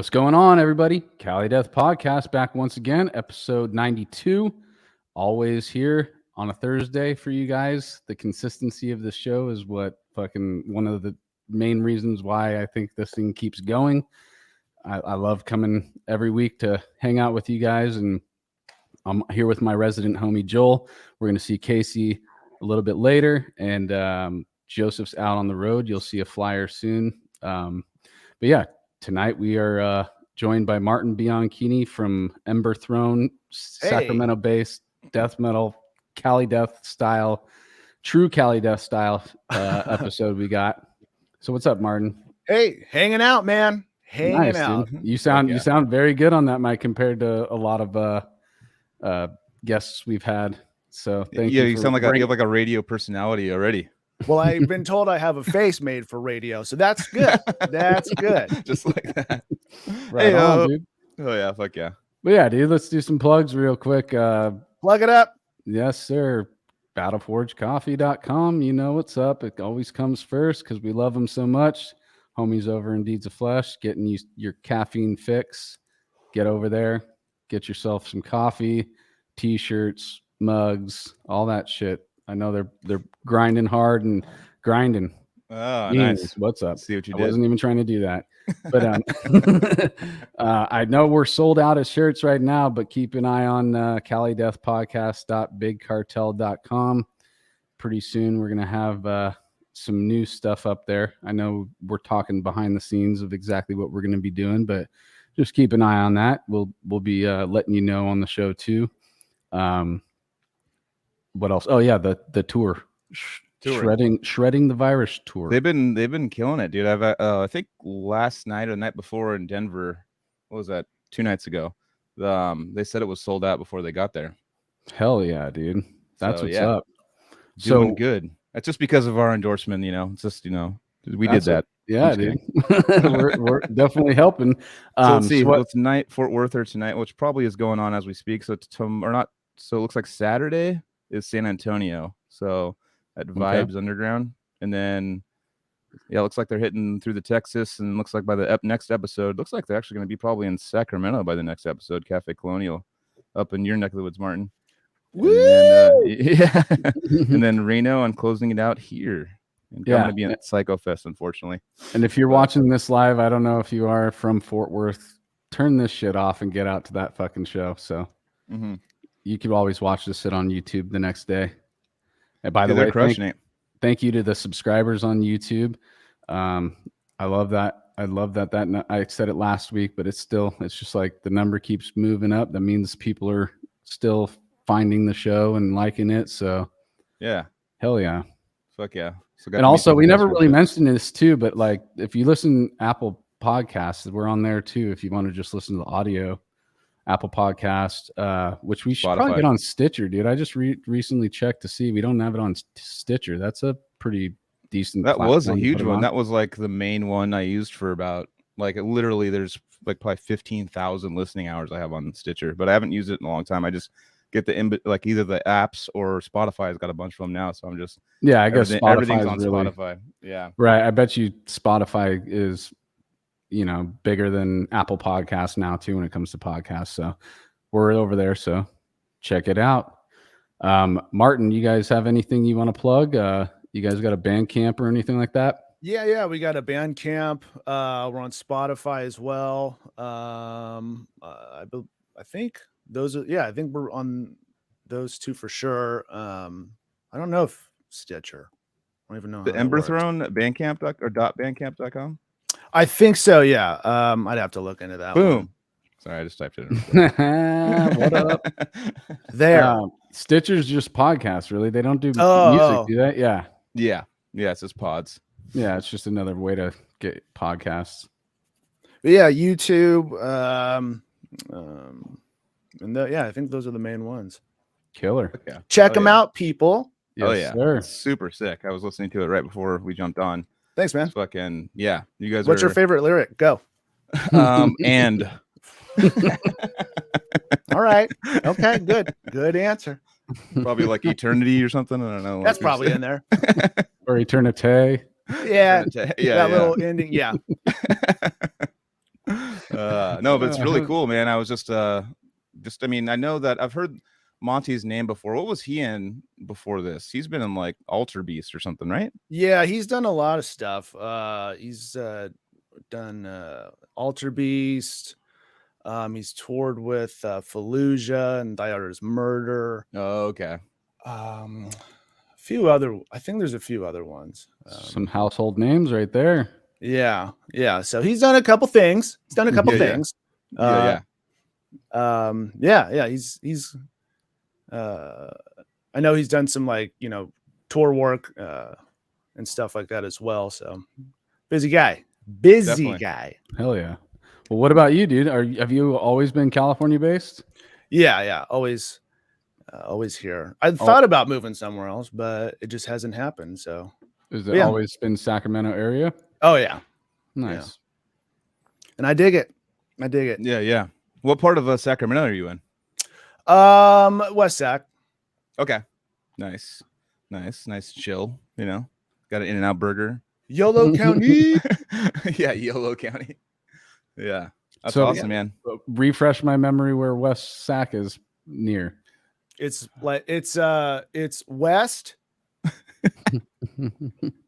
What's going on, everybody? Cali Death Podcast back once again, episode 92. Always here on a Thursday for you guys. The consistency of this show is what fucking one of the main reasons why I think this thing keeps going. I love coming every week to hang out with you guys, and I'm here with my resident homie Joel. We're going to see Casey a little bit later, and Joseph's out on the road. You'll see a flyer soon. But yeah, tonight we are joined by Martin Bianchini from Emberthrone, Sacramento-based death metal, Cali Death style, true Cali Death style episode we got. So what's up, Martin? Hey, hanging out, man. Hanging out. Dude. You sound very good on that mic compared to a lot of guests we've had. So thank you. Yeah, you sound like you have like a radio personality already. Well, I've been told I have a face made for radio, so that's good. That's good. Just like that. Right on, dude. Oh yeah, fuck yeah. But yeah, dude, let's do some plugs real quick. Plug it up. Yes, sir. BattleForgeCoffee.com. You know what's up. It always comes first because we love them so much. Homies over in Deeds of Flesh, getting you your caffeine fix. Get over there. Get yourself some coffee, t-shirts, mugs, all that shit. I know they're grinding hard and grinding. Oh, nice. What's up? See what you I did. wasn't even trying to do that. But I know we're sold out of shirts right now, but keep an eye on CaliDeathPodcast.bigcartel.com. Pretty soon we're going to have some new stuff up there. I know we're talking behind the scenes of exactly what we're going to be doing, but just keep an eye on that. We'll be letting you know on the show too. What else? Oh yeah, the tour. Shredding the virus tour. They've been killing it, dude. I think last night or the night before in Denver, what was that? 2 nights ago. They said it was sold out before they got there. Hell yeah, dude. That's what's up. Doing good. That's just because of our endorsement, you know. It's just, you know, we did that. Yeah, dude. we're definitely helping. So let's see. Well, tonight, Fort Worth or tonight, which probably is going on as we speak. So So it looks like Saturday is San Antonio. So at Vibes Underground, and then it looks like they're hitting through the Texas, and looks like by the next episode, looks like they're actually going to be probably in Sacramento by the next episode, Cafe Colonial, up in your neck of the woods, Martin. Woo! And then, and then Reno, and closing it out here. And going to be at Psycho Fest, unfortunately. And if you're watching this live, I don't know if you are from Fort Worth, turn this shit off and get out to that fucking show. So you could always watch this shit on YouTube the next day. And by the way, thank you to the subscribers on YouTube. I love that. I said it last week, but it's just like the number keeps moving up. That means people are still finding the show and liking it. So yeah, hell yeah, fuck yeah. And also, we never really mentioned this too, but like if you listen Apple Podcasts, we're on there too. If you want to just listen to the audio. Apple Podcast, which we should probably get on Stitcher, dude. I just recently checked to see we don't have it on Stitcher. That's a pretty decent. That was a huge one. That was like the main one I used for about literally. There's like probably 15,000 listening hours I have on Stitcher, but I haven't used it in a long time. I just get either the apps or Spotify has got a bunch of them now. So I'm just I guess everything's on Spotify. Yeah, right. I bet you Spotify is bigger than Apple Podcasts now too when it comes to podcasts. So we're over there. So check it out. Martin, you guys have anything you want to plug? You guys got a Bandcamp or anything like that? Yeah. We got a Bandcamp. We're on Spotify as well. I think those are, I think we're on those two for sure. I don't know if Stitcher. I don't even know. The Emberthrone Bandcamp or .bandcamp.com. I think so, yeah. I'd have to look into that. Boom. One. Sorry, I just typed it in. What up? There. Stitcher's just podcasts, really. They don't do music, do they? Yeah. Yeah, it's just pods. Yeah, it's just another way to get podcasts. But yeah, YouTube. I think those are the main ones. Killer. Yeah. Check them out, people. Yes, sir. It's super sick. I was listening to it right before we jumped on. Thanks, man. It's fucking you guys. What's your favorite lyric? Go. And all right. Okay, good answer. Probably like eternity or something. I don't know. That's probably in there. Or eternity. Yeah. That little ending. Yeah. No, but it's really cool, man. I was just I mean, I know that I've heard Monty's name before. What was he in before this? He's been in like Alter Beast or something, right? Yeah, he's done a lot of stuff. He's done Alter Beast. He's toured with Fallujah and Thy Otter's Murder. Oh, okay. A few other, I think there's a few other ones. Some household names right there. Yeah. So he's done a couple things. He's done a couple things. Yeah. He's I know he's done some like, tour work and stuff like that as well. So busy guy. Definitely. Guy. Hell yeah. Well, what about you, dude? Have you always been California based? Yeah. Always here. I thought about moving somewhere else, but it just hasn't happened. So Has it always been Sacramento area? Oh yeah. Nice. Yeah. And I dig it. Yeah. What part of Sacramento are you in? West Sac. Okay. Nice chill, got an In-N-Out burger. YOLO County. Yeah, YOLO County. Yeah. That's So, awesome, man. Refresh my memory where West Sac is near. It's like it's west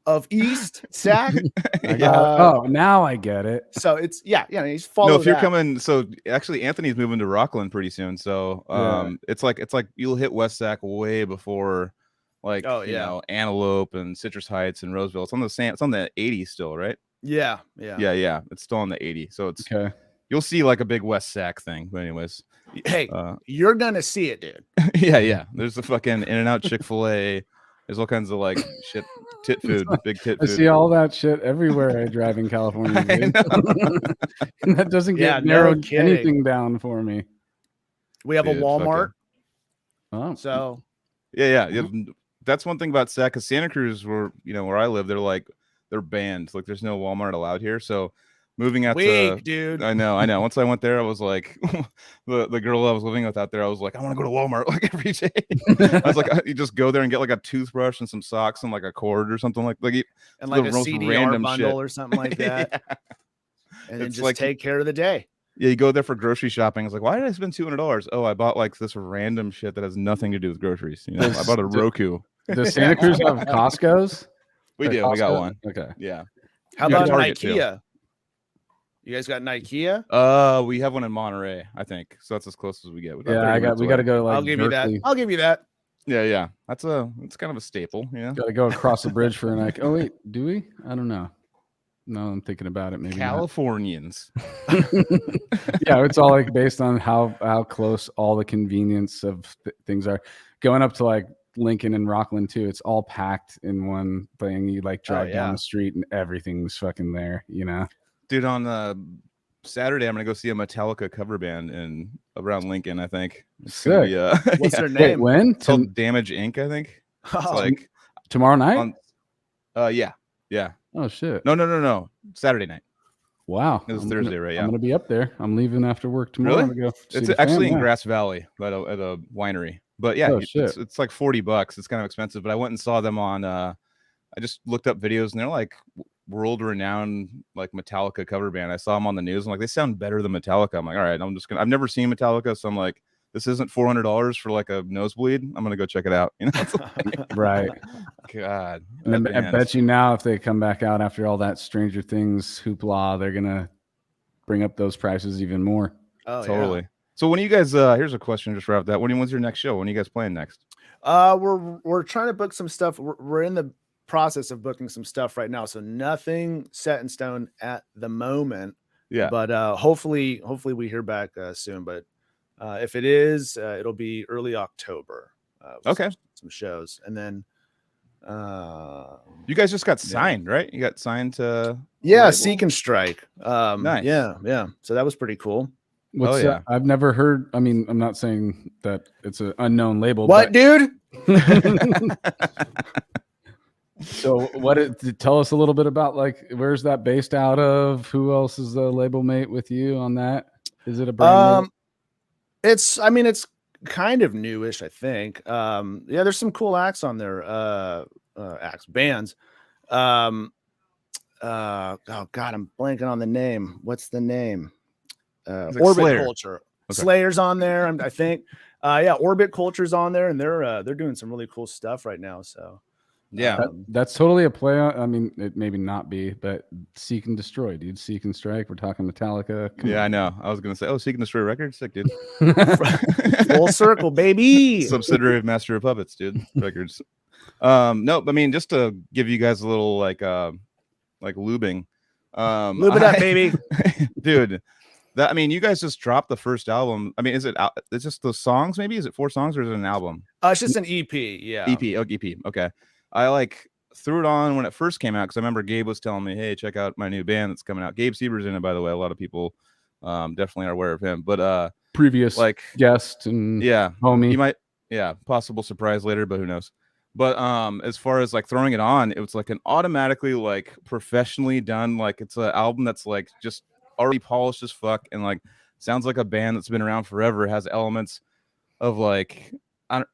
of East Sac. Now I get it. So it's he's following. No, if you're coming, so actually Anthony's moving to Rockland pretty soon. So it's like you'll hit West Sac way before Antelope and Citrus Heights and Roseville. It's on the 80 still, right? Yeah. It's still on the 80. So it's okay. You'll see like a big West Sac thing. But anyways, hey, you're gonna see it, dude. Yeah. There's the fucking In-N-Out, Chick-fil-A. There's all kinds of like shit, tit food, big tit food. I see all that shit everywhere I drive in California. And that doesn't get narrowed anything down for me. We have a Walmart. So yeah. That's one thing about Sac, because Santa Cruz, where I live, they're banned. Like there's no Walmart allowed here. So moving out dude. I know. Once I went there, I was like, the girl I was living with out there, I was like, I want to go to Walmart like every day. I was like, you just go there and get like a toothbrush and some socks and like a cord or something like and like a CDR bundle or something like that. Yeah. And then just take care of the day. Yeah, you go there for grocery shopping. It's like, why did I spend $200? Oh, I bought like this random shit that has nothing to do with groceries. I bought a Roku. Does Santa Cruz have Costco's? We do. Costco? We got one. Okay. Yeah. How about IKEA? You guys got an IKEA? We have one in Monterey, I think. So that's as close as we get. We got to go. Like, I'll give you that. Yeah. It's kind of a staple. Yeah. Got to go across the bridge for an IKEA. Oh wait, do we? I don't know. No, I'm thinking about it. Maybe Californians. Yeah, it's all like based on how close all the convenience of things are. Going up to like Lincoln and Rockland too, it's all packed in one thing. You like drive down the street and everything's fucking there. Dude, on Saturday, I'm gonna go see a Metallica cover band around Lincoln. I think. It's sick. What's their name? Wait, when? It's called Damage Inc. I think. It's like tomorrow night. Yeah. Oh shit. No. Saturday night. Wow. It was Thursday, right? Yeah. I'm gonna be up there. I'm leaving after work tomorrow. Really? It's actually in Grass Valley, at a winery. But yeah, it's like $40. It's kind of expensive. But I went and saw them on. I just looked up videos, and they're like world-renowned like Metallica cover band. I saw them on the news. I'm like, they sound better than Metallica. I'm like, all right, I've never seen Metallica, so I'm like, this isn't $400 for like a nosebleed. I'm gonna go check it out. Right. God. And I bet you now, if they come back out after all that Stranger Things hoopla, they're gonna bring up those prices even more. Oh, totally. Yeah. So when you guys, here's a question just right off that. When's your next show? When are you guys playing next? We're trying to book some stuff. We're in the process of booking some stuff right now, so nothing set in stone at the moment. Yeah. But hopefully we hear back soon. But if it is, it'll be early October. Okay. Some shows, and then you guys just got signed, right? You got signed to Seek and Strike. Nice. Yeah. So that was pretty cool. I've never heard. I mean, I'm not saying that it's an unknown label. What, dude? So tell us a little bit about like, where's that based out of? Who else is the label mate with you on that? Is it a brand? It's kind of newish, I think. There's some cool acts on there. Bands. Oh God, I'm blanking on the name. What's the name? Orbit Slayer. Culture. Okay. Slayer's on there, I think. Orbit Culture's on there, and they're doing some really cool stuff right now. So Yeah. That's totally a play on. I mean, it maybe not be, but Seek and Destroy, dude. Seek and Strike. We're talking Metallica. Come Yeah, on. I know. I was gonna say, Seek and Destroy Records, sick, dude. full circle, baby. Subsidiary of Master of Puppets, dude. Records. No, I mean, just to give you guys a little like lubing. Lube it up, baby. Dude. That, I mean, you guys just dropped the first album. I mean, is it it's just the songs? Maybe is it 4 songs or is it an album? It's just an EP. Yeah. EP. Oh, EP. Okay. I like threw it on when it first came out because I remember Gabe was telling me, "Hey, check out my new band that's coming out." Gabe Seeber's in it, by the way. A lot of people definitely are aware of him. But previous like guest and homie. you might possible surprise later, but who knows. But as far as like throwing it on, it was like an automatically like professionally done, like it's an album that's like just already polished as fuck and like sounds like a band that's been around forever. It has elements of like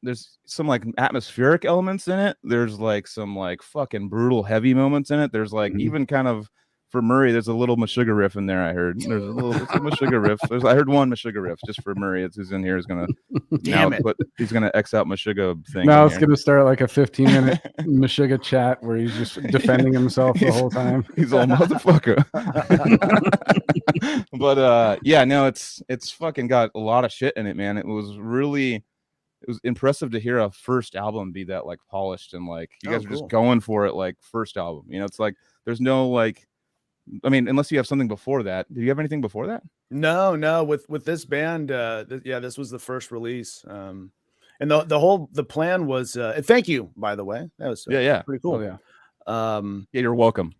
there's some like atmospheric elements in it. There's like some like fucking brutal heavy moments in it. There's like even kind of for Murray, there's a little Meshuggah riff in there. I heard there's a little Meshuggah riff. I heard one Meshuggah riff just for Murray. It's who's in here is gonna he's gonna X out Meshuggah thing. Now it's gonna start like a 15-minute Meshuggah chat where he's just defending himself the whole time. He's all motherfucker. But yeah, no, it's fucking got a lot of shit in it, man. It was impressive to hear a first album be that like polished and like you guys are just going for it like first album. You know, it's like there's no like, I mean, unless you have something before that. Do you have anything before that? No. With this band, this was the first release. And the plan was. Thank you, by the way. That was pretty cool. Oh, yeah. Yeah, you're welcome.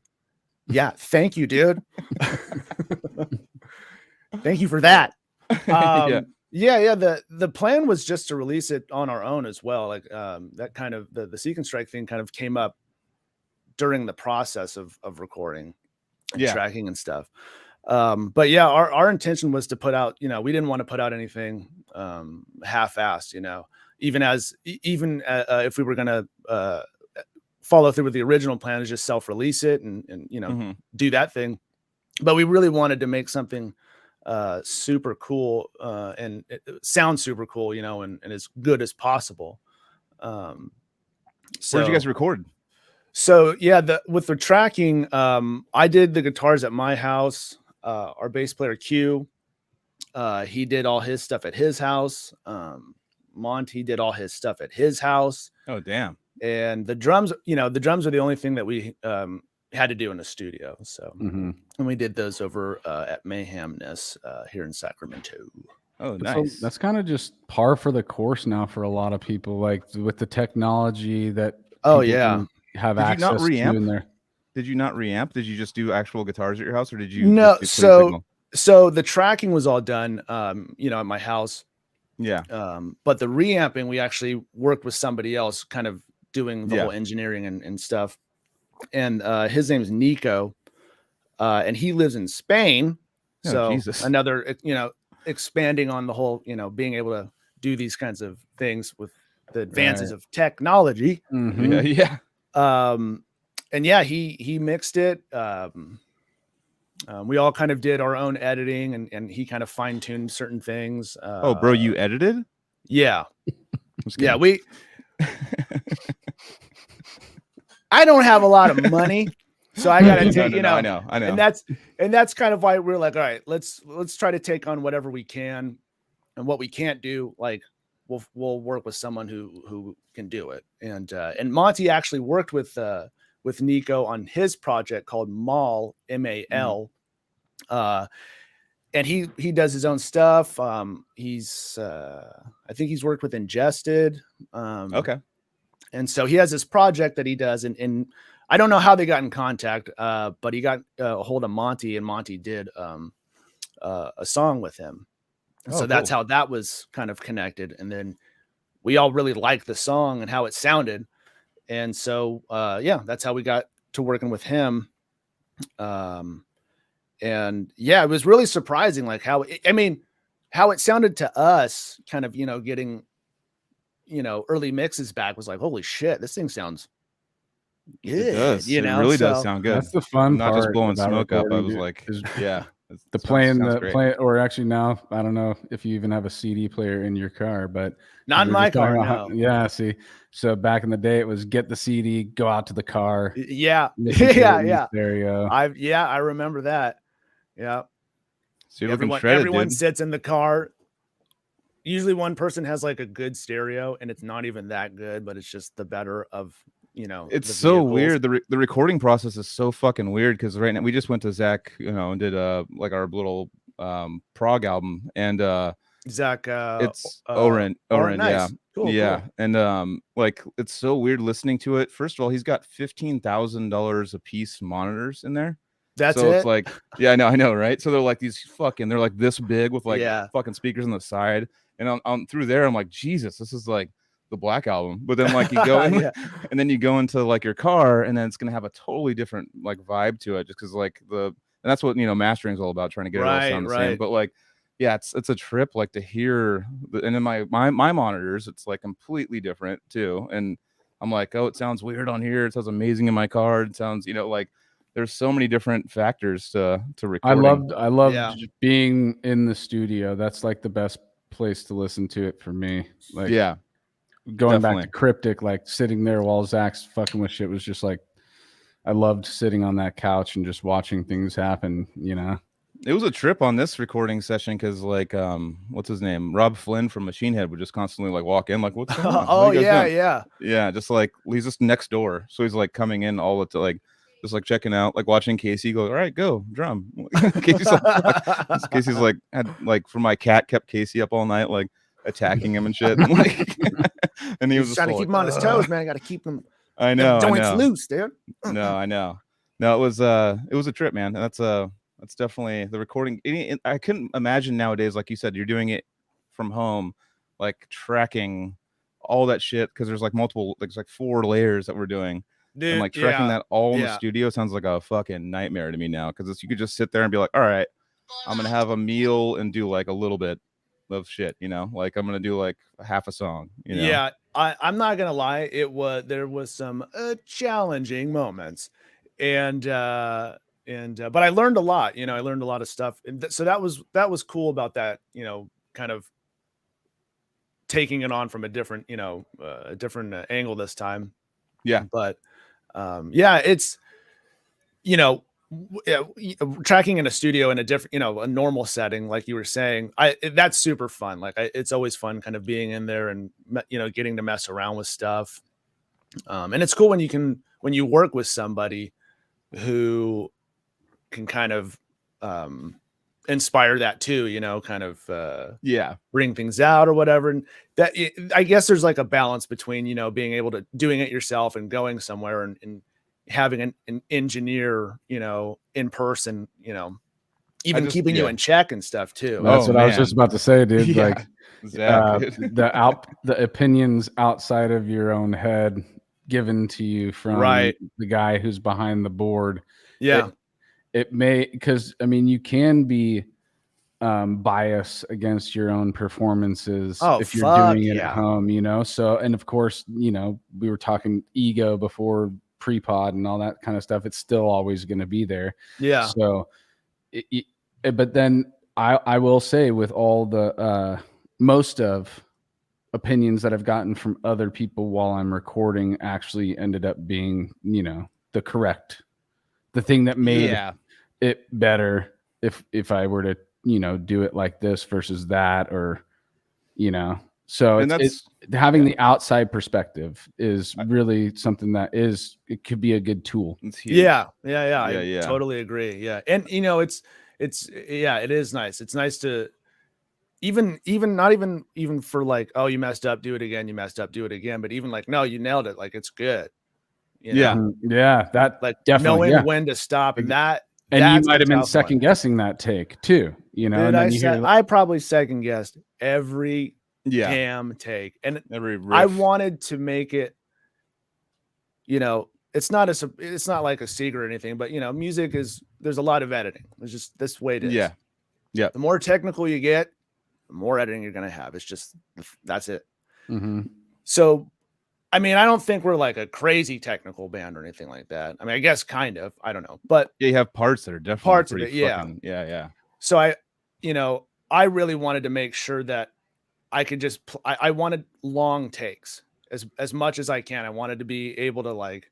Yeah, thank you, dude. Thank you for that. The plan was just to release it on our own as well. Like that kind of the Seek and Strike thing kind of came up during the process of recording and tracking and stuff. But yeah, our intention was to put out, we didn't want to put out anything half-assed, even if we were going to follow through with the original plan is just self-release it and do that thing. But we really wanted to make something super cool and it sounds super cool, and as good as possible. So where'd you guys record? So with the tracking, I did the guitars at my house. Our bass player Q, he did all his stuff at his house. Monty did all his stuff at his house. Oh damn! And the drums, the drums are the only thing that we had to do in the studio. So and we did those over at Mayhemness here in Sacramento. Oh, nice. So that's kind of just par for the course now for a lot of people, like with the technology that. Oh yeah. Have access to in there. Did you not reamp? Did you just do actual guitars at your house, or did you? No, so the tracking was all done, at my house. Yeah. But the reamping, we actually worked with somebody else, kind of doing the whole engineering and stuff. And his name is Nico, and he lives in Spain. So another, expanding on the whole, being able to do these kinds of things with the advances of technology. Yeah. And he mixed it. We all kind of did our own editing and he kind of fine-tuned certain things. Oh, bro, you edited? Yeah. Yeah, I don't have a lot of money, so I gotta take, I know. And that's kind of why we're like, all right, let's try to take on whatever we can, and what we can't do, like we'll work with someone who can do it. And Monty actually worked with Nico on his project called Mal, M-A-L. And he does his own stuff. He's I think he's worked with Ingested. Okay. And so he has this project that he does, and I don't know how they got in contact, but he got a hold of Monty, and Monty did a song with him. So that's how that was kind of connected. And then we all really liked the song and how it sounded. And so, that's how we got to working with him. And it was really surprising, like how it sounded to us, kind of, getting, early mixes back was like, holy shit, this thing sounds good. It does. It really does sound good. That's the fun part. Not just blowing about smoke up. I was dude, like, Play, or actually now I don't know if you even have a CD player in your car, but not in my car. No. Yeah. See, so back in the day, it was get the CD, go out to the car. Yeah. Yeah. Stereo. I remember that. Yeah. So everyone sits in the car. Usually one person has like a good stereo and it's not even that good, but it's just the better of, it's so weird. The recording process is so fucking weird because right now we just went to Zach, and did like our little prog album, and Zach it's Oren, nice. Yeah. Cool, yeah. Cool. And like it's so weird listening to it. First of all, he's got $15,000 a piece monitors in there. That's so it. It's like, yeah, I know, right? So they're like they're like this big with like fucking speakers on the side. And on through there, I'm like, Jesus, this is like the Black Album. But then like you go in and then you go into like your car, and then it's gonna have a totally different like vibe to it, just because like and that's what mastering is all about, trying to get it all sound the same. But like, yeah, it's a trip like to hear and then my monitors, it's like completely different too. And I'm like, oh, it sounds weird on here, it sounds amazing in my car, it sounds like there's so many different factors to recording. I loved being in the studio. That's like the best place to listen to it for me. Like, going back to Cryptic, like sitting there while Zach's fucking with shit was just like, I loved sitting on that couch and just watching things happen. It was a trip on this recording session because like what's his name, Rob Flynn from Machine Head would just constantly like walk in like, what's going on? Yeah, just like he's just next door, so he's like coming in all the time, like just like checking out, like watching Casey go, all right, go drum. Casey's like had like for my cat kept Casey up all night, like attacking him and shit. And, like, and he was just trying to keep him on his toes, man. I got to keep him. I know. Joints loose, dude. No, I know. No, it was a trip, man. That's definitely the recording. I couldn't imagine nowadays, like you said, you're doing it from home, like tracking all that shit, because there's like multiple, there's like 4 layers that we're doing. Dude, and like tracking that all in the studio sounds like a fucking nightmare to me now, because you could just sit there and be like, all right, I'm gonna have a meal and do like a little bit of shit, like I'm gonna do like half a song, Yeah, I'm not gonna lie, there was some challenging moments, and but I learned a lot. I learned a lot of stuff, and so that was cool about that. Kind of taking it on from a different angle this time. Yeah, but it's tracking in a studio in a different, a normal setting, like you were saying, that's super fun. Like it's always fun kind of being in there and, getting to mess around with stuff. And it's cool when you work with somebody who can kind of, inspire that too, kind of, bring things out or whatever. And that, I guess there's like a balance between, being able to doing it yourself and going somewhere and having an engineer, in person, even keeping you in check and stuff too. That's what I was just about to say, dude. Like the opinions outside of your own head given to you from the guy who's behind the board. Yeah. It may, because I mean, you can be biased against your own performances if you're doing it at home, so, and of course, we were talking ego before pre-pod and all that kind of stuff. It's still always going to be there. Yeah. So but then I will say, with all the most of opinions that I've gotten from other people while I'm recording actually ended up being, the thing that made it better if I were to, do it like this versus that, or, so it's having the outside perspective is really something that it could be a good tool. Yeah. I totally agree. Yeah. And it is nice. It's nice to even not even for like, oh, you messed up, do it again. You messed up, do it again. But even like, no, you nailed it. Like, it's good. Yeah. That like definitely knowing when to stop, and that. And you might have been second guessing that take too, Dude, I probably second guessed every damn take, and every riff. I wanted to make it, it's not like a secret or anything, but music there's a lot of editing. There's just this way it is. Yeah. The more technical you get, the more editing you're gonna have. It's just that's it. Mm-hmm. So, I mean, I don't think we're like a crazy technical band or anything like that. I mean, I guess kind of. I don't know, but you have parts that are definitely parts of it. Yeah. so I really wanted to make sure that I could just, I wanted long takes as much as I can. I wanted to be able to like,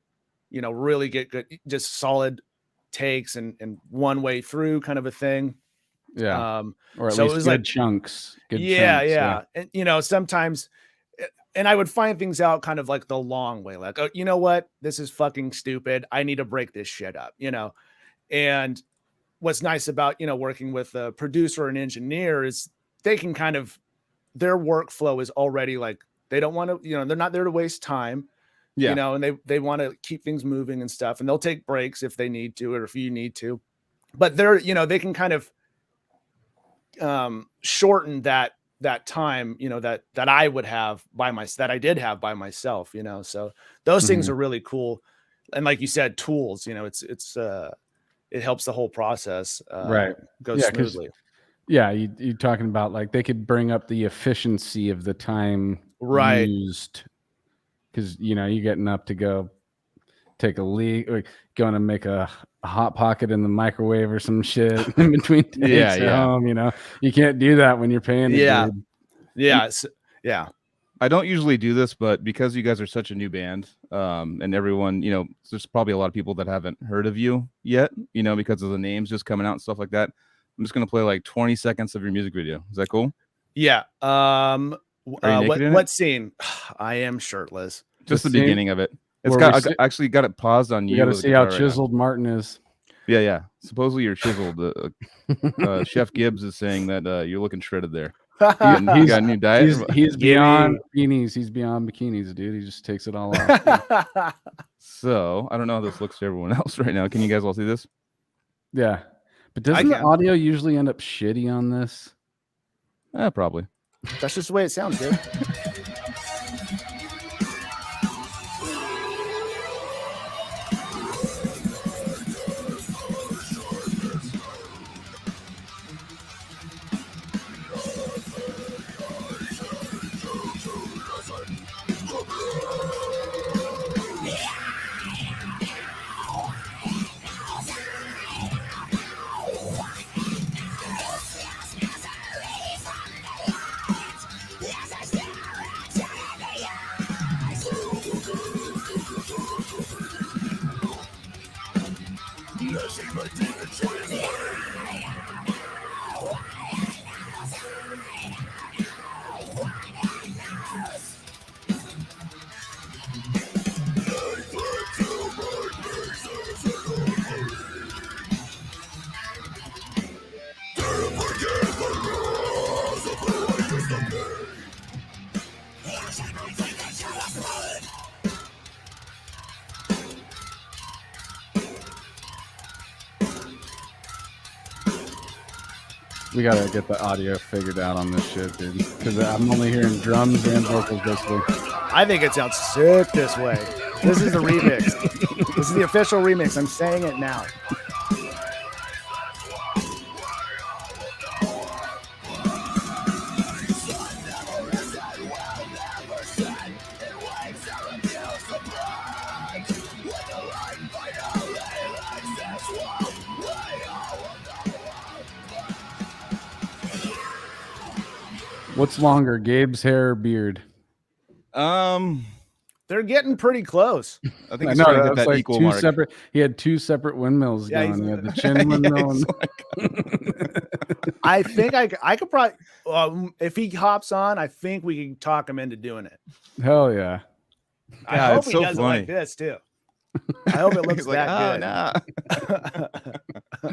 really get good, just solid takes and one way through kind of a thing. Yeah. Or at so least it was good like chunks. Good yeah, chunks. yeah. And sometimes, and I would find things out kind of like the long way, like, oh, you know what? This is fucking stupid. I need to break this shit up, And what's nice about, working with a producer and engineer is they can kind of, their workflow is already like, they don't want to, they're not there to waste time, and they want to keep things moving and stuff. And they'll take breaks if they need to, or if you need to, but they're, they can kind of shorten that time, that I would have that I did have by myself, so those things are really cool. And like you said, tools, it helps the whole process right. go smoothly. Yeah, you're talking about like they could bring up the efficiency of the time Right. used, because you're getting up to go take a leak or going to make a hot pocket in the microwave or some shit in between takes at home. You can't do that when you're paying. Yeah. I don't usually do this, but because you guys are such a new band, and everyone, there's probably a lot of people that haven't heard of you yet, because of the names just coming out and stuff like that. I'm just gonna play like 20 seconds of your music video. Is that cool? Yeah. What scene? I am shirtless. Just the beginning of it. I actually got it paused on you. You got to see how chiseled Martin is. Yeah. Supposedly you're chiseled. Chef Gibbs is saying that you're looking shredded there. He's got a new diet. He's beyond bikinis. He's beyond bikinis, dude. He just takes it all off. So I don't know how this looks to everyone else right now. Can you guys all see this? Yeah, but doesn't the audio usually end up shitty on this? Probably. That's just the way it sounds, dude. We gotta get the audio figured out on this shit, dude. Because I'm only hearing drums and vocals basically. I think it sounds sick this way. This is the remix. This is the official remix. I'm saying it now. What's longer, Gabe's hair or beard? They're getting pretty close. I think it's trying to get that like equal mark. Separate. He had two separate windmills going. He had the chin windmill. I think I could probably, if he hops on, I think we can talk him into doing it. Hell yeah! I hope he does it like this too. I hope it looks that good.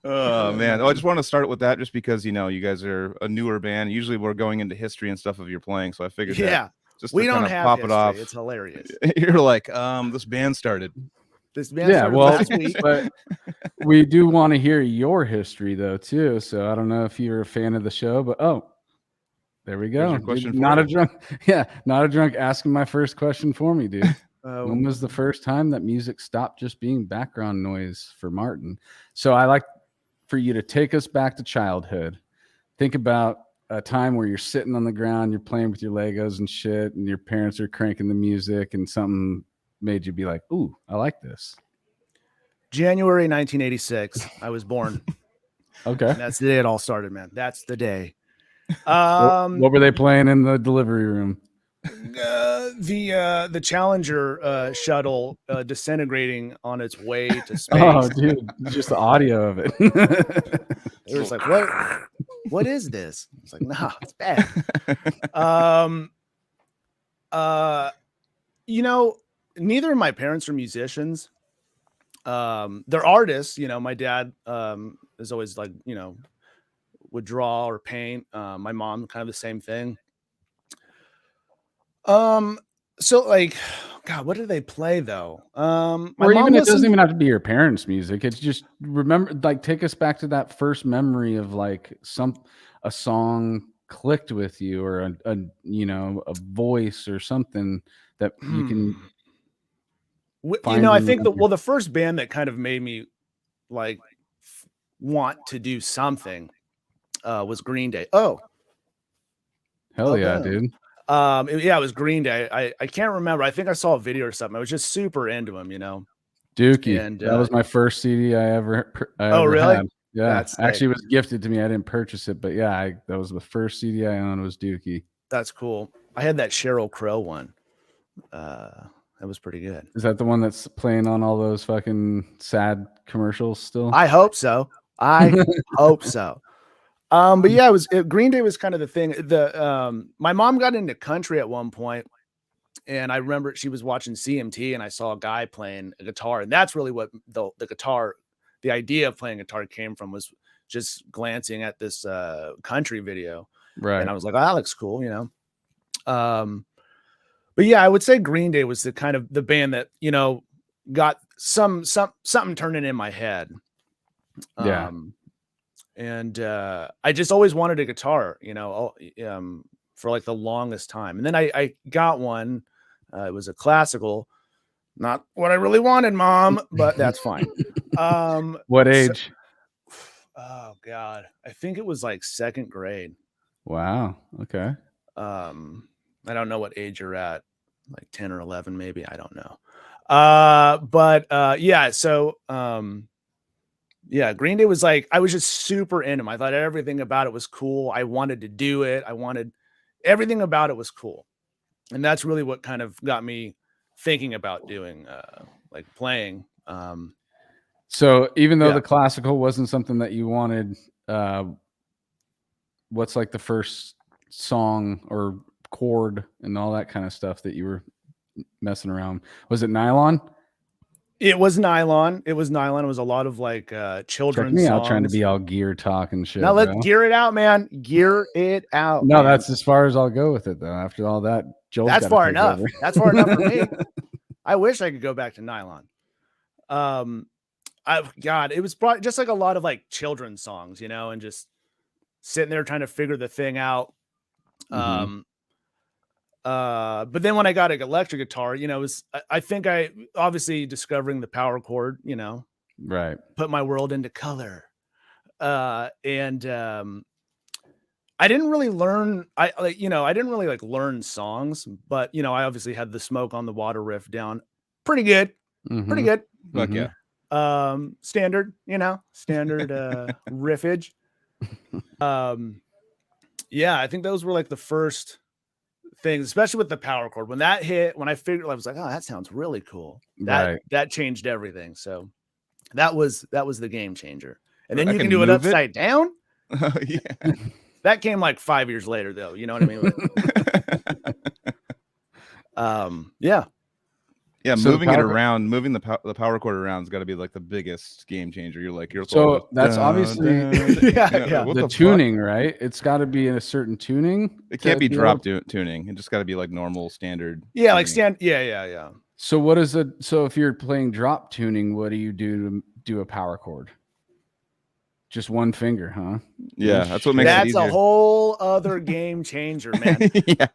Oh man! I just want to start with that, just because you guys are a newer band. Usually we're going into history and stuff of your playing, so I figured just we don't have pop history. It off. It's hilarious. You're like, this band started. This band started last week. But we do want to hear your history though too. So I don't know if you're a fan of the show, but there we go. Not a drunk asking my first question for me, dude. When was the first time that music stopped just being background noise for Martin? So I like for you to take us back to childhood. Think about a time where you're sitting on the ground, you're playing with your Legos and shit, and your parents are cranking the music, and something made you be like, "Ooh, I like this." January 1986, I was born. Okay. And that's the day it all started, man. That's the day. What were they playing in the delivery room? The Challenger shuttle disintegrating on its way to space. Oh, dude, just the audio of it. It was like, what is this? It's like, nah, it's bad. You know, neither of my parents are musicians. They're artists. You know, my dad is always like, you know, would draw or paint. My mom kind of the same thing. So like, God, what do they play though? My Or mom even it doesn't listened. even have to be your parents' music. It's just remember, like, take us back to that first memory of like a song clicked with you, or a you know, a voice or something that you can You find know, I in think another- the first band that kind of made me like want to do something was Green Day. Oh, hell yeah, boom. dude. Yeah, it was Green Day. I can't remember. I think I saw a video or something. I was just super into them, you know. Dookie. And that was my first CD I ever really? had. Yeah, That's sick. actually, it was gifted to me. I didn't purchase it, but yeah, that was the first CD I owned was Dookie. That's cool. I had that Sheryl Crow one. That was pretty good. Is that the one that's playing on all those fucking sad commercials still? I hope so. I hope so. But yeah, Green Day was kind of the thing. My mom got into country at one point, and I remember she was watching CMT, and I saw a guy playing a guitar, and that's really what the guitar, the idea of playing guitar came from, was just glancing at this country video, Right. and I was like, oh, that looks cool, you know. But yeah, I would say Green Day was the kind of the band that, you know, got something turning in my head. Yeah. And I just always wanted a guitar, you know, for like the longest time. And then I got one. It was a classical, not what I really wanted, Mom, but that's fine. What age? Oh God, I think it was like second grade. Wow. Okay. I don't know what age you're at, like 10 or 11, maybe. I don't know. But yeah, so yeah, Green Day was like, I was just super into them. I thought everything about it was cool. I wanted to do it. Everything about it was cool. And that's really what kind of got me thinking about doing, like playing. So even though Yeah. the classical wasn't something that you wanted, what's like the first song or chord and all that kind of stuff that you were messing around? Was it Nylon? It was Nylon. It was a lot of like children's Check me songs. out trying to be all gear talk and shit. Now let's bro. gear it out, man. Gear it out. No, man. that's as far as I'll go with it though. After all that, Joel's That's gotta far take enough. over. That's far enough for me. I wish I could go back to Nylon. God, it was just like a lot of like children's songs, you know, and just sitting there trying to figure the thing out. Mhm. But then when I got an electric guitar, you know, it was, I think I obviously discovering the power chord, you know, Right. put my world into color. And I didn't really learn, I didn't really like learn songs, but you know, I obviously had the Smoke on the Water riff down pretty good. Pretty Mhm. good. Fuck Mhm. yeah. Standard, you know, standard riffage. Yeah, I think those were like the first things, especially with the power chord. When that hit, when I figured, I was like, oh, that sounds really cool. Right. That changed everything. So that was the game changer. And then I you can can do it move it. upside down. Oh, yeah. That came like 5 years later, though. You know what I mean? Yeah. Yeah, So the moving it power- around, moving the power chord around has got to be like the biggest game changer. You're So that's obviously Yeah. What the fuck? tuning, right? It's got to be in a certain tuning. It can't to be able drop to- tuning. It just got to be like normal standard. Yeah, like tuning. yeah. So what is it? So if you're playing drop tuning, what do you do to do a power chord? Just one finger, huh? Yeah, that's what makes it That's easier. a whole other game changer, man. Yeah.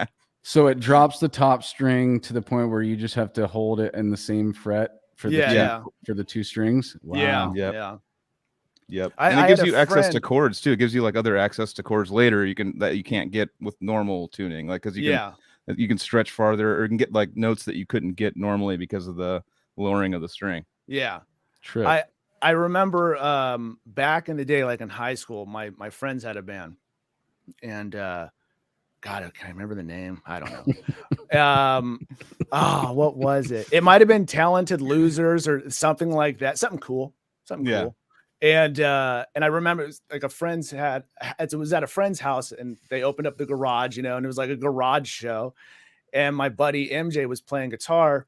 So it drops the top string to the point where you just have to hold it in the same fret for the two strings. Wow. Yeah. Yep. Yeah. Yep. I And it had gives a you access to friend- chords too. It gives you like other access to chords later that you can't get with normal tuning. Like because you can stretch farther or you can get like notes that you couldn't get normally because of the lowering of the string. Yeah. Trip. I I remember back in the day, like in high school, my friends had a band, and God, can I remember the name? I don't know. What was it? It might have been Talented Losers or something like that. Something cool. Something Yeah. cool. And I remember it was like it was at a friend's house, and they opened up the garage, and it was like a garage show. And my buddy MJ was playing guitar,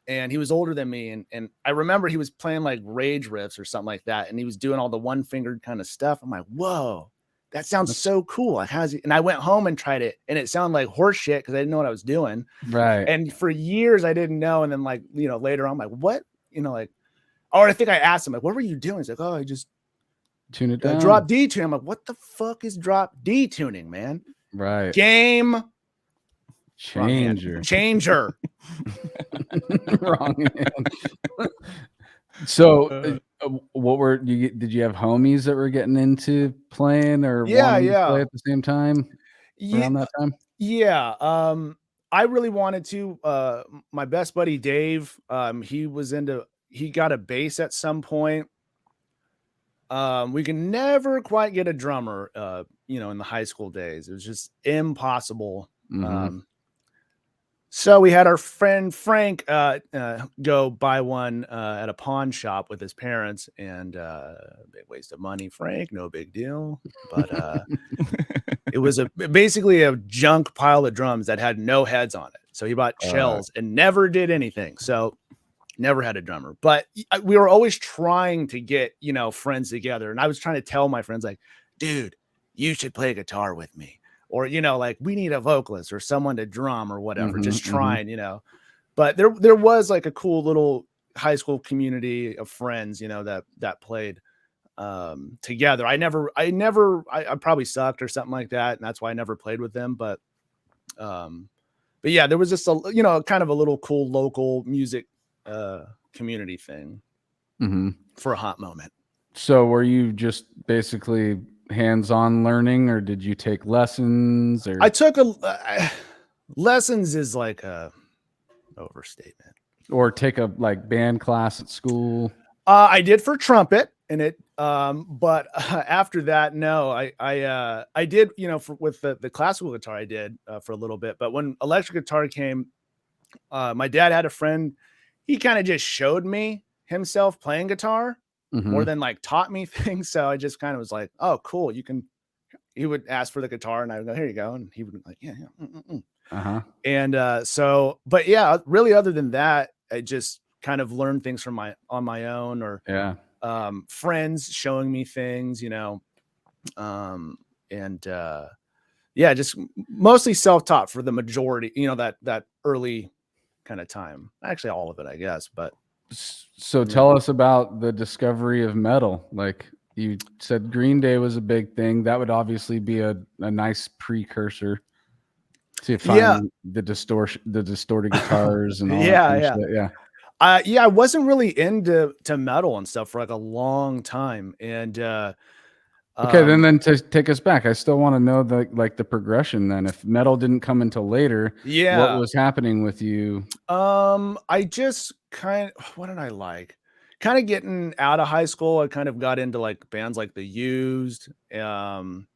and he was older than me. And I remember he was playing like rage riffs or something like that. And he was doing all the one-fingered kind of stuff. I'm like, whoa, that sounds so cool. Like, how's it? And I went home and tried it, and it sounded like horse shit because I didn't know what I was doing. Right. And for years I didn't know. And then like, later on, I'm like, what? Or I think I asked him, like, what were you doing? He's like, oh, I just tune it down. Drop D tuning. I'm like, what the fuck is drop D tuning, man? Right. Game changer. Wrong. So what did you have homies that were getting into playing or wanting to play at the same time around that time? Yeah. I really wanted to. My best buddy Dave, he got a bass at some point. We could never quite get a drummer, in the high school days. It was just impossible. Mm-hmm. So we had our friend Frank go buy one at a pawn shop with his parents, and big waste of money, Frank, no big deal. But it was basically a junk pile of drums that had no heads on it. So he bought shells and never did anything. So never had a drummer. But we were always trying to get, friends together. And I was trying to tell my friends, like, dude, you should play guitar with me. Or, like, we need a vocalist or someone to drum or whatever, just trying, But there was like a cool little high school community of friends, that played together. I probably sucked or something like that. And that's why I never played with them. But yeah, there was just kind of a little cool local music community thing for a hot moment. So were you just basically hands-on learning, or did you take lessons? Or I took lessons is like a overstatement. Or take a like band class at school? I did for trumpet, and it but after that, no. I did, with the classical guitar I did for a little bit. But when electric guitar came, my dad had a friend. He kind of just showed me himself playing guitar more than like taught me things. So I just kind of was like, oh, cool. He would ask for the guitar, and I would go, here you go. And he would be like, yeah. And so, but yeah, really, other than that, I just kind of learned things on my own, or friends showing me things, just mostly self-taught for the majority, that early kind of time. Actually, all of it, I guess. But so tell us about the discovery of metal. Like you said, Green Day was a big thing. That would obviously be a nice precursor to find the distorted guitars and all that shit. I wasn't really into metal and stuff for like a long time. And okay, then to take us back, I still want to know the progression. Then, if metal didn't come until later, what was happening with you? I just what did I like? Kind of getting out of high school, I kind of got into like bands like The Used. God,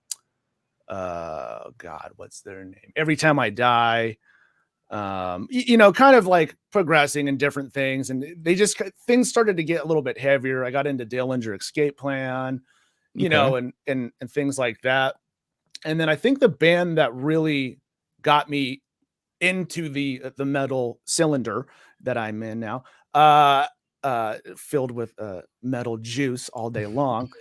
what's their name? Every Time I Die. Kind of like progressing in different things, and things started to get a little bit heavier. I got into Dillinger Escape Plan, and things like that. And then I think the band that really got me into the metal cylinder that I'm in now, filled with metal juice all day long,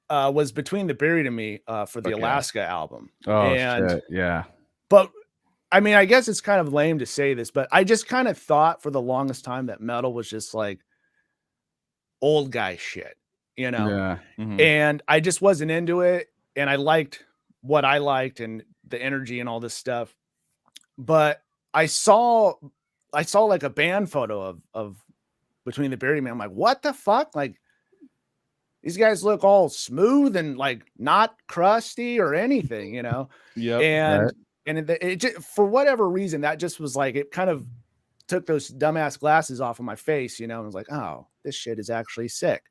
was Between the Buried and Me for the Alaska album. Oh, shit. Yeah. But I mean, I guess it's kind of lame to say this, but I just kind of thought for the longest time that metal was just like old guy shit, Yeah. And I just wasn't into it. And I liked what I liked and the energy and all this stuff. But I saw like a band photo of Between the Buried and Me. I'm like, what the fuck? Like, these guys look all smooth and like not crusty or anything, Yep. And it just, for whatever reason, that just was like, it kind of took those dumbass glasses off of my face, and was like, oh, this shit is actually sick.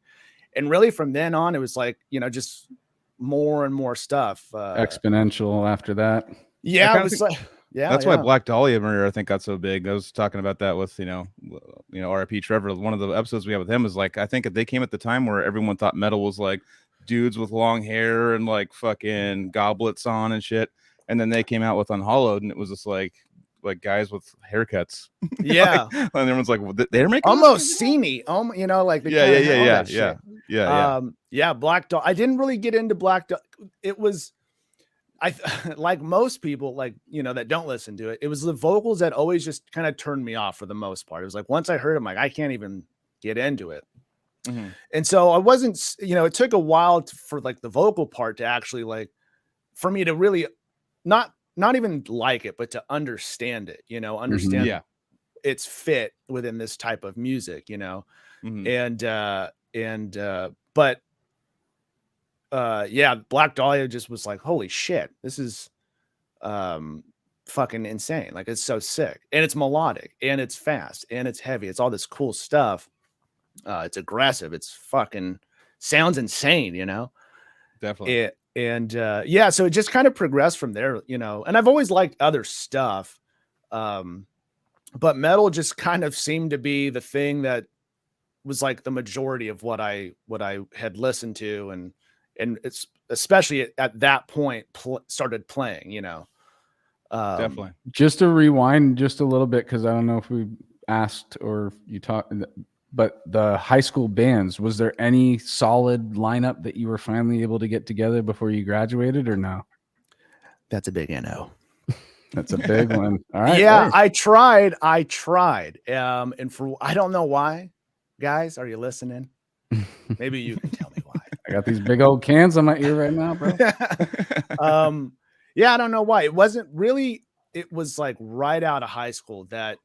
And really from then on, it was like, just more and more stuff. Exponential after that. Yeah, it was like, yeah. That's why Black Dahlia murder, I think, got so big. I was talking about that with, R.I.P. Trevor. One of the episodes we have with him is like, I think they came at the time where everyone thought metal was like dudes with long hair and like fucking goblets on and shit. And then they came out with Unhollowed, and it was just like guys with haircuts. Yeah. And everyone's like, well, they're making almost sceney. Like the yeah. Black Dahlia. I didn't really get into Black Dahlia. It was, like most people, that don't listen to it. It was the vocals that always just kind of turned me off for the most part. It was like once I heard them, like I can't even get into it. Mm-hmm. And so I wasn't, it took a while for like the vocal part to actually like for me to really not even like it, but to understand it, understand its fit within this type of music, but Black Dahlia just was like, holy shit, this is fucking insane. Like it's so sick, and it's melodic, and it's fast, and it's heavy. It's all this cool stuff. It's aggressive. It's fucking sounds insane, Definitely. So it just kind of progressed from there, and I've always liked other stuff. But metal just kind of seemed to be the thing that was like the majority of what I had listened to, and it's especially at that point started playing, Definitely. Just to rewind just a little bit, because I don't know if we asked or you talked, but the high school bands, was there any solid lineup that you were finally able to get together before you graduated, or no? That's a big NO. That's a big one. All right. Yeah, I tried. And for I don't know why. Guys, are you listening? Maybe you can tell me why. I got these big old cans on my ear right now, bro. I don't know why. It wasn't really, it was like right out of high school that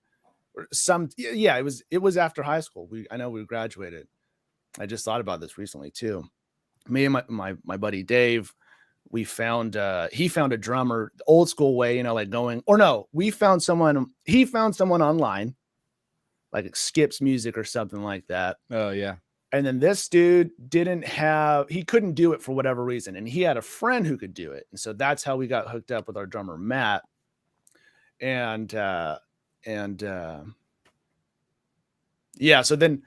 it was after high school. I know we graduated. I just thought about this recently too. Me and my buddy Dave, he found a drummer the old school way, he found someone online, like Skips Music or something like that. Oh yeah. And then this dude he couldn't do it for whatever reason. And he had a friend who could do it. And so that's how we got hooked up with our drummer, Matt. So then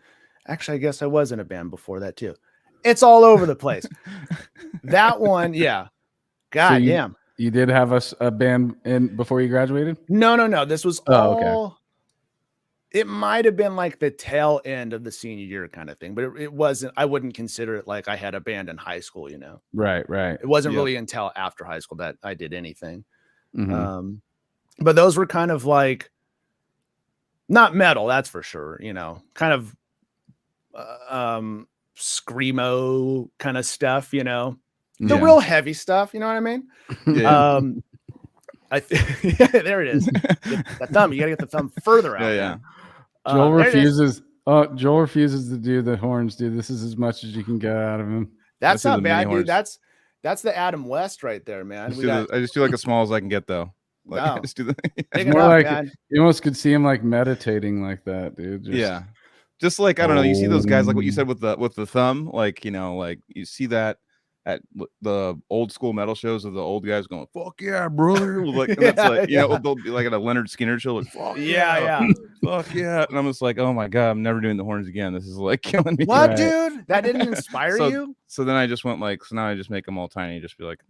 actually, I guess I was in a band before that too. It's all over the place. That one. Yeah. God damn. You did have a band in before you graduated? No. This was all. Okay. It might have been like the tail end of the senior year kind of thing, but it wasn't. I wouldn't consider it like I had a band in high school. Right. It wasn't really until after high school that I did anything. Mm-hmm. But those were kind of like not metal, that's for sure. Kind of screamo kind of stuff. The real heavy stuff. You know what I mean? Yeah. There it is. The thumb. You got to get the thumb further out. Yeah. Joel refuses. Joel refuses to do the horns, dude. This is as much as you can get out of him. That's not bad, dude. That's the Adam West right there, man. I just do like as small as I can get, though. Like, wow. I just do the. It's more like you almost could see him like meditating like that, dude. Just like I don't know. You see those guys like what you said with the thumb, like like you see that at the old school metal shows of the old guys going, "Fuck yeah, brother!" Like and that's like they'll be like at a Leonard Skinner show, like, "Fuck yeah, fuck yeah," and I'm just like, "Oh my god, I'm never doing the horns again. This is like killing me." What, dude? That didn't inspire you? So then I just went like, so now I just make them all tiny, just be like,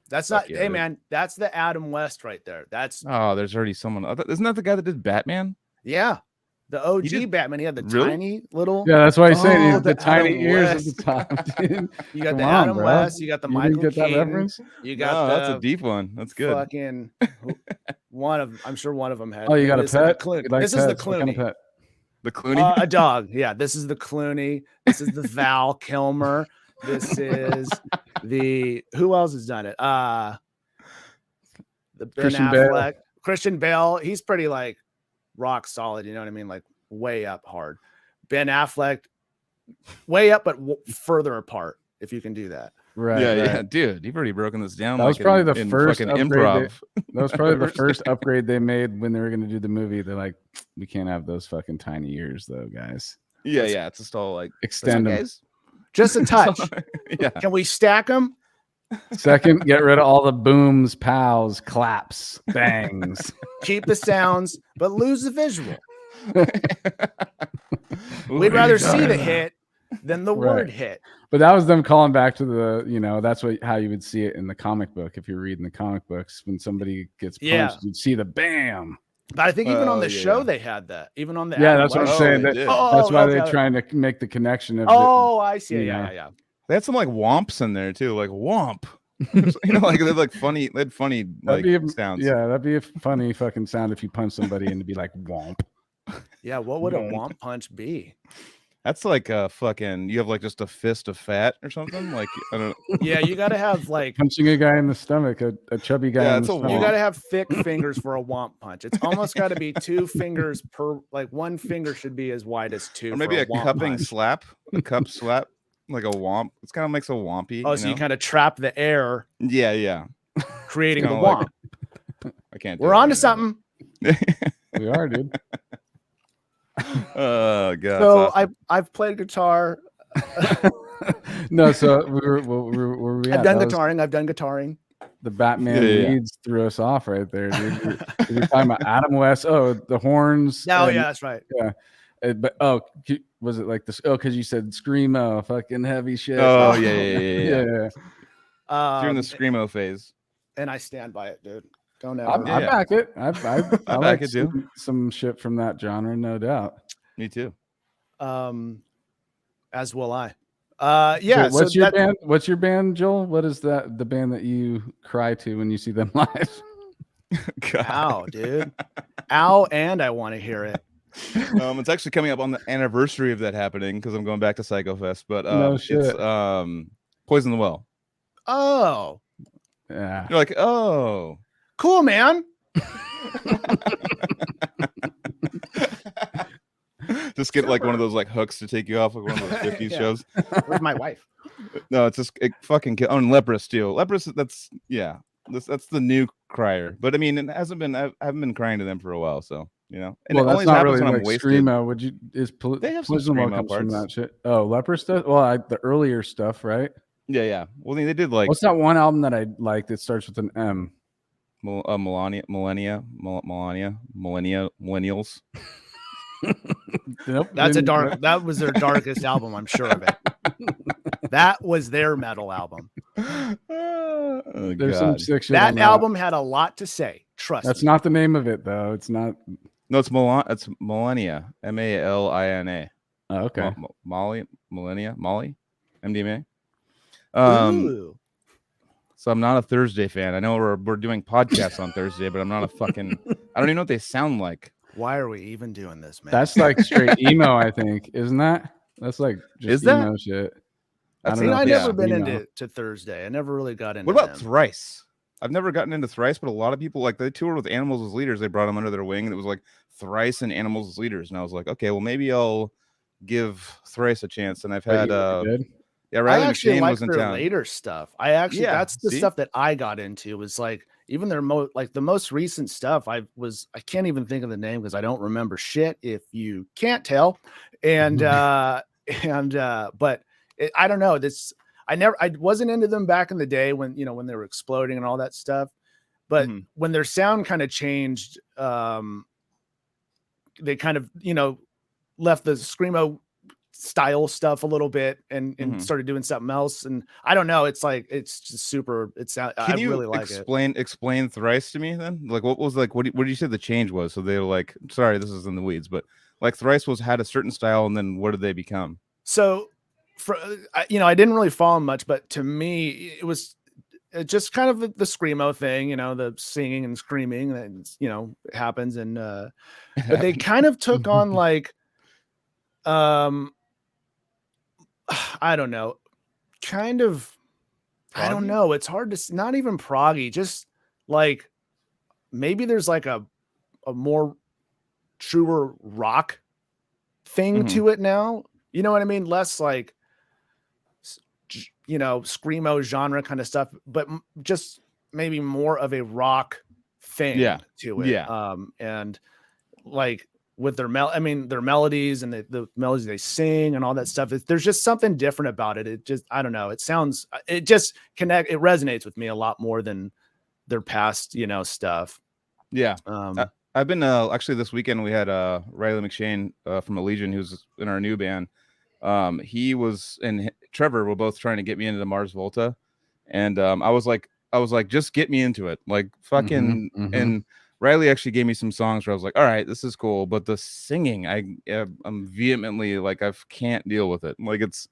"That's not." Hey man, that's the Adam West right there. That's there's already someone. Isn't that the guy that did Batman? Yeah. The OG Batman, he had the tiny little. Yeah, that's why I said the tiny ears at the top. Dude. You got the Adam West, you got the Michael Keaton. That reference? You got that's a deep one. That's good. Fucking I'm sure one of them had. Oh, you got a pet? This is the Clooney. Kind of pet? The Clooney? A dog. Yeah, this is the Clooney. This is the Val Kilmer. This is who else has done it? The Ben Affleck. Christian Bale. He's pretty like rock solid, you know what I mean? Like way up hard. Ben Affleck, way up, but further apart, if you can do that. Right. Yeah, dude, you've already broken this down. That was probably the first improv. That was probably the first upgrade they made when they were going to do the movie. They're like, we can't have those fucking tiny ears, though, guys. Yeah, yeah. It's just all like Extend them. guys. Just a touch. Yeah. Can we stack them? Second, get rid of all the booms, pows, claps, bangs. Keep the sounds, but lose the visual. What We'd are rather you see talking the about? hit than the Right. word hit. But that was them calling back to the, that's how you would see it in the comic book. If you're reading the comic books, when somebody gets punched, Yeah. you'd see the bam. But I think even on the yeah, show yeah. they had that. Even on the Yeah, Adam that's what I'm West saying. they That- did. That's why okay. they're trying to make the connection of Oh, I see. you Yeah, know. yeah. They had some like womps in there too, like womp. Like they're like funny. They had funny like sounds. Yeah, that'd be a funny fucking sound if you punch somebody and to be like womp. Yeah, what would a Womp. womp punch be? That's like a fucking. You have like just a fist of fat or something. Like I don't. Yeah, you got to have like Punching a guy in the stomach, a chubby guy Yeah, in it's the a stomach. you womp. got to have thick fingers for a womp punch. It's almost got to be 2 fingers per. Like one finger should be as wide as 2. Or maybe for a womp cupping punch. slap, a cup slap, like a womp. It's kind of makes a wompy. Oh, so you kind of trap the air, Yeah, yeah. creating the kinda like- womp. I can't. do We're it on to right now, something. We are, dude. but- Oh god. So that's awesome. I've played guitar. No, so where were we I've at? done That was guitaring. I've done guitaring. the Batman Yeah. leads threw us off right there, dude. We were talking about Adam West. Oh, the horns. Oh and- yeah, that's right. But was it like this? Oh, because you said screamo, fucking heavy shit. Oh yeah. yeah. During the screamo phase. and I stand by it, dude. Don't I ever. Yeah. back it. I back like it too. some shit from that genre, no doubt. Me too. As will I. Yeah. So what's so your that- band? What's your band, Joel? What is the band that you cry to when you see them live? God. Ow, dude. Ow, and I want to hear it. It's actually coming up on the anniversary of that happening because I'm going back to PsychoFest. But No shit. it's Poison the Well. Oh, Yeah. You're like, oh. cool, man. Just get like one of those like hooks to take you off like one of those 50s Yeah. shows. Where's my wife? No, it's just it fucking kill. Oh, and Leprous too. Leprous, that's yeah. That's the new crier. But I mean, it hasn't been. I haven't been crying to them for a while, so you know. And Well, it that's always not happens really when like I'm wasted. screamo. Would you They have some Poison Well screamo comes from that parts. shit? Oh, Leper stuff. Well, the earlier stuff, right? Yeah. Well, they did like What's that one album that I liked? It starts with an M. millennials. Nope, That's didn't- that was their darkest album, I'm sure of it. That was their metal album. Oh, There's some God. sick shit. That on album had a lot to say. Trust That's me. not the name of it though. It's not. No, it's Millennia. MALINA. Oh, okay. Molly, MDMA. Ooh. So I'm not a Thursday fan. I know we're doing podcasts on Thursday, but I'm not a fucking. I don't even know what they sound like. Why are we even doing this, man? That's like straight emo, I think, isn't that? That's like just Is that? emo shit. That's don't know I if never it's been emo. into Thursday. I never really got into What about them. Thrice? I've never gotten into Thrice, but a lot of people like they toured with Animals as Leaders. They brought them under their wing, and it was like Thrice and Animals as Leaders. And I was like, okay, well maybe I'll give Thrice a chance. And I've But had you really did? yeah, I Riley actually McShane like was in their town. later stuff. That's the see? stuff that I got into was like even their the most recent stuff. I can't even think of the name because I don't remember shit if you can't tell. And but I don't know. I wasn't into them back in the day when when they were exploding and all that stuff. But when their sound kind of changed, they kind of left the screamo style stuff a little bit and started doing something else. And I don't know. It's like it's just super. I really like it. Explain Thrice to me then. Like what was like what did you say the change was? So they were like, sorry, this is in the weeds, but like Thrice had a certain style, and then what did they become? So, I didn't really follow much, but to me, it was just kind of the screamo thing, the singing and screaming that it happens, and but they kind of took on like, I don't know, kind of, I don't Proggy? know. It's hard to not even proggy, just like maybe there's like a more truer rock thing to it now. You know what I mean? Less like, screamo genre kind of stuff, but just maybe more of a rock thing to it. Yeah. And like with their their melodies and the melodies they sing and all that stuff. There's just something different about it. It just, I don't know. It just it resonates with me a lot more than their past, stuff. Yeah. I've been actually this weekend we had Riley McShane from Allegiant, who's in our new band. He was and Trevor were both trying to get me into the Mars Volta, and I was like, just get me into it, like fucking. And Riley actually gave me some songs where I was like, all right, this is cool, but the singing, I'm vehemently like, I can't deal with it. Like it's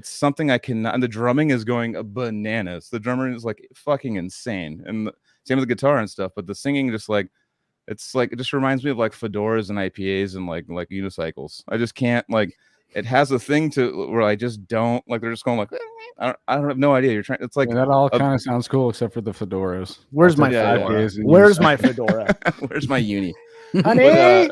something I cannot. And the drumming is going bananas. The drummer is like fucking insane, and same with the guitar and stuff. But the singing just like. It's like, it just reminds me of like fedoras and IPAs and like unicycles. I just can't, like, it has a thing to where I just don't like, they're just going like, I don't have no idea. You're trying, it's like, that all kind of sounds cool except for the fedoras. Where's my fedora? Where's my fedora? Where's my uni? Honey,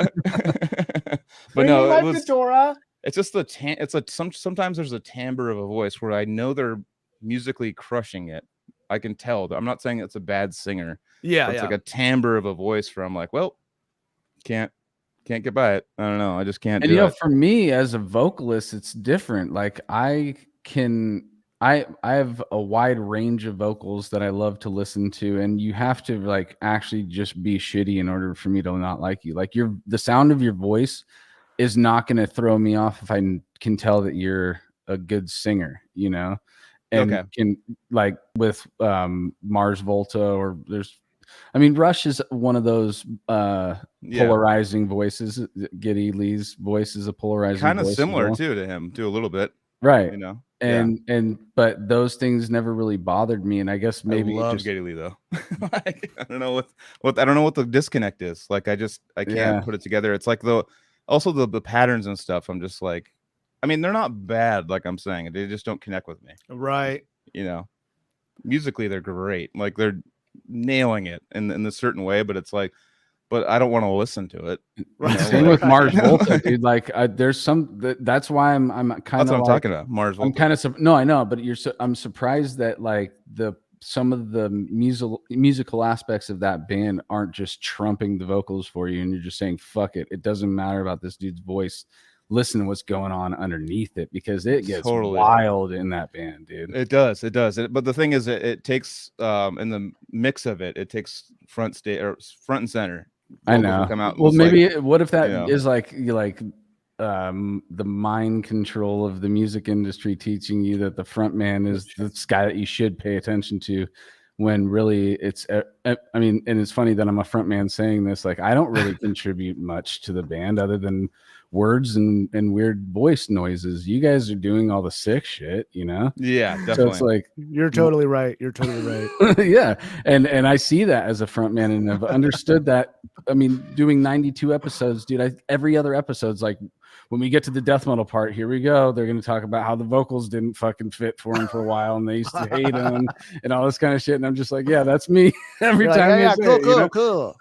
but no, my fedora. It's just it's like sometimes there's a timbre of a voice where I know they're musically crushing it. I can tell. I'm not saying it's a bad singer. Yeah, it's like a timbre of a voice where I'm like, well, can't get by it. I don't know. I just can't. And for me as a vocalist, it's different. Like I have a wide range of vocals that I love to listen to, and you have to like actually just be shitty in order for me to not like you. Like the sound of your voice is not going to throw me off if I can tell that you're a good singer, And can like with Mars Volta or Rush is one of those polarizing voices. Geddy Lee's voice is a polarizing kind of voice similar too to him, too, a little bit. Right. But those things never really bothered me. And I guess maybe I love Geddy Lee though. Like, I don't know what the disconnect is. Like I can't put it together. It's like also the patterns and stuff. I'm just like, they're not bad, like I'm saying. They just don't connect with me. Right. Musically they're great. Like they're nailing it in a certain way, but it's like, but I don't want to listen to it. Right. Same with Mars Volta, dude. Like there's that's why I'm kind of. That's what I'm talking about. Mars Volta. I'm kind of no, I know, but I'm surprised that like some of the musical aspects of that band aren't just trumping the vocals for you, and you're just saying fuck it. It doesn't matter about this dude's voice. Listen to what's going on underneath it, because it gets wild in that band, dude. It does. But the thing is, it takes in the mix of it takes front and center. I know. Come out well, maybe what if that is like the mind control of the music industry teaching you that the front man is this guy that you should pay attention to, when really it's and it's funny that I'm a front man saying this. Like I don't really contribute much to the band other than words and weird voice noises. You guys are doing all the sick shit, Yeah, definitely. So it's like you're totally right. Yeah, and I see that as a front man, and I've understood that. Doing 92 episodes, dude, every other episode's like, when we get to the death metal part, here we go. They're going to talk about how the vocals didn't fucking fit for him for a while, and they used to hate him and all this kind of shit. And I'm just like, yeah, that's me every time. Yeah, cool.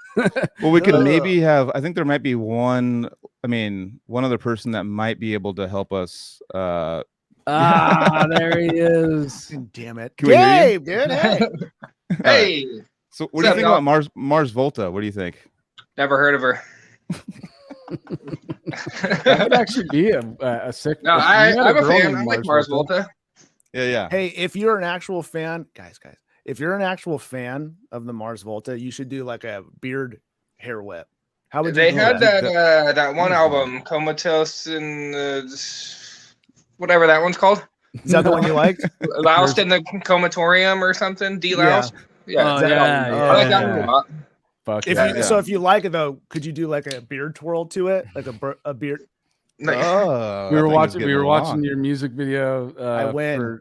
Well, we could maybe have. I think there might be one other person that might be able to help us. There he is. Damn it, Gabe, dude. Hey. Hey. So, what do you think about Mars Volta? What do you think? Never heard of her. That would actually be a sick. No, I'm a fan. I like Mars Volta. Yeah. Hey, if you're an actual fan, guys, if you're an actual fan of the Mars Volta, you should do like a beard hair whip. How would they had that one album, Comatose, and whatever that one's called? Is that the one you liked? Loused in the Comatorium or something? Deloused? Yeah. I like that one a lot. Fuck So if you like it though, could you do like a beard twirl to it, like a beard? Nice. We were watching your music video. I win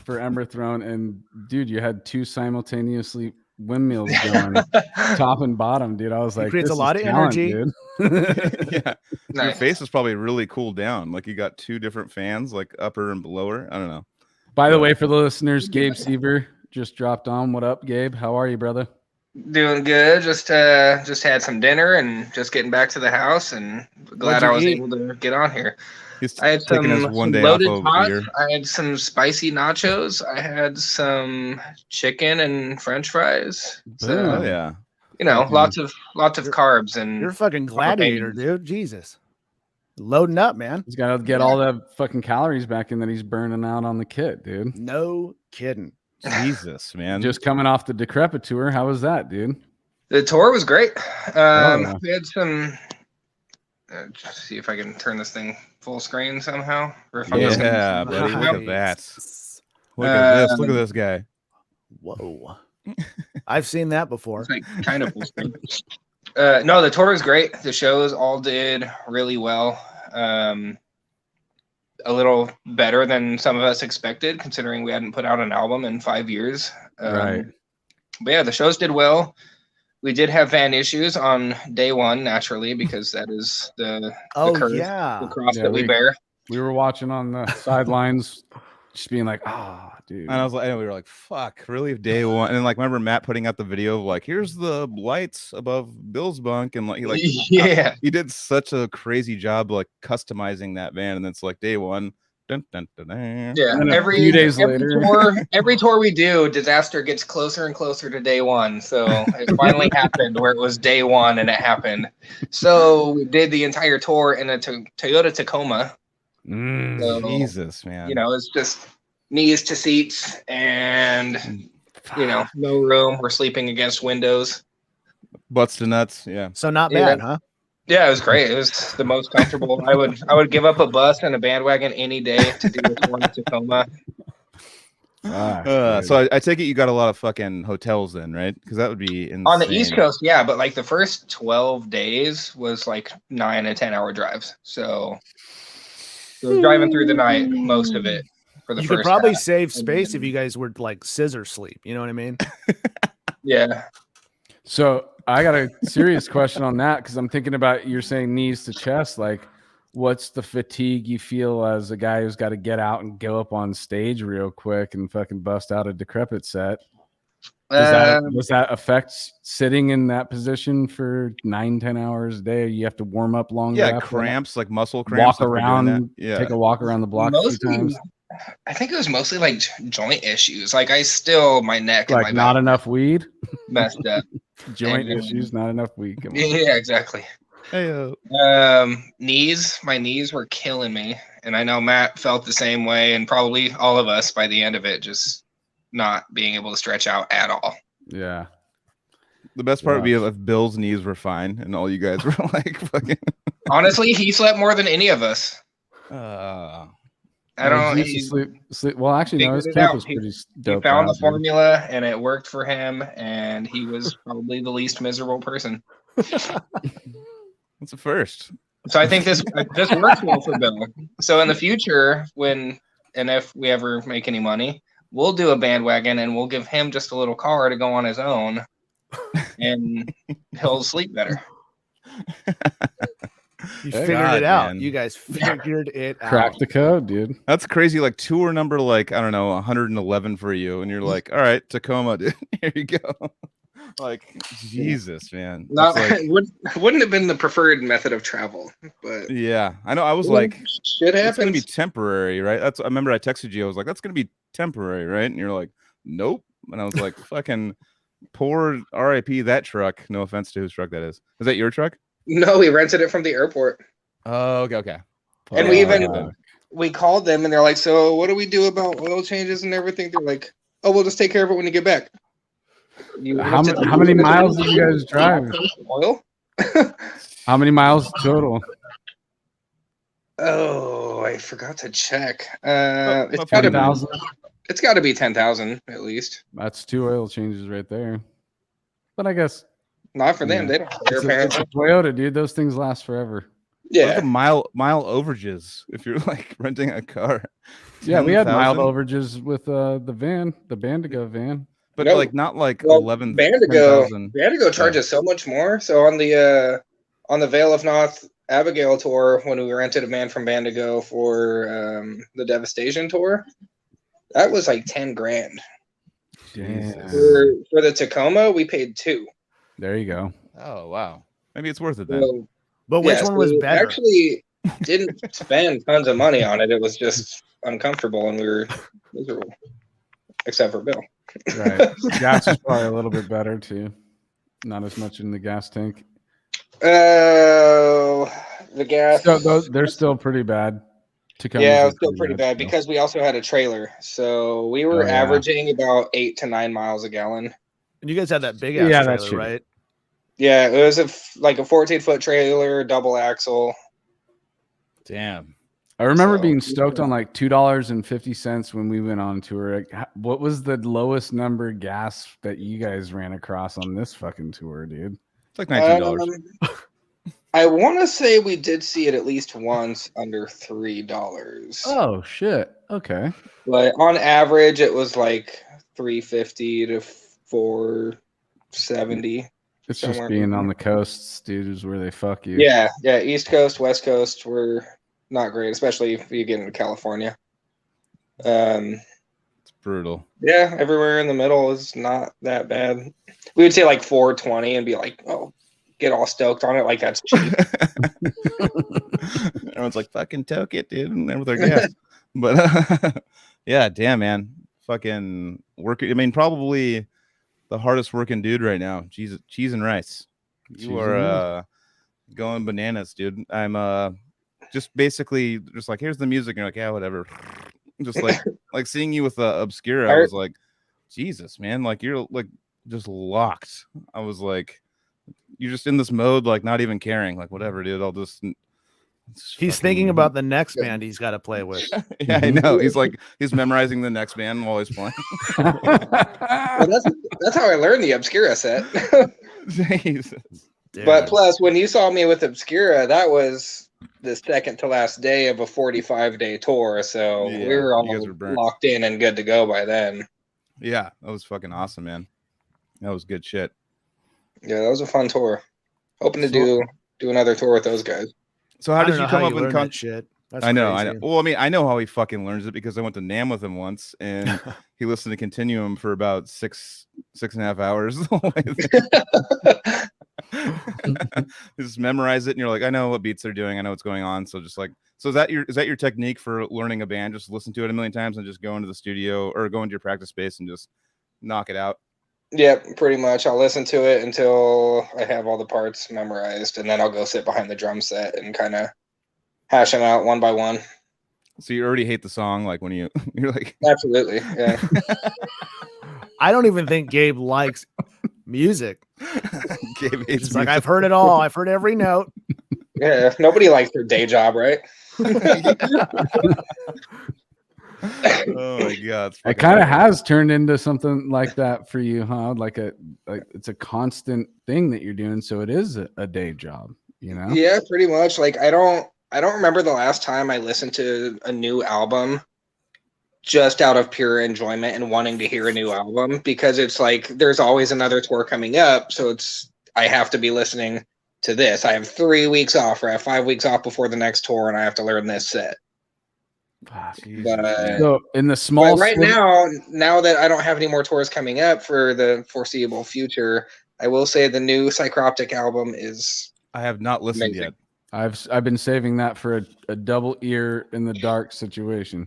for Emberthrone, and dude, you had two simultaneously windmills going, top and bottom, dude. I was like, it creates a lot of energy, dude. Yeah, nice. Your face is probably really cooled down. Like you got two different fans, like upper and lower. I don't know. By the way, for the listeners, Gabe Seeber just dropped on. What up, Gabe? How are you, brother? Doing good. Just had some dinner and just getting back to the house, and glad I was able to get on here. I had some loaded tots. I had some spicy nachos. I had some chicken and French fries. So, lots of carbs and you're a fucking gladiator, dude. Jesus, loading up, man. He's got to get all the fucking calories back in that he's burning out on the kit, dude. No kidding. Jesus, man. Just coming off the Decrepit tour. How was that, dude? The tour was great. We had some. See if I can turn this thing full screen somehow. Or if buddy, look at that. Look at this guy. Whoa. I've seen that before. It's like kind of full screen. No, the tour was great. The shows all did really well. A little better than some of us expected, considering we hadn't put out an album in 5 years. Right. But yeah, the shows did well. We did have van issues on day one, naturally, because that is the curse, the cross that we bear. We were watching on the sidelines, just being like, dude. And I was like, and we were like, fuck, really? Day one. And then, like, remember Matt putting out the video of like, here's the lights above Bill's bunk, and like, he did such a crazy job like customizing that van, and it's like day one. Dun, dun, dun, dun. Yeah, every few days later, every tour we do, disaster gets closer and closer to day one. So it finally happened where it was day one, and it happened. So we did the entire tour in a Toyota Tacoma. So, Jesus, man. It's just knees to seats, and no room. We're sleeping against windows. Butts to nuts. Yeah. So not bad, huh? Yeah, it was great. It was the most comfortable. I would give up a bus and a bandwagon any day to do this one in Tacoma. So I take it you got a lot of fucking hotels then, right? Because that would be insane. On the East Coast, yeah, but like the first 12 days was like 9 and 10-hour drives. So we're driving through the night, most of it. For the you first could probably half. save space if you guys were like scissor sleep. You know what I mean? Yeah. So I got a serious question on that, because I'm thinking about, you're saying knees to chest. Like, what's the fatigue you feel as a guy who's got to get out and go up on stage real quick and fucking bust out a Decrepit set? Does that affect sitting in that position for 9-10 hours a day? You have to warm up longer. Yeah, cramps, like muscle cramps. Walk around. Yeah, take a walk around the block a few times. I think it was mostly like joint issues. Like my neck, like and my not back enough weed, messed up. Joint issues, not enough weed. Yeah, exactly. Hey, my knees were killing me, and I know Matt felt the same way, and probably all of us by the end of it, just not being able to stretch out at all. Yeah. The best part would be if Bill's knees were fine and all you guys were like fucking. Honestly, he slept more than any of us. I don't. He sleep. Well, actually, no. His camp was pretty dope. He found the formula, and it worked for him, and he was probably the least miserable person. That's a first. So I think this works well for Bill. So in the future, if we ever make any money, we'll do a bandwagon, and we'll give him just a little car to go on his own, and he'll sleep better. You figured it out. Man. You guys figured it out. Cracked the code, dude. That's crazy. Like tour number, like, I don't know, 111 for you. And you're like, all right, Tacoma, dude. Here you go. Like, Jesus, man. Wouldn't have been the preferred method of travel. But yeah, I know. I was like, shit happens. It's going to be temporary, right? I remember I texted you. I was like, that's going to be temporary, right? And you're like, nope. And I was like, fucking poor RIP that truck. No offense to whose truck that is. Is that your truck? No, we rented it from the airport. Oh, okay. And we called them, and they're like, so what do we do about oil changes and everything? They're like, oh, we'll just take care of it when you get back. How many miles did you guys drive? Oil? How many miles total? Oh, I forgot to check. It's got to be 10,000 at least. That's 2 oil changes right there. But I guess not for them. They don't care. It's a Toyota, dude. Those things last forever. Yeah. Like mile overages if you're like renting a car. Yeah, we had mild overages with the Bandigo van. But not like 11. Bandigo charges so much more. So on the Vale of North Abigail tour, when we rented a van from Bandigo for the Devastation tour, that was like 10 grand. Jesus. For the Tacoma, we paid 2. There you go. Oh wow, maybe it's worth it then. But which one was better? Actually, didn't spend tons of money on it. It was just uncomfortable, and we were miserable, except for Bill. Right. Gas is probably a little bit better too. Not as much in the gas tank. The gas. So they're still pretty bad. Yeah, it was still pretty bad because we also had a trailer. So we were averaging about 8 to 9 miles a gallon. And you guys had that big ass trailer, right? Yeah, it was like a 14-foot trailer, double axle. Damn. I remember being stoked on like $2.50 when we went on tour. Like, what was the lowest number gas that you guys ran across on this fucking tour, dude? It's like $19. I want to say we did see it at least once under $3. Oh shit! Okay, but on average, it was like $3.50 to $4.70. It's just being on the coasts, dude, is where they fuck you. Yeah. East Coast, West Coast were not great, especially if you get into California. It's brutal. Yeah, everywhere in the middle is not that bad. We would say like $4.20 and be like, oh, get all stoked on it, like that's cheap. Everyone's like, fucking toke it, dude, and with their gas. But yeah, damn, man, fucking working. I mean, probably the hardest working dude right now. Cheese and rice. You are going bananas, dude. I'm just basically just like, here's the music, and you're like, yeah, whatever. Just like seeing you with Obscura, I was like, Jesus, man, like you're like just locked. I was like, you're just in this mode, like not even caring, like whatever, dude. I'll just. He's thinking about the next band he's got to play with. Yeah, I know. He's memorizing the next band while he's playing. Well, that's how I learned the Obscura set. Jesus. But plus, when you saw me with Obscura, that was the second to last day of a 45-day tour. So we were all locked in and good to go by then. Yeah, that was fucking awesome, man. That was good shit. Yeah, that was a fun tour. Hoping to do another tour with those guys. So how did you come up with that shit? That's I know. crazy. Well, I mean, I know how he fucking learns it because I went to NAMM with him once, and he listened to Continuum for about six and a half hours. Just memorize it, and you're like, I know what beats they're doing, I know what's going on. So just like, is that your technique for learning a band? Just listen to it a million times and just go into the studio or go into your practice space and just knock it out. Yep, pretty much. I'll listen to it until I have all the parts memorized, and then I'll go sit behind the drum set and kind of hash them out one by one. So you already hate the song, like when you're like, absolutely, yeah. I don't even think Gabe likes music. Gabe hates He's like, I've heard it all. I've heard every note. Yeah, nobody likes their day job, right? Oh my god, it kind of has turned into something like that for you, huh? Like it's a constant thing that you're doing, so it is a day job, you know? Yeah, pretty much. Like I don't remember the last time I listened to a new album just out of pure enjoyment and wanting to hear a new album, because it's like there's always another tour coming up, so I have to be listening to this. I have 3 weeks off, or I have 5 weeks off before the next tour, and I have to learn this set. So in the small right now that I don't have any more tours coming up for the foreseeable future, I will say the new Psychroptic album is I have not listened yet. I've been saving that for a double ear in the dark situation.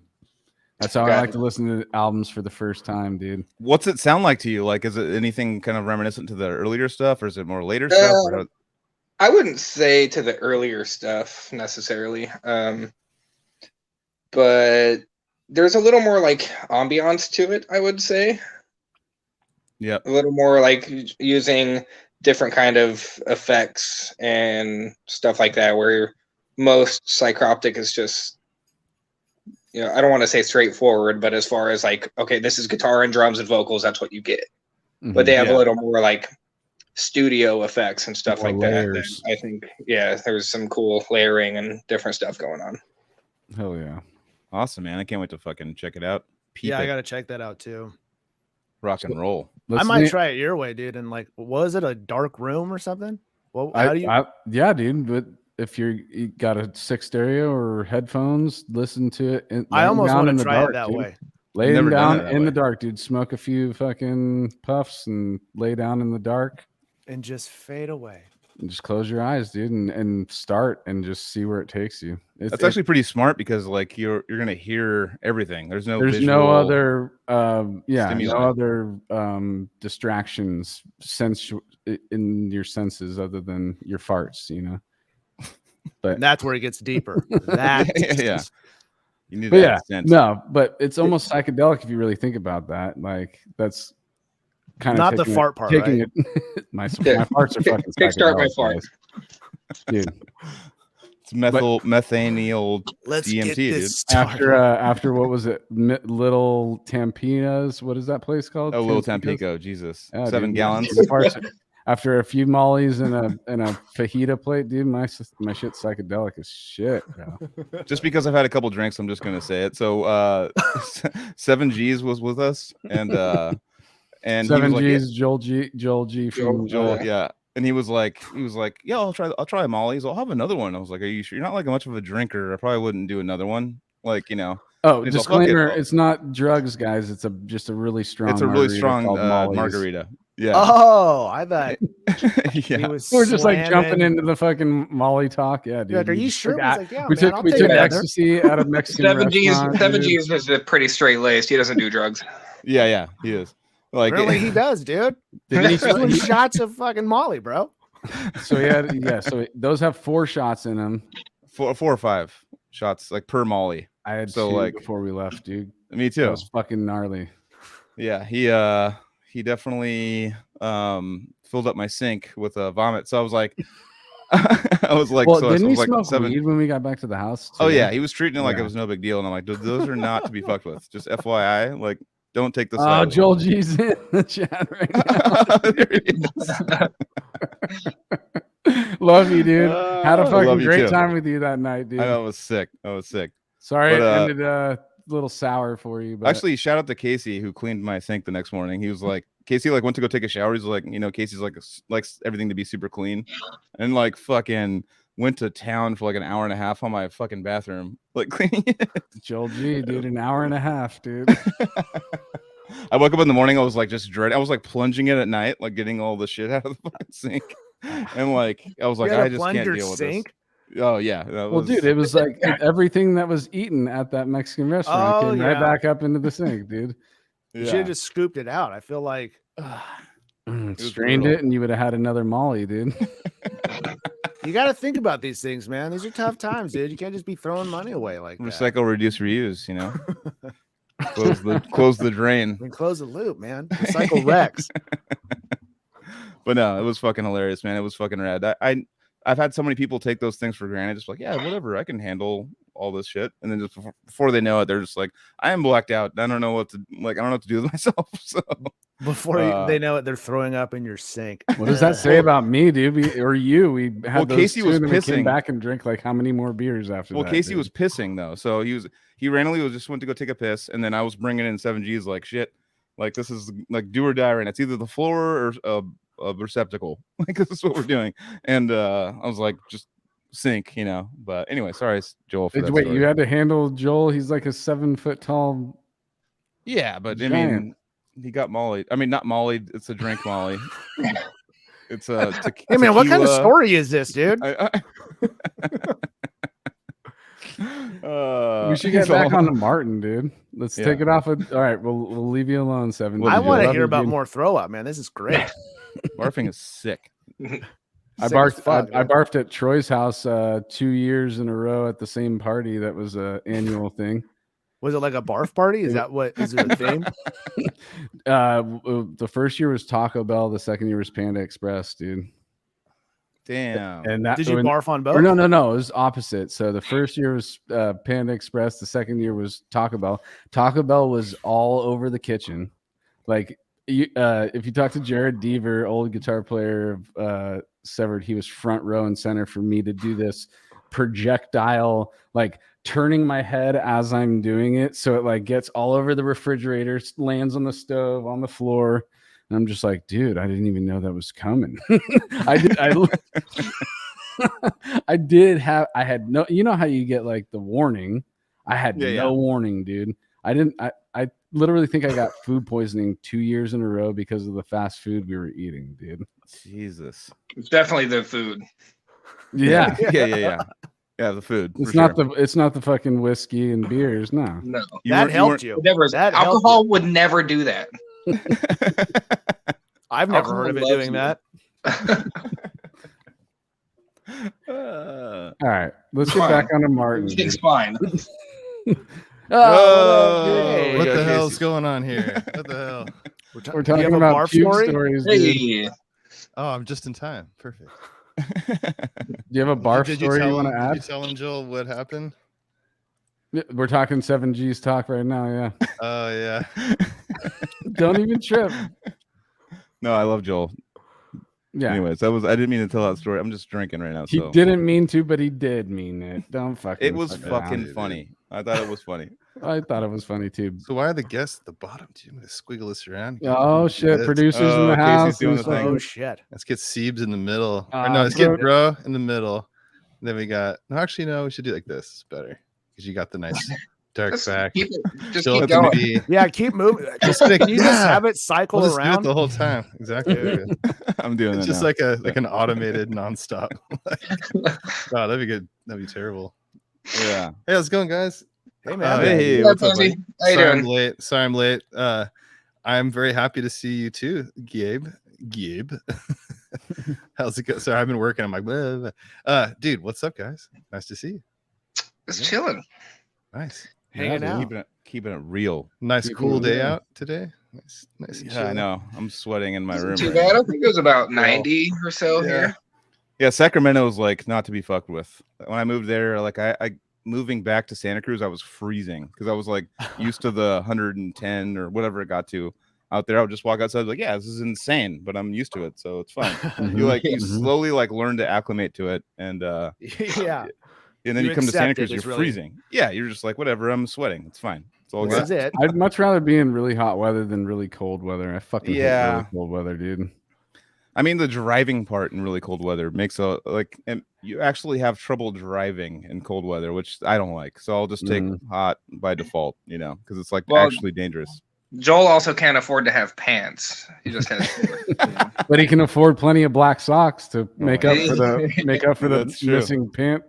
That's how I like to listen to albums for the first time, dude. What's it sound like to you? Like, is it anything kind of reminiscent to the earlier stuff, or is it more later stuff? Or I wouldn't say to the earlier stuff necessarily. But there's a little more like ambiance to it, I would say. Yeah. A little more like using different kind of effects and stuff like that, where most Psychroptic is just, I don't want to say straightforward, but as far as like, okay, this is guitar and drums and vocals, that's what you get. Mm-hmm. But they have a little more like studio effects and stuff like that. I think, there's some cool layering and different stuff going on. Hell yeah. Awesome, man. I can't wait to fucking check it out. I got to check that out too. Rock and roll. I might try it your way, dude. And like, was it a dark room or something? Well, how do you? Yeah, dude. But if you got a 6 stereo or headphones, listen to it. I almost want to try it that way. Lay them down in the dark, dude. Smoke a few fucking puffs and lay down in the dark. And just fade away. And just close your eyes, dude, and start and just see where it takes you. That's actually pretty smart because like you're gonna hear everything. There's no no other distractions in your senses other than your farts, you know. But And that's where it gets deeper. That yeah. You need but that yeah, sense. no, but it's almost psychedelic if you really think about that. Like that's kind of not the fart part, taking right? it. my farts are fucking Kickstart my psychedelic, fart. guys. Dude. It's methanyl Let's DMT, get this dude. After what was it? Little Tampinas. What is that place called? Oh, Little Tampico. Jesus, Yeah, 7 dude, gallons. After a few mollies and a fajita plate, dude, my shit's psychedelic as shit, bro. Just because I've had a couple drinks, I'm just gonna say it. So 7 G's was with us, and 7 he was G's, like, Joel G from Joel, yeah. And he was like, yeah, I'll try a Molly's. I'll have another one. I was like, are you sure? You're not like much of a drinker. I probably wouldn't do another one. Like, you know. Oh, He's disclaimer: like, it's not drugs, guys. It's just a really strong. It's a really strong Molly's. margarita. Yeah. Oh, I thought yeah. he was. We're just like slamming. jumping into the fucking Molly talk. Yeah, dude. You're like, are you sure? I was like, yeah, we man, took I'll take another. ecstasy out of Mexican 7 G's. restaurant, 7 dude. G's is pretty straight laced. He doesn't do drugs. Yeah, he is. Like, Really, he does, dude. He's doing shots of fucking Molly, bro. So so those have 4 shots in them. 4 or 5 shots like per Molly. I had so 2 like before we left, dude. Me too. That was fucking gnarly. Yeah, he definitely filled up my sink with vomit. So I was like, well, so didn't he like smoke 7 weed when we got back to the house? Oh yeah, he was treating it like it was no big deal, and I'm like, those are not to be fucked with. Just FYI, like, don't take this. Joel G's in the chat right now. Love you, dude. Had a fucking great time with you that night, dude. I know, it was sick. Sorry, it ended a little sour for you. But actually, shout out to Casey who cleaned my sink the next morning. He was like, Casey like went to go take a shower. He's like, you know, Casey's like likes everything to be super clean, and like fucking went to town for like an hour and a half on my fucking bathroom, like cleaning it. Joel G, dude, an hour and a half, dude. I woke up in the morning. I was like just dreading. I was like plunging it at night, like getting all the shit out of the fucking sink, and like I was like, I just can't deal with this. Oh yeah. Well, dude, it was like everything that was eaten at that Mexican restaurant came right back up into the sink, dude. You should have just scooped it out. I feel like strained it, and you would have had another Molly, dude. You got to think about these things, man. These are tough times, dude. You can't just be throwing money away like that. Recycle, reduce, reuse. You know, close the drain and close the loop, man. Recycle Rex. But no, it was fucking hilarious, man. It was fucking rad. I've had so many people take those things for granted, just like, yeah, whatever, I can handle all this shit, and then just before they know it, they're just like, I am blacked out. I don't know what to do with myself. So before they know it, they're throwing up in your sink. What does that say about me, dude? We had those Casey was pissing. Came back and drank like how many more beers after that? Well, Casey was pissing though, so he randomly just went to go take a piss, and then I was bringing in 7 G's like shit, like this is like do or die, and it's either the floor or a receptacle, like this is what we're doing. And I was like, just sink, you know. But anyway, sorry, Joel. For that wait, story. You had to handle Joel. He's like a 7 foot tall. Yeah, but giant. I mean, he got Molly. I mean, not Molly. It's a drink Molly. It's a. Hey man, what kind of story is this, dude? We should get back on to Martin, dude. Let's take it off. All right, we'll leave you alone, 7. I want to hear about more throw up, man. This is great. Barfing is sick. I barfed at Troy's house 2 years in a row at the same party. That was an annual thing. Was it like a barf party? Is it a theme? The first year was Taco Bell. The second year was Panda Express, dude. Damn. And did you barf on both? No. It was opposite. So the first year was Panda Express. The second year was Taco Bell. Taco Bell was all over the kitchen. Like if you talk to Jared Deaver, old guitar player of Severed, he was front row and center for me to do this projectile, like turning my head as I'm doing it, so it like gets all over the refrigerator, lands on the stove, on the floor. And I'm just like, dude, I didn't even know that was coming. I had no, you know how you get like the warning. I had no warning, dude. I literally think I got food poisoning 2 years in a row because of the fast food we were eating, dude. Jesus. It's definitely the food. Yeah. Yeah, the food. It's for not sure. it's not the fucking whiskey and beers, no. No. That helped you. Never, That helped alcohol would never do that. I've never Alcohol heard of it loves doing you. that. All right, let's get back onto Martin. It's dude. fine. Hey. What got the hell's Casey. going on here? What the hell? We're Do you talking have a about barf pube story? stories, dude. Hey, Oh, I'm just in time. Perfect. Do you have a barf Did story you want to Did you add? tell him, Joel, what happened? We're talking 7G's talk right now, yeah. Oh, yeah. Don't even trip. No, I love Joel. Yeah. Anyways, I didn't mean to tell that story. I'm just drinking right now. He So didn't mean to, but he did mean it. Don't fucking. it was fuck fucking around. funny. I thought it was funny. I thought it was funny too. So why are the guests at the bottom? Do you want me to squiggle this around? Oh shit! Let's- Producers in Oh, the Casey's house. doing and the thing. fucking- Oh shit. Let's get Seebs in the middle. Or Ah, no, let's get bro. Bro in the middle. Then we got. No, actually, no. We should do it like this. It's better because you got the nice dark just back. keep it. Just Still keep have to going. be- Yeah, keep moving. Just gonna- Can you just yeah. have it cycle We'll just do it around? the whole time. Exactly. I'm doing It's that just now. like an automated nonstop. Wow, that'd be good. That'd be terrible. Yeah. Hey, how's it going, guys? Hey man. Hey, Yeah, what's up, Fuzzy. buddy? How you Sorry I'm doing? late. Sorry I'm late. I'm very happy to see you too, Gabe. How's it go? Sorry, I've been working. I'm like, blah, blah, blah. Dude, what's up, guys? Nice to see you. Just chilling. Nice. Hanging dude, out. keeping it real. Nice Keep cool it day real. out today. Nice. and Yeah, I chill. know. I'm sweating in my room. Too right bad. now. I think it was about 90 or so Yeah. here. Yeah, Sacramento was like not to be fucked with. When I moved there, like I moving back to Santa Cruz, I was freezing because I was like used to the 110 or whatever it got to out there. I would just walk outside like, yeah, this is insane, but I'm used to it, so it's fine. You like you Mhm. slowly like learn to acclimate to it, and Yeah. and then You you come to Santa accept it, Cruz, you're it's really- freezing. Yeah, you're just like whatever. I'm sweating. It's fine. It's all This good. is it. I'd much rather be in really hot weather than really cold weather. I fucking hate Yeah. really cold weather, dude. I mean, the driving part in really cold weather makes and you actually have trouble driving in cold weather, which I don't like. So I'll just take hot by default, because it's like Well, actually dangerous. Joel also can't afford to have pants. He just has. But he can afford plenty of black socks to make up my for the That's true. missing pant.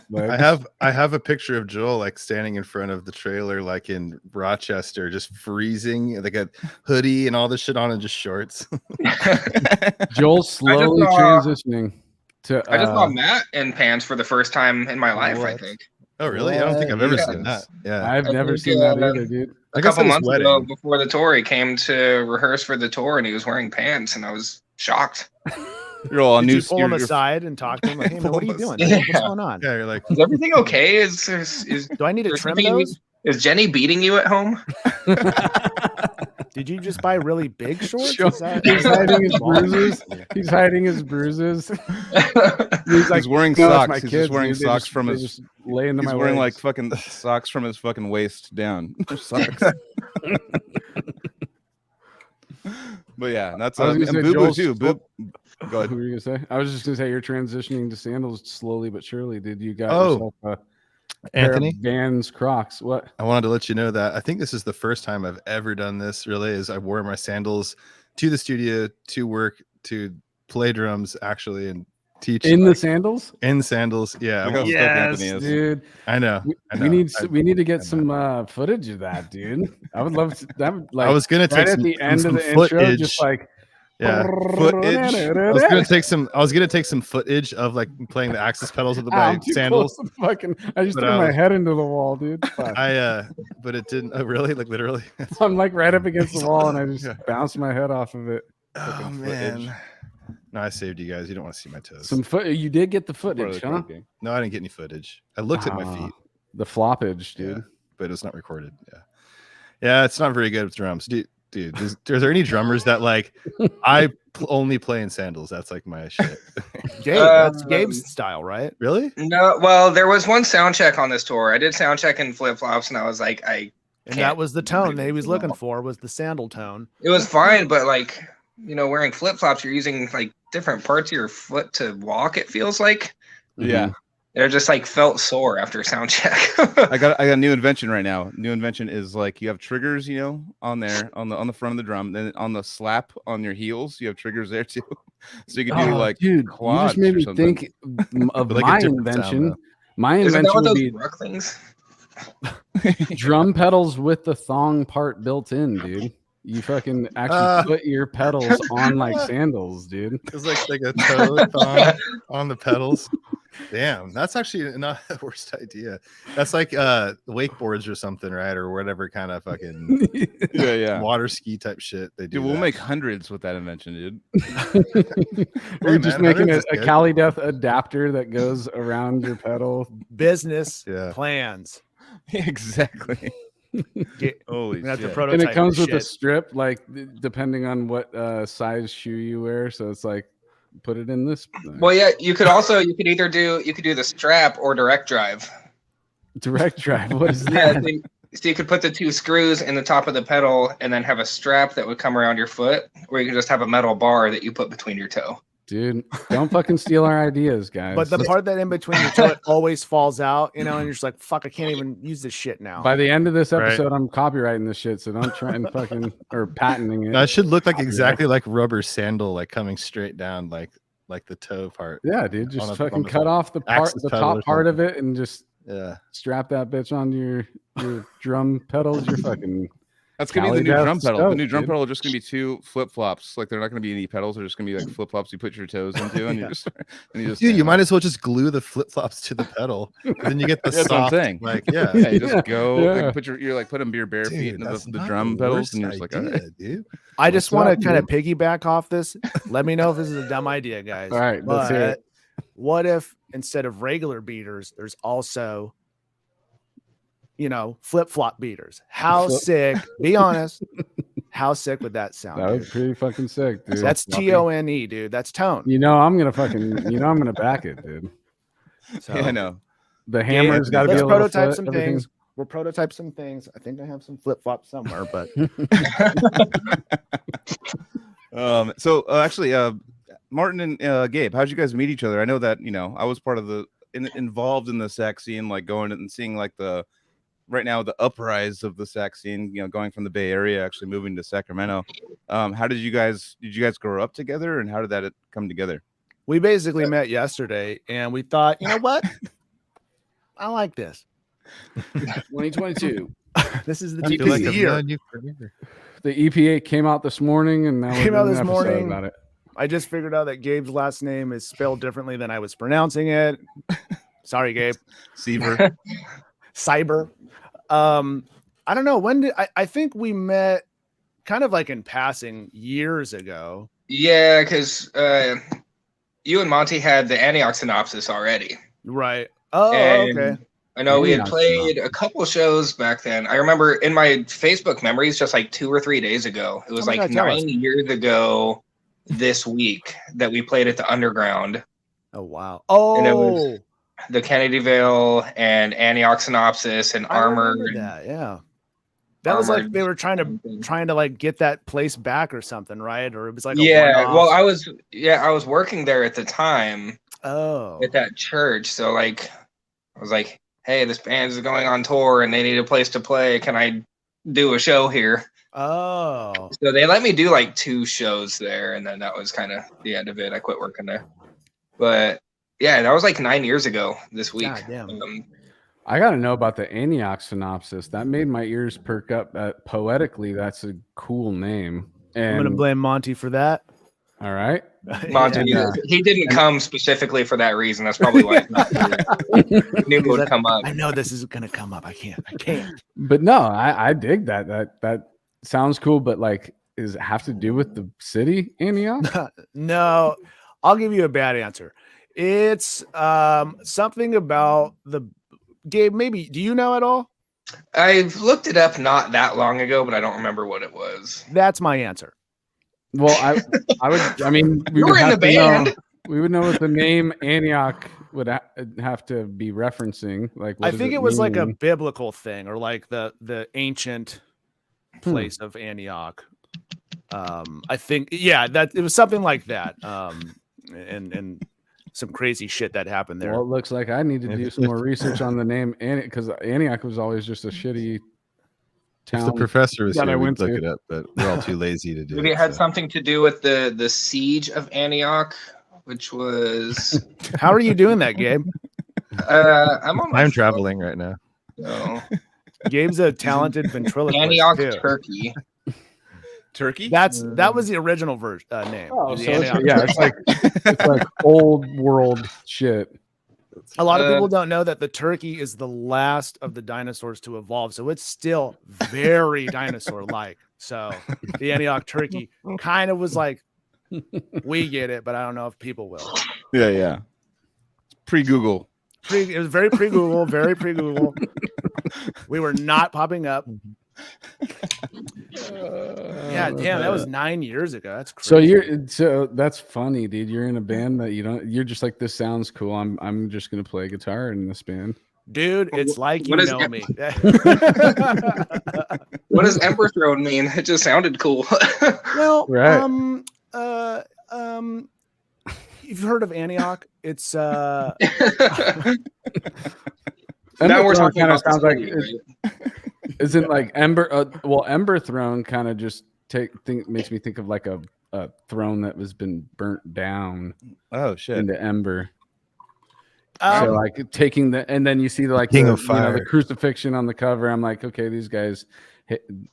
legs. I have a picture of Joel like standing in front of the trailer, like in Rochester, just freezing, like a hoodie and all this shit on, and just shorts. Joel's slowly saw- transitioning to. I just saw Matt in pants for the first time in my life. I What? think Oh, really? I don't think I've ever Yeah. seen that. Yeah. I've I never think, seen that either, dude. a guess couple at his months ago wedding. before the tour, he came to rehearse for the tour, and he was wearing pants, and I was shocked. You're all Did new. you pull him you're- aside and talk to him? Like, hey man, what are you Pull doing? him What's aside. going on? Yeah, you're like, Is everything okay? Is Do I need to There's trim something you those? is Jenny beating you at home? Did you just buy really big shorts? Joel- Is that- he's is that hiding his involved? bruises. He's hiding his bruises. He's He's wearing "No, it's socks. my He's kids, just wearing dude. They socks just- from they his. just lay into He's my wearing legs." like fucking socks from his fucking waist down. Socks. But yeah, that's I was and gonna say, Boo Boo Joel's too. Boo. Go What ahead. were you gonna say? I was just gonna say you're transitioning to sandals slowly but surely. Did you got Oh, yourself a pair of Anthony, Vans Crocs? What? I wanted to let you know that I think this is the first time I've ever done this. Really, is I wore my sandals to the studio, to work, to play drums, actually, and teach In the sandals? in sandals. Yeah, Look how stuck Anthony is. dude. I know. I know. We need to get I some footage of that, dude. I would love to. That would, like I was gonna take right at some, the end of some the intro, footage. just like Yeah, footage. I was gonna take some footage of like playing the Axis pedals with Ah, my I'm too sandals. close to fucking. I just But threw I my was- head into the wall, dude. Fuck. But it didn't. Oh, really? Like literally? I'm like right up against the wall, and I just Yeah. bounced my head off of it. Oh footage. man. No, I saved you guys. You don't want to see my toes. Some foot. You did get the Part of footage, the huh? croaking. No, I didn't get any footage. I looked at my Ah, feet, The floppage, dude. Yeah. but it was not recorded. Yeah, it's not very good with drums, dude. Is there any drummers that like only play in sandals? That's like my shit. Gabe, that's Gabe's style, right? Really? No, well, there was one sound check on this tour. I did sound check in flip flops, and I was like, And Can't that was the tone really that he was do looking that. for, was the sandal tone. it was fine, but like, wearing flip flops, you're using like different parts of your foot to walk. It feels like. Yeah. They're just like felt sore after sound check. I got a new invention right now. New invention is like you have triggers, on there on the front of the drum. Then on the slap on your heels, you have triggers there too. So you can do like dude, you quads just made or me something. think of But like a my different sound, invention. though. My Isn't that invention what would those be rock things? drum pedals with the thong part built in, dude. You fucking actually put your pedals on like sandals, dude. It's like a toe thong on the pedals. Damn, that's actually not the worst idea. That's like wakeboards or something, right? Or whatever kind of fucking Yeah. water ski type shit they do. Dude, we'll that. make hundreds with that invention, dude. We're just man, making hundreds a is good. Cali Death adapter that goes around your pedal. Business Yeah. plans. Exactly. Holy We have to shit. prototype And it comes this with a shit. strip, like depending on what size shoe you wear. So it's like, put it in this Well, yeah, you could do the strap or direct drive. direct drive. What is Yeah, that? so you could put the 2 screws in the top of the pedal and then have a strap that would come around your foot, or you can just have a metal bar that you put between your toe. Dude, don't fucking steal our ideas, guys. But the part that in between your toe it always falls out, and you're just like, fuck, I can't even use this shit now. By the end of this Right. episode, I'm copyrighting this shit, so don't try and fucking or patenting it. No, it should look like exactly like rubber sandal, like coming straight down, like the toe part. Yeah, dude, just on a- fucking on the cut off the part, axis the pedal or top part of something. it, and just Yeah. strap that bitch onto your drum pedals. You're fucking That's gonna be Cali the new Death drum pedal. The stoked, new drum dude. pedal are just gonna be 2 flip flops. Like they're not gonna be any pedals. They're just gonna be like flip flops you put your toes into, and Yeah. you just Dude, you might as well just glue the flip flops to the pedal. Then you get the That's what I'm soft, saying. like yeah. Yeah, you just Yeah, go yeah. like, put them your bare feet Dude, into that's the not drum the pedals, worst and you're just like, all idea, right. dude. I just What's want up, to kind of dude? piggyback off this. Let me know if this is a dumb idea, guys. All right, let's hear it. But what if instead of regular beaters, there's also, flip flop beaters? How Flip- sick? Be honest. How sick would that sound? that was dude? pretty fucking sick, dude. That's TONE, dude. That's tone. I'm gonna back it, dude. So, Yeah, I know. The hammer's got to be let's a little prototype foot, some everything. things. We'll prototype some things. I think I have some flip flops somewhere, but So actually, Martin and Gabe, how'd you guys meet each other? I know that I was part of involved in the sax scene, like going and seeing like right now the uprise of the sax scene. Going from the Bay Area, actually moving to Sacramento. How did you guys grow up together, and how did that come together? we basically met yesterday and we thought, you know what? I like this. 2022. This is the I TP feel like of I've the year. known you forever. The EPA came out this morning, and now we're Came out doing this an episode morning. about it. I just figured out that Gabe's last name is spelled differently than I was pronouncing it. Sorry, Gabe. Seeber. Cyber. I don't know. When did I think we met kind of like in passing years ago. Yeah, because you and Monty had the Antioch synopsis already. Right. Oh, And okay. I know we had Antioch played synopsis. a couple shows back then. I remember in my Facebook memories just like 2 or 3 days ago. It was Oh my like God, tell us. 9 years ago this week that we played at the Underground. Oh, wow. And it Oh, was the Kennedyville and Antioch synopsis and I Armor. remember that. Yeah. That was like Armored they were trying to like get that place back or something, right? Or it was like a Yeah, well, one-off. I was working there at the time Oh, at that church. So like I was like, hey, this band is going on tour and they need a place to play. Can I do a show here? oh, So they let me do like 2 shows there, and then that was kind of the end of it. I quit working there. But yeah, that was like 9 years ago this week. goddamn. I got to know about the Antioch synopsis. That made my ears perk up. Poetically, that's a cool name. I'm gonna And blame Monty for that. all right, Monty, Yeah. he didn't come specifically for that reason. That's probably why. He knew it would come up. I know this is gonna come up. I can't. but no, I dig that. That sounds cool. But like, does it have to do with the city Antioch? No, I'll give you a bad answer. It's something about the Gabe. Maybe do you know at all? I've looked it up not that long ago, but I don't remember what it was. That's my answer. Well, I would. I mean, we You would were in have the to know- band. we would know what the name Antioch would have to be referencing. Like, what I does think it was like a mean? biblical thing or like the ancient place of Antioch. I think that it was something like that. And some crazy shit that happened there. Well, it looks like I need to do some more research on the name, because Antioch was always just a shitty town. If the professor was that I here, went we'd look to. it up, but we're all too lazy to do Maybe it. it had so. something to do with the siege of Antioch, which was. How are you doing that, Gabe? I'm on my I'm phone, traveling right now. so. Gabe's a talented ventriloquist Antioch, too. Turkey. Turkey. That was the original version name. Oh, The so it's, Antioch yeah, Turkey. it's like old world shit. A lot of people don't know that the turkey is the last of the dinosaurs to evolve, so it's still very dinosaur-like. So the Antioch turkey kind of was like, we get it, but I don't know if people will. Yeah. Pre-Google. It was very pre-Google, very pre-Google. We were not popping up. Yeah, damn, that was 9 years ago. That's crazy. So that's funny, dude. You're in a band that you're just like, this sounds cool. I'm just gonna play guitar in this band. Dude, it's like What you is know it? me. What does Emberthrone mean? It just sounded cool. Well, Right. you've heard of Antioch? It's Now Emberthrone we're talking kinda about the sounds like city, right? isn't like Emberthrone kind of just makes me think of like a throne that was been burnt down Oh shit. into ember. So like taking and then you see the King the, of Fire. the crucifixion on the cover. I'm like, okay, these guys,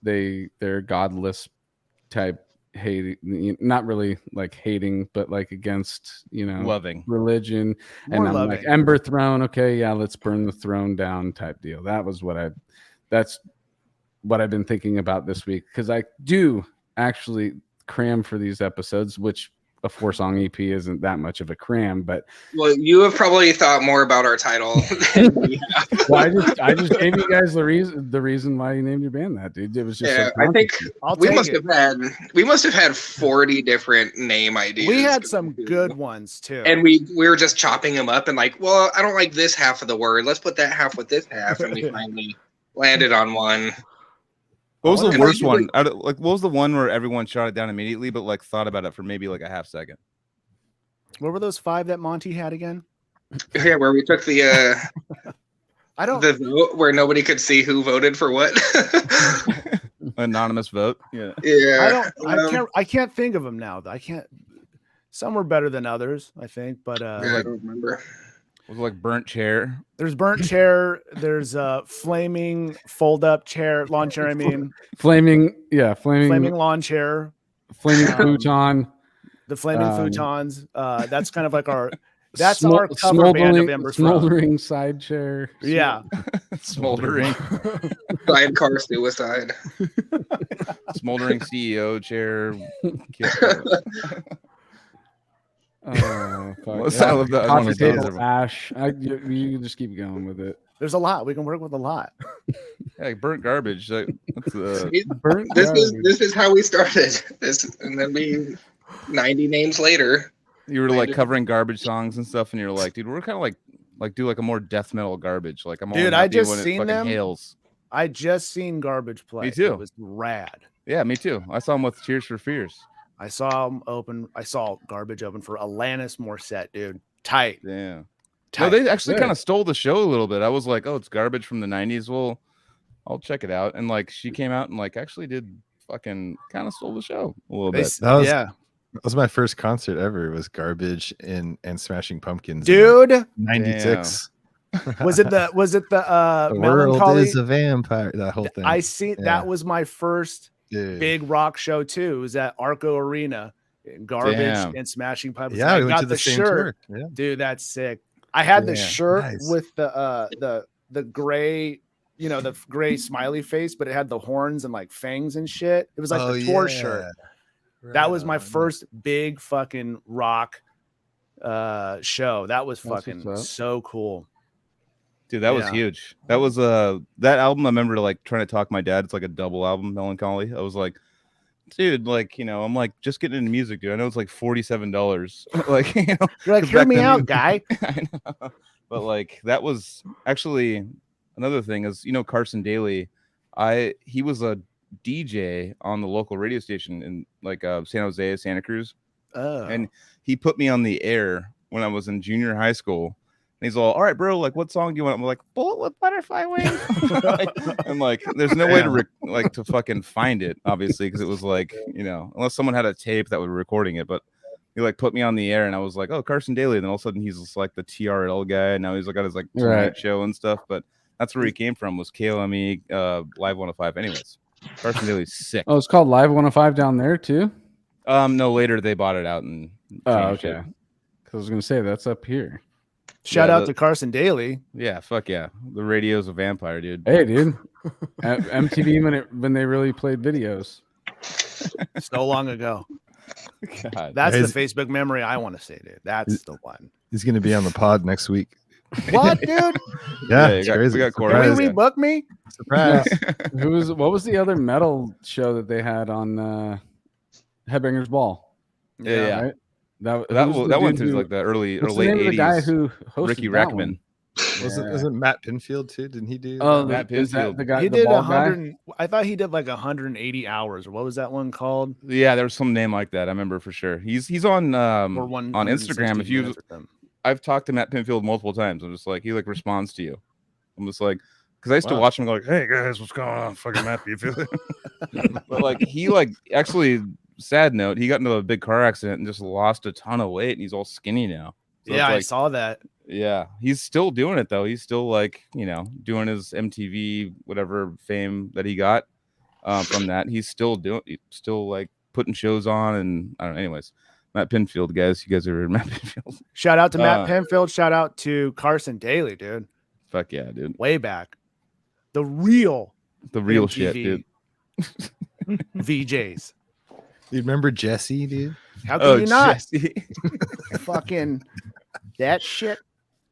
they're godless type hating, not really like hating, but like against Loving. religion. more And I'm loving. like, Ember Throne, okay, yeah, let's burn the throne down type deal. That's what I've been thinking about this week, because I do actually cram for these episodes, which a 4-song EP isn't that much of a cram, but Well, you have probably thought more about our title than we have. well, I just gave you guys the reason why you named your band that, dude. It was just Yeah, I think I'll we take must it. have had 40 different name ideas. We had some good ones too. And we were just chopping them up and like, well, I don't like this half of the word. Let's put that half with this half, and we finally landed on one. What was the And worst I one? What was the one where everyone shot it down immediately, but like thought about it for maybe like a half second? What were those 5 that Monty had again? Yeah, where we took the I don't. the vote where nobody could see who voted for what. Anonymous vote. Yeah. Yeah, I can't think of them now. I can't. Some were better than others, I think. But I don't remember. Was it like burnt chair? there's burnt chair. There's flaming fold-up chair, lawn chair. I mean, flaming flaming lawn chair. futon. The flaming futons. That's kind of like our. That's Smol- our cover band of Emberthrone. smoldering side chair. Yeah. Smoldering. Sidecar suicide. Smoldering CEO chair. Oh, fuck. Well, I love that. Hot One of potato those. ash. You just keep going with it. There's a lot. We can work with a lot. Yeah, like burnt garbage. Like, that's Burnt This garbage. is how we started. And then we 90 names later. you were like covering garbage songs and stuff, and you're like, dude, we're kind of like do like a more death metal garbage. Like I'm Dude, only I happy just when it seen fucking them. hails. I just seen Garbage play. Me too. It was rad. Yeah, me too. I saw him with Cheers for Fears. I saw him open. I saw Garbage open for Alanis Morissette, dude. Tight. Yeah. No, Tight. they actually Good. kind of stole the show a little bit. I was like, oh, it's Garbage from the 90s. Well, I'll check it out. And like she came out and like actually did fucking kind of stole the show a little bit. That was my first concert ever. It was Garbage and Smashing Pumpkins. Dude. 96. Was it the The Melancholy? world is a vampire. That whole thing. I see. That was my first Dude. big rock show too. It was at Arco Arena. Garbage Damn. and Smashing Pumpkins. Yeah, I we went got to the same shirt. tour. Yeah. Dude, that's sick. I had the Yeah, shirt nice. with the gray, the gray smiley face, but it had the horns and like fangs and shit. It was like the tour shirt. That was my first big fucking rock show. That was That's fucking what's up. so cool. Dude, that was Yeah. huge. That was that album. I remember like trying to talk my dad. It's like a double album, Melancholy. I was like, dude, like, I'm like just getting into music, dude. I know it's like $47. Like, You're like, hear back me then, out, guy. I know. But like that was actually another thing is, Carson Daly, he was a DJ on the local radio station in like San Jose, Santa Cruz. Oh. And he put me on the air when I was in junior high school. And he's all right, bro. Like, what song do you want? I'm like, Bullet with Butterfly Wings. And like, there's no way to to fucking find it, obviously, because it was like, unless someone had a tape that was recording it. But he like put me on the air, and I was like, oh, Carson Daly. And then all of a sudden, he's just like the TRL guy, and now he's like got his like Tonight Show and stuff. But that's where he came from, was KOME Live 105. Anyways, Carson Daly's sick. Oh, it's called Live 105 down there too. No, later they bought it out and changed it. Because I was gonna say that's up here. Shout out to Carson Daly. Yeah, fuck yeah. The radio's a vampire, dude. Hey, dude. MTV when they really played videos. So long ago. God. That's the Facebook memory I want to say, dude. That's the one. He's going to be on the pod next week. What, dude? Yeah, we got Can you rebook me? Surprise. What was the other metal show that they had on Headbangers Ball? Yeah. Right? That went through like the early or late 80s. The guy who hosted Ricky that Rackman. one? Wasn't Matt Pinfield too? Didn't he do? Oh, Matt is that Pinfield. the guy? He the did bald 100. guy? I thought he did like 180 hours. Or what was that one called? Yeah, there was some name like that. I remember for sure. He's on Or on Instagram. If you, I've talked to Matt Pinfield multiple times. I'm just like, he like responds to you. I'm just like, because I used to watch him go like, hey guys, what's going on? Fucking Matt Pinfield. But like he actually, sad note, he got into a big car accident and just lost a ton of weight, and he's all skinny now. So yeah, I saw that. Yeah, he's still doing it though. He's still like, doing his MTV whatever fame that he got from that. He's still like putting shows on, and I don't know. Anyways, Matt Pinfield, guys, you guys ever heard Matt Pinfield? Shout out to Matt Pinfield. Shout out to Carson Daly, dude. Fuck yeah, dude. Way back, the real MTV shit, dude. VJs. You remember Jesse, dude? How can you not? Jesse. Fucking that shit.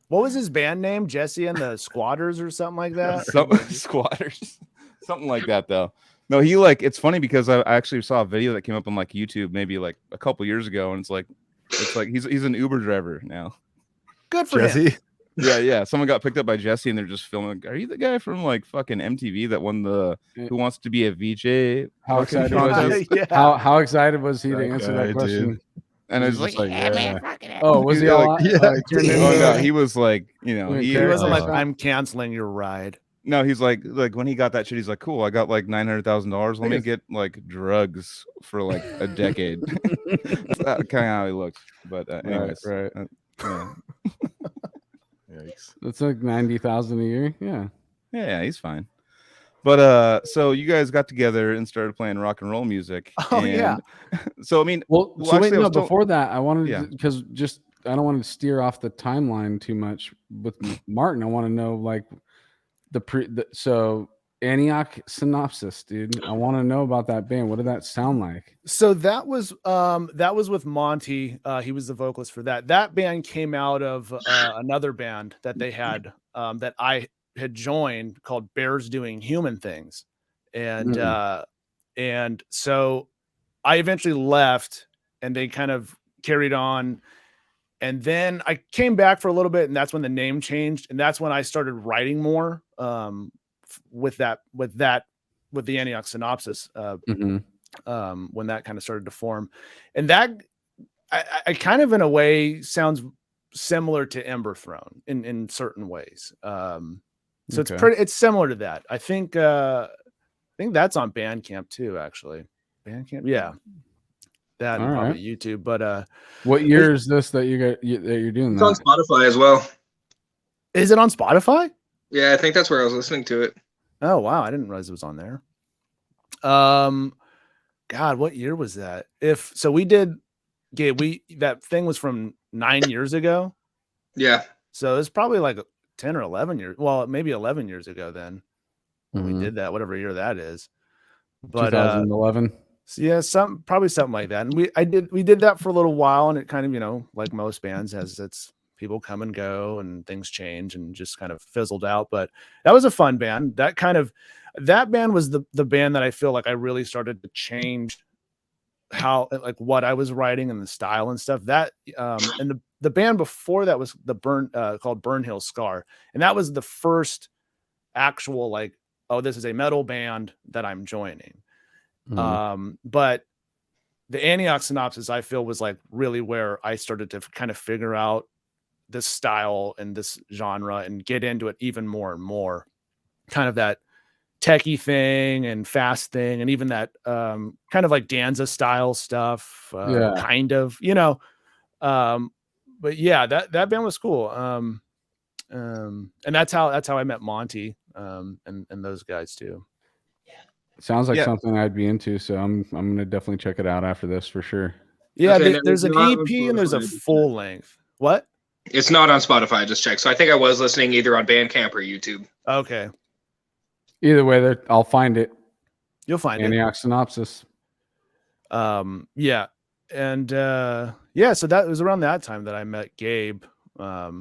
What was his band name? Jesse and the Squatters or something like that? Squatters. Something like that, though. No, he like, it's funny because I actually saw a video that came up on like YouTube maybe like a couple years ago, and it's like he's an Uber driver now. Good for him. Yeah. Someone got picked up by Jesse, and they're just filming. Are you the guy from like fucking MTV that won the Who Wants to Be a VJ? How excited was he? Yeah. How excited was he to answer that question? Dude. And I was like, oh, was he all? no, he was like, He wasn't like, I'm canceling your ride. No, he's like when he got that shit, he's like, cool, I got like $900,000. Let me get like drugs for like a decade. That's kind of how he looks. But anyways, right. Yeah. Yikes. That's like 90,000 a year. Yeah, he's fine. But so you guys got together and started playing rock and roll music. Oh yeah. So I mean, before that, I wanted because I don't want to steer off the timeline too much with Martin. I want to know like so Antioch Synopsis, dude. I want to know about that band. What did that sound like? So that was with Monty. He was the vocalist for that. That band came out of another band that they had that I had joined called Bears Doing Human Things. And so I eventually left, and they kind of carried on. And then I came back for a little bit, and that's when the name changed. And that's when I started writing more with the Antioch Synopsis, when that kind of started to form. And that I kind of in a way sounds similar to Emberthrone in certain ways. So it's similar to that. I think that's on Bandcamp too, actually. Bandcamp, yeah. That and probably YouTube. But what year is this that you're doing? It's on Spotify as well. Is it on Spotify? Yeah, I think that's where I was listening to it. Oh wow, I didn't realize it was on there. God, what year was that? We did, Gabe, that thing was from 9 years ago. Yeah. So it's probably like 10 or 11 years. Well, maybe 11 years ago then. When we did that, whatever year that is. But 2011. So yeah, probably something like that. And we did that for a little while, and it kind of, like most bands, has its people come and go and things change and just kind of fizzled out. But that was a fun band. That band was the band that I feel like I really started to change how, like, what I was writing and the style and stuff. That and the band before that was called Burn Hill Scar, and that was the first actual like, oh, this is a metal band that I'm joining. But the Antioch Synopsis, I feel, was like really where I started to kind of figure out this style and this genre and get into it even more and more. Kind of that techie thing and fast thing, and even that kind of like Danza style stuff, kind of, you know. But yeah, that band was cool. And that's how I met Monty, and those guys too. Sounds like something I'd be into, so I'm gonna definitely check it out after this for sure. Yeah, Okay, there's an not on EP and there's a Spotify. full length. What? It's not on Spotify. I just checked. So I think I was listening either on Bandcamp or YouTube. Okay, Either way, I'll find it. you'll find it. Antioch Synopsis. Yeah, and yeah, so that was around that time that I met Gabe. I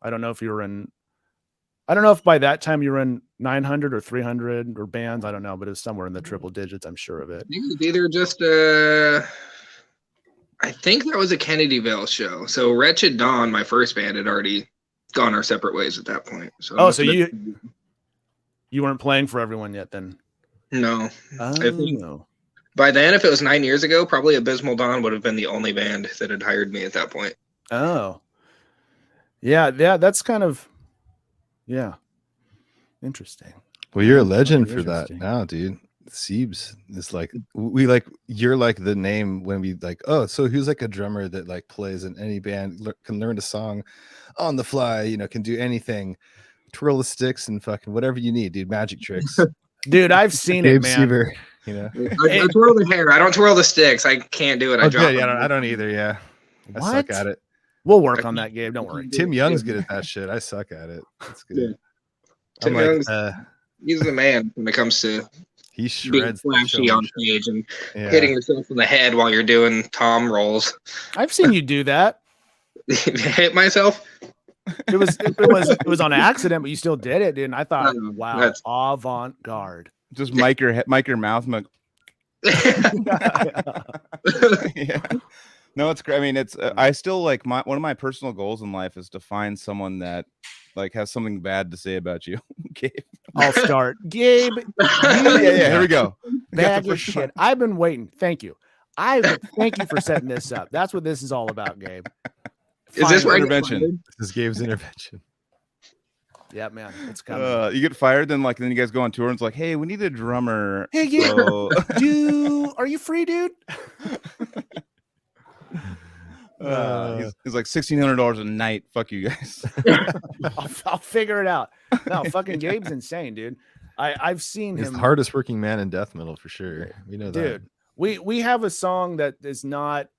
don't know if by that time you were in 900 or 300 or bands. I don't know, but it was somewhere in the triple digits. I'm sure of it. I think it's either just I think that was a Kennedyville show. So Wretched Dawn, my first band, had already gone our separate ways at that point. So so you weren't playing for everyone yet then? No. Oh. I think by then, if it was 9 years ago, probably Abysmal Dawn would have been the only band that had hired me at that point. Oh. Yeah, that's kind of interesting. Well, you're a legend for that now, dude. Seebs is like you're like the name when we like, oh, so who's like a drummer that like plays in any band, can learn a song on the fly, you know, can do anything, twirl the sticks and fucking whatever you need, dude, magic tricks. Dude, I've seen it, Gabe man. Seeber, you know. I twirl the hair. I don't twirl the sticks. I can't do it. I drop them. I don't either. Yeah, I suck at it. We'll work on that, Gabe. Don't worry. Tim Young's good at that shit. I suck at it. That's good. Yeah. Tim Young's he's the man when it comes to he shreds being flashy on stage and hitting yourself in the head while you're doing tom rolls. I've seen you do that. Hit myself. It was on accident, but you still did it, dude. And I thought, wow, that's avant-garde. Just mic your mouth. Yeah. No, it's great. I mean, it's I still like one of my personal goals in life is to find someone that like has something bad to say about you. Gabe. I'll start. Gabe. Yeah, here we go. Bag of shit. I've been waiting. Thank you. Thank you for setting this up. That's what this is all about, Gabe. Is this where intervention? This is Gabe's intervention. Yeah, man, it's coming. You get fired, then you guys go on tour and it's like, hey, we need a drummer. Hey, Gabe, are you free, dude? He's like $1,600 a night. Fuck you guys. I'll figure it out. No, fucking Gabe's insane, dude. I've seen him. He's the hardest working man in death metal for sure. We know that. Dude, we have a song that is not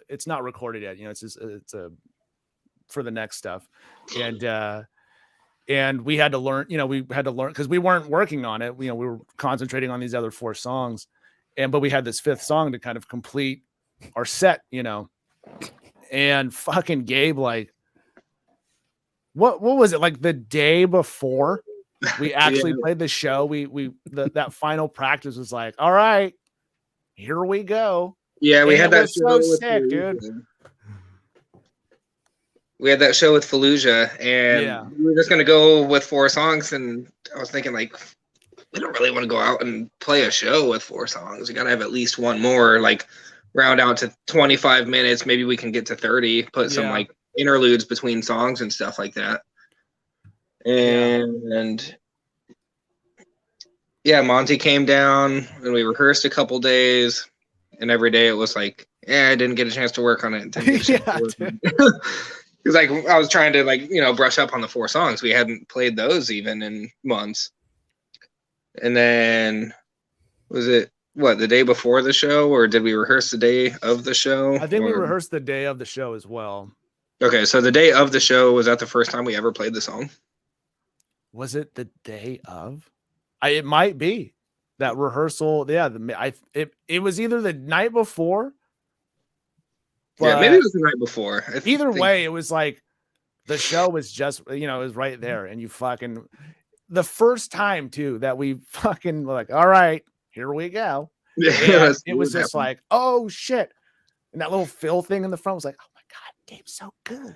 it's not recorded yet. You know, it's for the next stuff, and we had to learn. You know, we had to learn because we weren't working on it. You know, we were concentrating on these other 4 songs, but we had this 5th song to kind of complete our set. You know. And fucking Gabe, like, what was it like the day before we actually played the show? That final practice was like, all right, here we go. Yeah, we had that show so sick, dude. We had that show with Fallujah, and we were just gonna go with 4 songs. And I was thinking, like, we don't really want to go out and play a show with 4 songs. We gotta have at least one more, like. Round out to 25 minutes. Maybe we can get to 30, put some like interludes between songs and stuff like that. And Monty came down and we rehearsed a couple days, and every day it was like, I didn't get a chance to work on it. Because like I was trying to like, you know, brush up on the 4 songs. We hadn't played those even in months. And then was it the day before the show, or did we rehearse the day of the show? I think we rehearsed the day of the show as well. Okay, so the day of the show, was that the first time we ever played the song? Was it the day of? It might be that rehearsal. Yeah, it was either the night before. Yeah, maybe it was the night before. Either way, it was like the show was just, you know, it was right there, and you fucking the first time too that we fucking were like, all right. Here we go. Yeah, it was just like, oh shit. And that little Phil thing in the front was like, oh my God, Gabe's so good.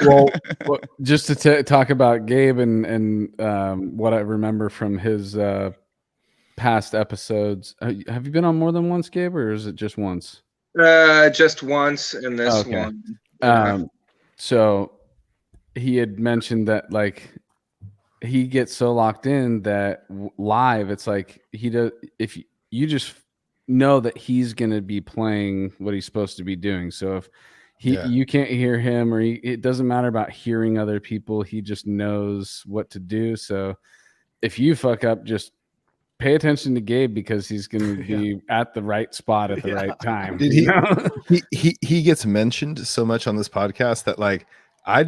Well, just to talk about Gabe and what I remember from his past episodes, have you been on more than once, Gabe, or is it just once? Just once in this Okay. one. Yeah. So he had mentioned that like he gets so locked in that live, it's like he does. If you just know that he's going to be playing what he's supposed to be doing, so if you can't hear him, or it doesn't matter about hearing other people, he just knows what to do. So if you fuck up, just pay attention to Gabe, because he's going to be at the right spot at the right time. Did you know? he gets mentioned so much on this podcast that like I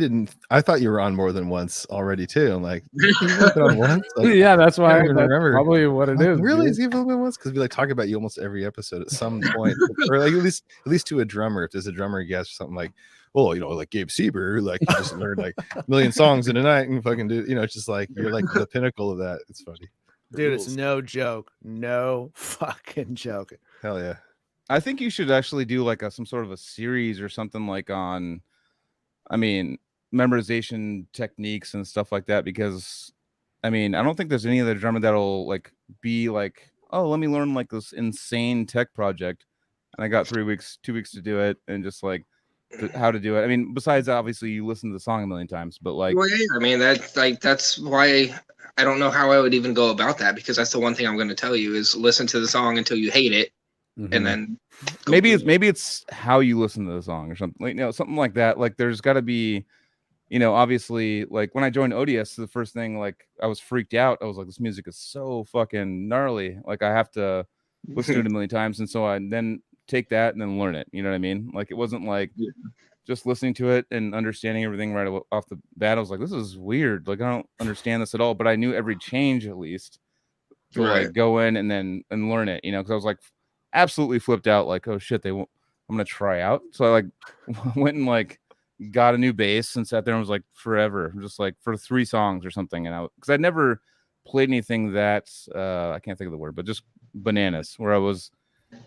thought you were on more than once already too. I'm like, you've been on once? Like, Yeah, that's why. I don't That's remember. probably what it Like, is. really? dude. Is he only been once? Because we like talk about you almost every episode at some point, or like at least to a drummer. If there's a drummer guest or something like, well, you know, like Gabe Seeber, like you just learned like a million songs in a night and fucking do, you know, it's just like you're like the pinnacle of that. It's funny. Dude, it's no joke. No fucking joke. Hell yeah. I think you should actually do like some sort of a series or something like on, I mean, memorization techniques and stuff like that, because I mean, I don't think there's any other drummer that'll like be like, oh, let me learn like this insane tech project, and I got 2 weeks to do it, and just like how to do it. I mean, besides obviously you listen to the song a million times, but like, Well, yeah, I mean, that's why I don't know how I would even go about that, because that's the one thing I'm going to tell you is listen to the song until you hate it, and then maybe it's how you listen to the song or something, like, you know, something like that. Like there's got to be, you know, obviously, like when I joined ODS, the first thing, like I was freaked out. I was like, this music is so fucking gnarly. Like I have to listen to it a million times. And so I then take that and then learn it. You know what I mean? Like it wasn't like just listening to it and understanding everything right off the bat. I was like, this is weird. Like I don't understand this at all. But I knew every change at least to like go in and learn it, you know, because I was like absolutely flipped out. Like, oh shit, I'm going to try out. So I like went and like got a new bass and sat there and was like forever, just like for 3 songs or something. And because I'd never played anything that I can't think of the word, but just bananas, where I was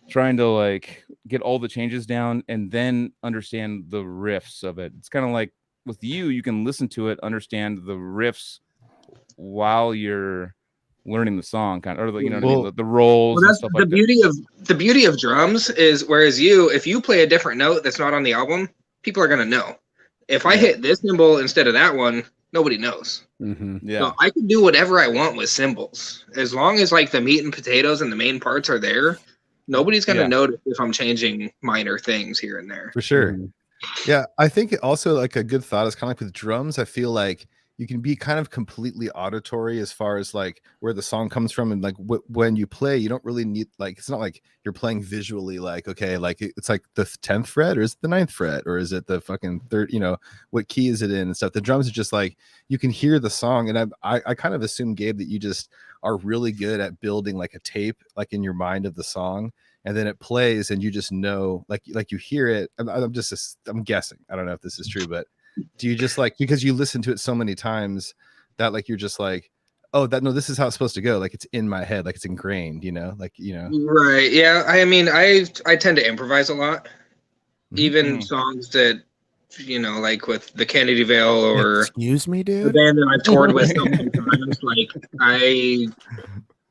trying to like get all the changes down and then understand the riffs of it. It's kind of like with you can listen to it, understand the riffs while you're learning the song, kind of, or you know what I mean, the rolls and stuff like that. The beauty of drums is, whereas if you play a different note that's not on the album, people are gonna know. If I hit this cymbal instead of that one, nobody knows. Yeah, so I can do whatever I want with cymbals, as long as like the meat and potatoes and the main parts are there. Nobody's gonna notice if I'm changing minor things here and there. For sure. Yeah, I think also like a good thought is kind of like with drums. I feel like you can be kind of completely auditory as far as like where the song comes from, and like when you play, you don't really need, like, it's not like you're playing visually, like, okay, like it's like the 10th fret, or is it the 9th fret, or is it the fucking third, you know, what key is it in and stuff. The drums are just like you can hear the song, and I kind of assume, Gabe, that you just are really good at building like a tape, like in your mind, of the song, and then it plays and you just know, like you hear it. I'm guessing, I don't know if this is true, but do you just like, because you listen to it so many times that like you're just like, oh, this is how it's supposed to go, like it's in my head, like it's ingrained, you know, like, you know. Right. Yeah, I mean, I tend to improvise a lot, even songs that, you know, like with the Kennedy Vale or excuse me, dude, the band that I've toured with so many times, like I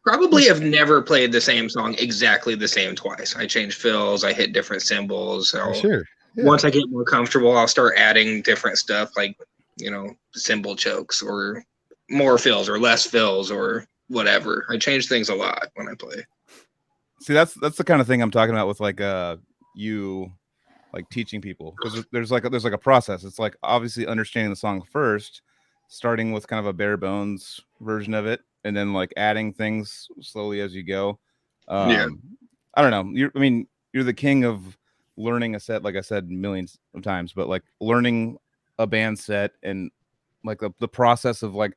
probably have never played the same song exactly the same twice. I change fills, I hit different cymbals. So Sure. Yeah. Once I get more comfortable, I'll start adding different stuff, like, you know, cymbal chokes or more fills or less fills or whatever. I change things a lot when I play. See, that's the kind of thing I'm talking about with like you like teaching people, because there's like a process. It's like obviously understanding the song first, starting with kind of a bare bones version of it, and then like adding things slowly as you go. I don't know. You're the king of learning a set, like I said millions of times, but like learning a band set and like the process of like,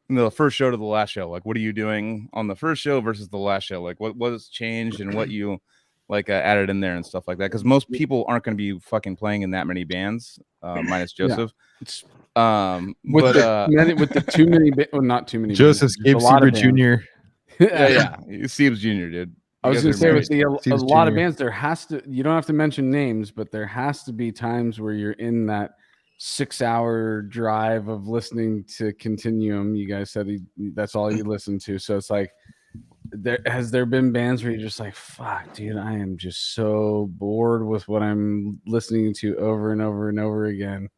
you know, the first show to the last show, like what are you doing on the first show versus the last show, like what has changed and what you like added in there and stuff like that, because most people aren't going to be fucking playing in that many bands, minus Joseph. With the too many not too many Joseph's Gabe Seeber Jr. yeah, Seeber Jr., dude. I was going to say, with a lot of bands, you don't have to mention names, but there has to be times where you're in that 6-hour drive of listening to Continuum. You guys said that's all you listen to. So it's like, has there been bands where you're just like, fuck, dude, I am just so bored with what I'm listening to over and over and over again,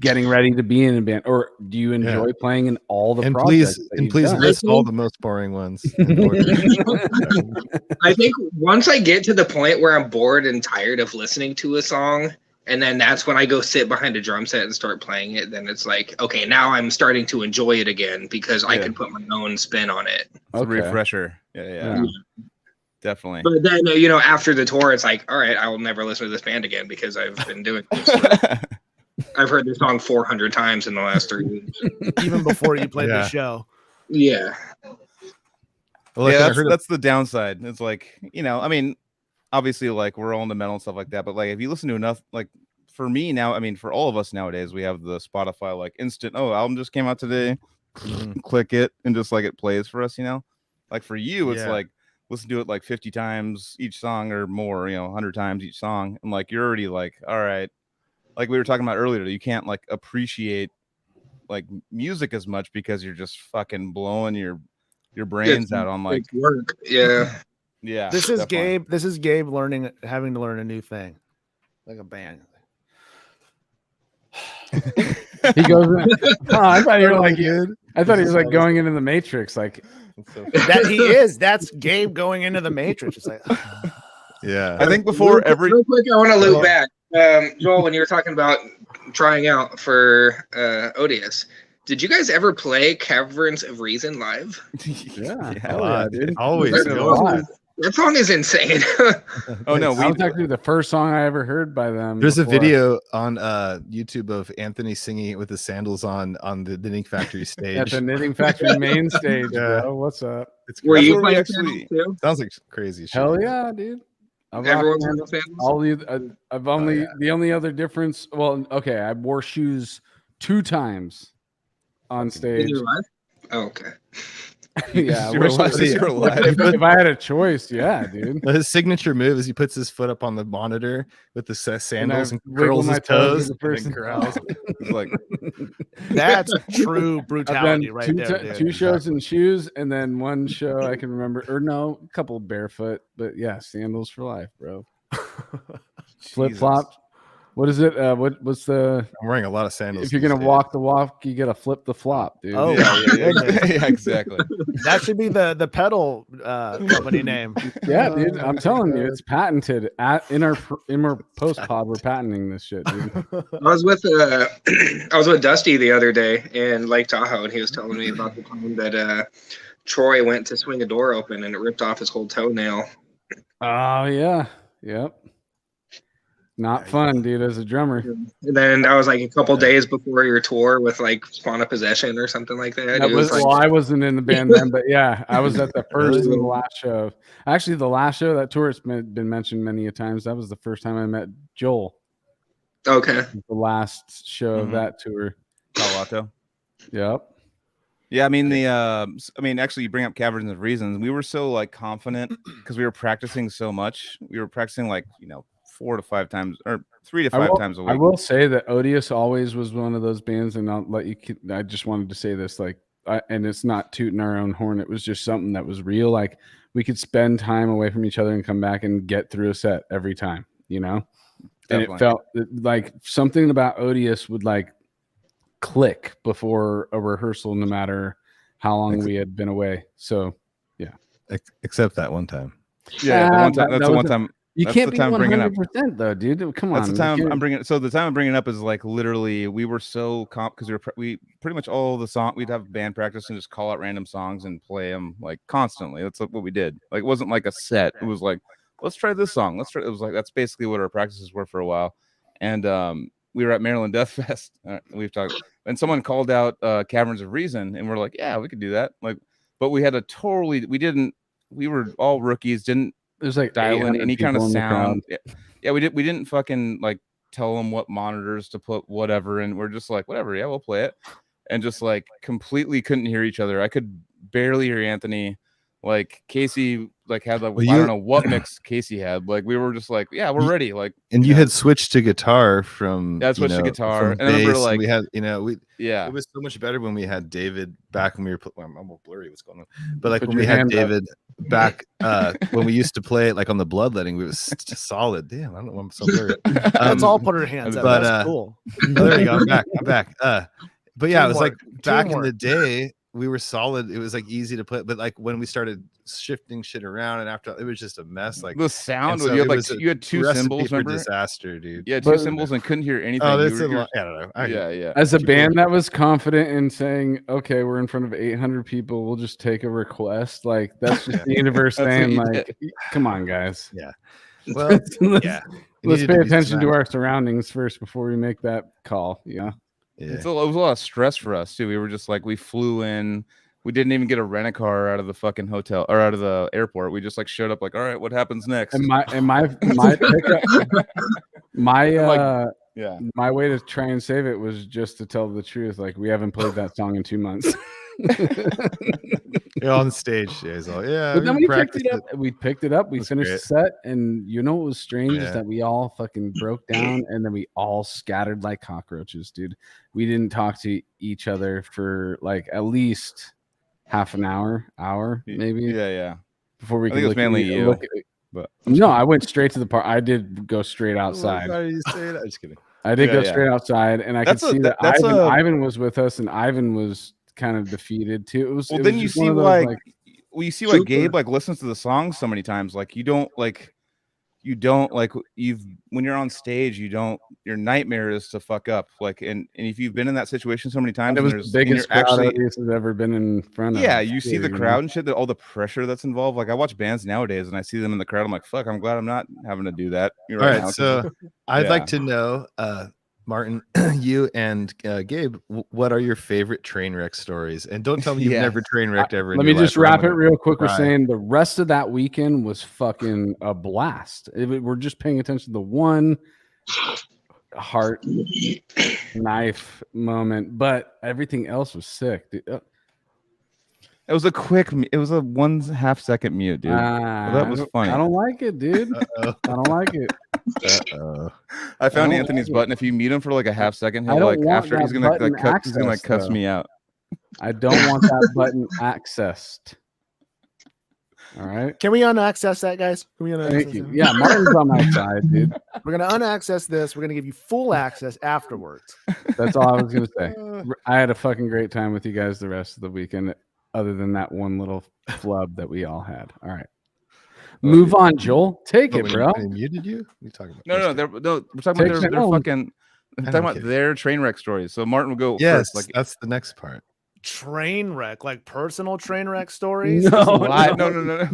getting ready to be in a band? Or do you enjoy playing in all the And projects please list all the most boring ones in order. I think once I get to the point where I'm bored and tired of listening to a song, and then that's when I go sit behind a drum set and start playing it, then it's like, okay, now I'm starting to enjoy it again because I can put my own spin on it. It's a refresher. Yeah. Definitely. But then, after the tour, it's like, all right, I will never listen to this band again because I've been doing this. I've heard this song 400 times in the last 3 weeks. Even before you played the show. Yeah. Well, that's the downside. It's like, I mean, obviously, like, we're all into metal and stuff like that, but like, if you listen to enough, like, for me now, I mean, for all of us nowadays, we have the Spotify like instant, album just came out today, click it, and just like it plays for us, like for you, it's like listen to it like 50 times each song or more, 100 times each song, and like you're already like, all right, like we were talking about earlier, you can't like appreciate like music as much because you're just fucking blowing your brains out on like work. Yeah. This is Gabe having to learn a new thing, like a band. He goes, I thought you were like, I thought he was like going into the Matrix, like that he is. That's Gabe going into the Matrix. It's like, I think before real quick, I want to loop back. Joel, when you were talking about trying out for ODS, did you guys ever play Caverns of Reason live? Yeah, dude. Always. That song is insane. Oh no, that was actually the first song I ever heard by them. There's a video on YouTube of Anthony singing it with his sandals on the Knitting Factory stage. At the Knitting Factory main stage, bro. What's up? Were you playing sandals too? Sounds like crazy shit. Hell yeah, dude. Everyone's wearing sandals? I've only the only other difference. Well, okay, I wore shoes 2 times on stage. In your life? Oh, okay. Yeah, if I had a choice, yeah, dude. His signature move is he puts his foot up on the monitor with the sandals and curls his toes. Like, that's true brutality right there. Two shows in shoes, and then 1 show I can remember, or no, a couple barefoot, but yeah, sandals for life, bro. Flip flop. What is it? What's the? I'm wearing a lot of sandals. If you're gonna walk the walk, you gotta flip the flop, dude. Oh, yeah, exactly. That should be the pedal company name. Yeah, dude. I'm telling you, it's patented. In our post pod, we're patenting this shit, dude. I was with Dusty the other day in Lake Tahoe, and he was telling me about the time that Troy went to swing a door open and it ripped off his whole toenail. Oh yeah, yep. Not fun, dude, as a drummer. And then that was like a couple days before your tour with like Spawn of Possession or something like that. I wasn't in the band then, but yeah, I was at the first and the last show. Actually, the last show, that tour has been mentioned many a times. That was the first time I met Joel. Okay. The last show of that tour. Palo Alto. Yep. Yeah, I mean, actually, you bring up Caverns of Reasons. We were so like confident because we were practicing so much. We were practicing like 4 to 5 times or 3 to 5 times a week. I will say that Odious always was one of those bands, and I'll let you. I just wanted to say this, and it's not tooting our own horn. It was just something that was real. Like we could spend time away from each other and come back and get through a set every time, And it felt like something about Odious would like click before a rehearsal, no matter how long we had been away. So, yeah. Except that one time. Yeah, the one time. That's the one time. You can't be 100% though, dude. Come on. That's the time I'm bringing. So the time I'm bringing it up is like literally we were so because we pretty much all the song we'd have band practice and just call out random songs and play them like constantly. That's what we did. Like it wasn't like a set. It was like let's try this song. Let's try. It was like that's basically what our practices were for a while. And we were at Maryland Death Fest. We've talked, and someone called out Caverns of Reason, and we're like, yeah, we could do that. Like, but we had we were all rookies. Didn't. There's like dial in any kind of sound. Yeah, we didn't fucking like tell them what monitors to put whatever, and we're just like whatever. Yeah, we'll play it, and just like completely couldn't hear each other. I could barely hear Anthony. Like Casey like had like Well, I don't know what mix Casey had. Like we were just like, yeah, we're ready. Like, and you had switched to guitar from switched to guitar, from and I remember bass, like and we had yeah, it was so much better when we had David back when we were I'm almost blurry what's going on, but like Put when your we had hand up. David back when we used to play it like on the bloodletting, we was solid. Damn, I don't know why I'm so blurry. Let's all put our hands up. but, That's cool. Oh, there you go. I'm back. But yeah, it was like Teamwork. back in the day, we were solid. It was like easy to play, but like when we started shifting shit around, and after it was just a mess. Like the sound, so you had it like was a you had two recipe cymbals, for remember? disaster, dude. Yeah, two cymbals and couldn't hear anything. Oh, You that's were- I don't know. yeah. As a band that was confident in saying, okay, we're in front of 800 people, we'll just take a request. Like that's just the universe That's what saying, you like, come on, guys. Yeah. Well, yeah. Let's needed pay to be attention to smart. our surroundings first before we make that call. Yeah. Yeah. It was a lot of stress for us too. We were just like, we flew in. We didn't even get a rent a car out of the fucking hotel or out of the airport. We just like showed up like, all right, what happens next? And my pickup, yeah. my way to try and save it was just to tell the truth. Like we haven't played that song in 2 months. You're on stage. Yeah, But then we picked it up. We picked it up. We That's finished great. the set, and you know what was strange is Yeah. that we all fucking broke down, and then we all scattered like cockroaches, dude. We didn't talk to each other for like at least half an hour, maybe. Yeah. Before we I could think it was look mainly at, you. look at, but no, I went straight to the park. I did go straight outside. Why are you saying that? I'm just kidding. I did go Yeah. straight outside, and I That's could see that that's Ivan was with us, and Ivan was kind of defeated too. It was. Well, it then was you just one see of those, like, well, you see like Super. Gabe like listens to the songs so many times. Like you don't when you're on stage, your nightmare is to fuck up. Like and if you've been in that situation so many times, it was and the biggest you're crowd audience has ever been in front of. yeah, you see the know? crowd and shit, all the pressure that's involved. Like I watch bands nowadays and I see them in the crowd. I'm like, fuck, I'm glad I'm not having to do that. All right, so I'd yeah. like to know, Martin, you and Gabe, what are your favorite train wreck stories? And don't tell me you've Yeah. never train wrecked ever. in Let your me just life, or I'm wrap it gonna real quick. We're cry. saying the rest of that weekend was fucking a blast. We're just paying attention to the one heart knife moment, but everything else was sick, dude. It was a 1.5 second mute, dude. That was funny. I don't like it, dude. Uh-oh. I don't like it. Uh-oh. I found don't Anthony's like it. button. If you mute him for like a half second, I he'll don't like want after that he's gonna like button cuss accessed, me out. I don't want that button accessed. All right. Can we unaccess that, guys? Can we unaccess Thank you. that? Yeah, Martin's on my side, dude. We're gonna unaccess this. We're gonna give you full access afterwards. That's all I was gonna say. I had a fucking great time with you guys the rest of the weekend, other than that one little flub that we all had. All right. Move on, Joel. Take But it, when bro. he muted you? What are you talking about? No, we're talking Take about it their home. fucking. I'm I talking don't about care. their train wreck stories. So Martin will go Yes, first. Like that's the next part. Train wreck, like personal train wreck stories. No, live, no.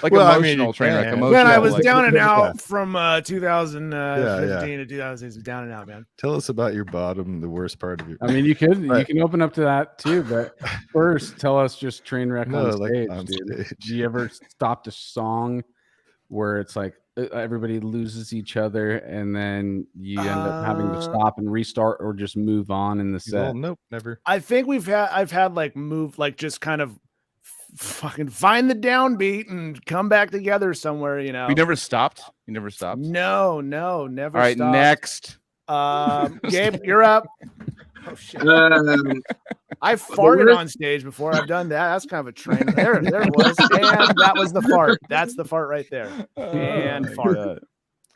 Like Well, I mean, emotional you train wreck. can. Emotional. Man, I was like, down and Yeah. out from 2015 Yeah. to 2006. Down and out, man. Tell us about your bottom, the worst part of your. I mean, you Right. can open up to that too, but first tell us just train wreck No, on like stage, on dude. stage. Do you ever stopped a song where it's like everybody loses each other and then you end up having to stop and restart or just move on in the Well, set? nope, never. I think I've had like move, like just kind of fucking find the downbeat and come back together somewhere, you know. you never stopped. You never stopped. No, never. All right, stopped. next. Gabe, you're up. Oh shit! I farted on stage before. I've done that. That's kind of a train. There it was, and that was the fart. That's the fart right there. And my fart. God.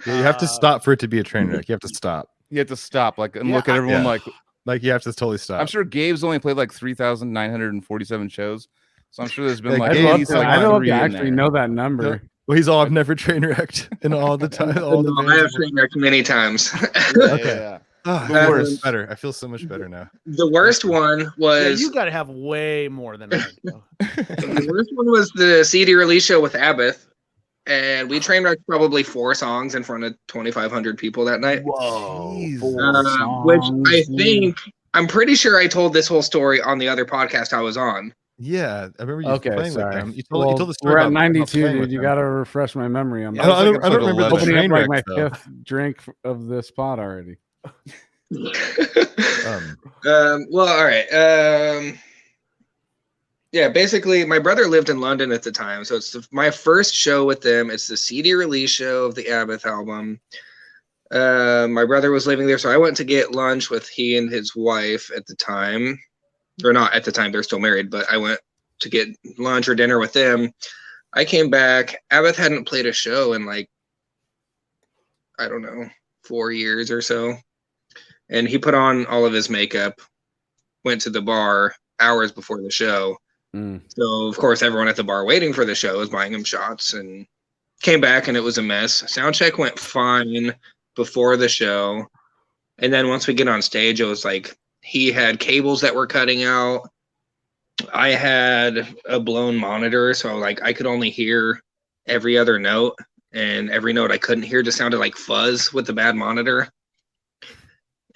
Yeah, you have to stop for it to be a train wreck. You have to stop. You have to stop, like, and Yeah, look at everyone yeah. like. Like you have to totally stop. I'm sure Gabe's only played like 3,947 shows, so I'm sure there's been Yeah, like I'd Gabe, love at least to, like I'd love three to in actually there. know that number. Well, he's all I've never train wrecked in all the time. All the I have bands. train wrecked many times. Okay. Yeah. Ah, The I feel worst. better. I feel so much better now. The worst one Yeah, was you got to have way more than that. the worst one was the CD release show with Abbott, and we train wrecked probably 4 songs in front of 2,500 people that night. Whoa. Which I think I'm pretty sure I told this whole story on the other podcast I was on. Yeah, I remember you Okay, playing sorry. with them. You told the story we're at about 92, playing dude. with You them. got to refresh my memory on Yeah, that. it was like I don't episode remember the 11. Opening train up like wreck, my though. 5th drink of this pot already. Um, Well, all right. Yeah, basically, my brother lived in London at the time, so it's my first show with them. It's the CD release show of the Abbott album. My brother was living there, so I went to get lunch with he and his wife at the time. Or not at the time, they're still married, but I went to get lunch or dinner with them. I came back. Abbott hadn't played a show in like, I don't know, 4 years or so. And he put on all of his makeup, went to the bar hours before the show. So, of course, everyone at the bar waiting for the show was buying him shots, and came back and it was a mess. Sound check went fine before the show. And then once we get on stage, it was like he had cables that were cutting out. I had a blown monitor, so like I could only hear every other note, and every note I couldn't hear just sounded like fuzz with the bad monitor.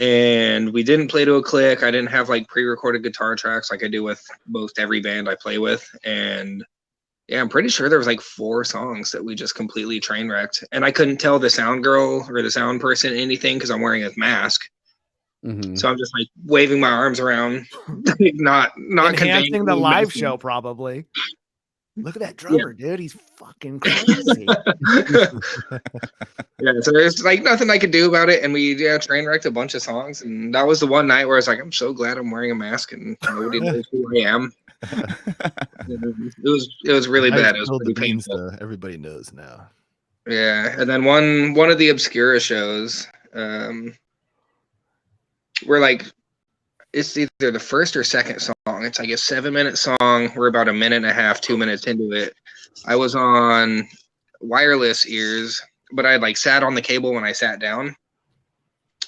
And we didn't play to a click. I didn't have like pre-recorded guitar tracks like I do with most every band I play with. And yeah, I'm pretty sure there was like 4 songs that we just completely train wrecked. And I couldn't tell the sound girl or the sound person anything because I'm wearing a mask. So I'm just like waving my arms around, not enhancing the live show probably. Look at that drummer, dude. He's fucking crazy. Yeah, so there's like nothing I could do about it, and we train wrecked a bunch of songs, and that was the one night where I was like, I'm so glad I'm wearing a mask and nobody knows who I am. It was really bad. It was pretty painful. Everybody knows now. Yeah, and then one of the Obscura shows, we're like, it's either the first or second song. It's like a 7-minute song. We're about a minute and a half, 2 minutes into it. I was on wireless ears, but I had like sat on the cable when I sat down.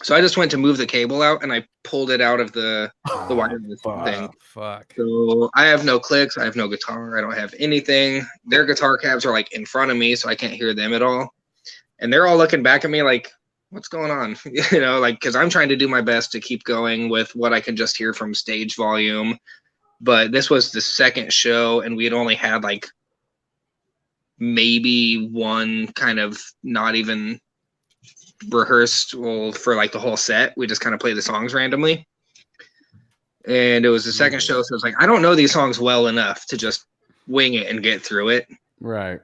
So I just went to move the cable out and I pulled it out of the wireless thing. Fuck. So I have no clicks. I have no guitar. I don't have anything. Their guitar cabs are like in front of me, so I can't hear them at all. And they're all looking back at me like, what's going on? You know, like, because I'm trying to do my best to keep going with what I can just hear from stage volume. But this was the second show, and we had only had like maybe one kind of not even rehearsed for like the whole set. We just kind of played the songs randomly. And it was the second show, so it's like, I don't know these songs well enough to just wing it and get through it. Right.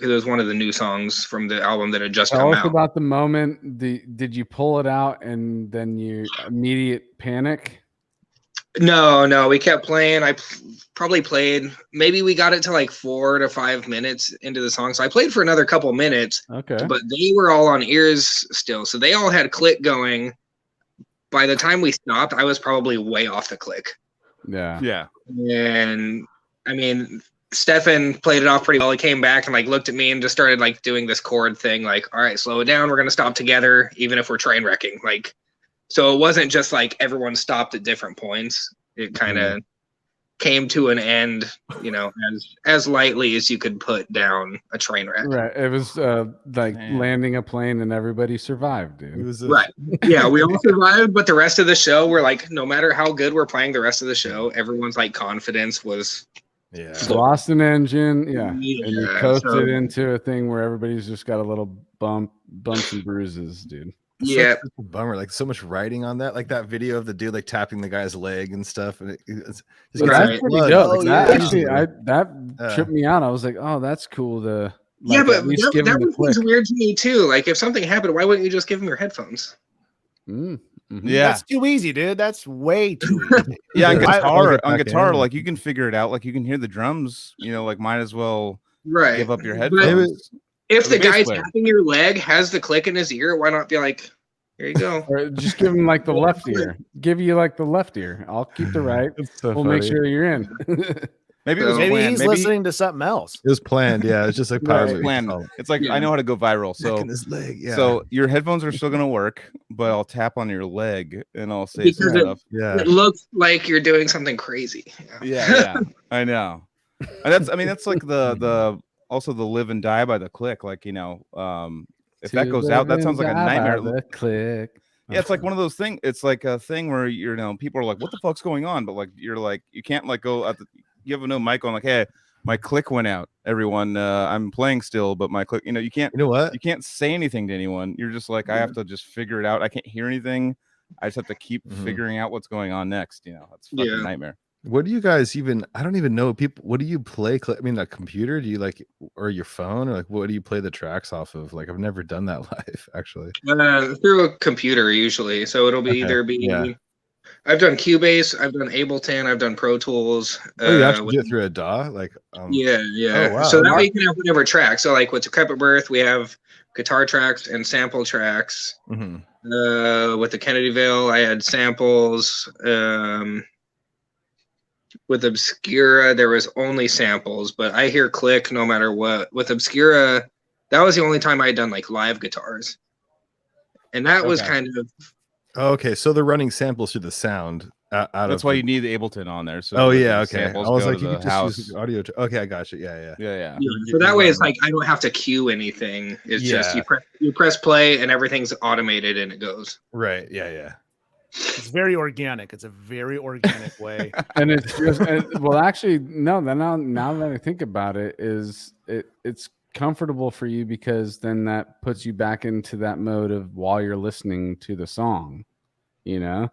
It was one of the new songs from the album that had just Tell come us out. about the moment. Did you pull it out and then you immediate panic? No, we kept playing. I probably played, maybe we got it to like 4 to 5 minutes into the song. So I played for another couple minutes. Okay. But they were all on ears still. So they all had click going. By the time we stopped, I was probably way off the click. Yeah. Yeah. And I mean, Stefan played it off pretty well. He came back and like looked at me and just started like doing this chord thing, like, all right, slow it down. We're gonna stop together, even if we're train wrecking. Like, so it wasn't just like everyone stopped at different points. It kind of came to an end, you know, as lightly as you could put down a train wreck. Right. It was like landing a plane and everybody survived, dude. It was Right. Yeah, we all survived, but the rest of the show, we're like, no matter how good we're playing the rest of the show, everyone's like confidence was Lost an engine, and you coasted so, into a thing where everybody's just got a little bumps and bruises, dude. Yeah, such a bummer. Like so much writing on that, like that video of the dude like tapping the guy's leg and stuff, and it's just That's pretty dope. Like, that tripped me out. I was like, oh, that's cool. But that was weird to me too. Like, if something happened, why wouldn't you just give him your headphones? Yeah, that's too easy, dude. That's way too easy. Yeah, on guitar, like you can figure it out. Like you can hear the drums. You know, like might as well give up your headphones. If the guy tapping your leg has the click in his ear, why not be like, here you go? Or just give him like the left ear. Give you like the left ear. I'll keep the right. We'll make sure you're in. Maybe it was maybe he's listening to something else. It was planned. Yeah, it's just like power planned. It's like I know how to go viral. So his leg, so your headphones are still gonna work, but I'll tap on your leg and I'll say some stuff. It looks like you're doing something crazy. Yeah, I know. And that's like the also the live and die by the click. Like, you know, if that goes out, that sounds like a nightmare. The click. Yeah, it's like one of those things. It's like a thing where you know people are like, "What the fuck's going on?" But like you're like, you can't like go at the. You have no mic on, like, hey, my click went out. Everyone, I'm playing still, but my click. You know, you can't. You know what? You can't say anything to anyone. You're just like, I have to just figure it out. I can't hear anything. I just have to keep figuring out what's going on next. You know, it's a fucking nightmare. What do you guys even? I don't even know people. What do you play? I mean, a computer? Do you like, or your phone, or like, what do you play the tracks off of? Like, I've never done that live, actually. Through a computer usually. So it'll be Okay, either be. yeah. I've done Cubase, I've done Ableton, I've done Pro Tools. Oh, you actually do it through a DAW, like. Yeah. Oh wow. So that way you can have whatever track. So like with Decrepit Birth, we have guitar tracks and sample tracks. Mm-hmm. With the Kennedy Veil, I had samples. With Obscura, there was only samples, but I hear click no matter what. With Obscura, that was the only time I had done like live guitars, and that was kind of. Okay, so they're running samples through the sound. That's why you need the Ableton on there. So oh yeah, okay. I samples was go like, to you the could just house. use the audio. Okay, I got you. Yeah. Yeah. So that way, it's like I don't have to cue anything. It's just you press play and everything's automated and it goes. Right. Yeah. It's very organic. It's a very organic way. And it's just well, actually, no. Now that I think about it, it's comfortable for you because then that puts you back into that mode of while you're listening to the song, you know,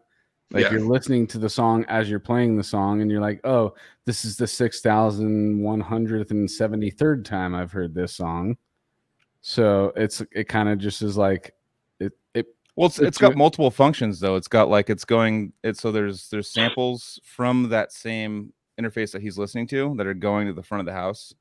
like you're listening to the song as you're playing the song, and you're like, oh, this is the 6,173rd time I've heard this song, so it kind of just is like it. Well, it's got multiple functions though. It's got like so there's samples from that same interface that he's listening to that are going to the front of the house,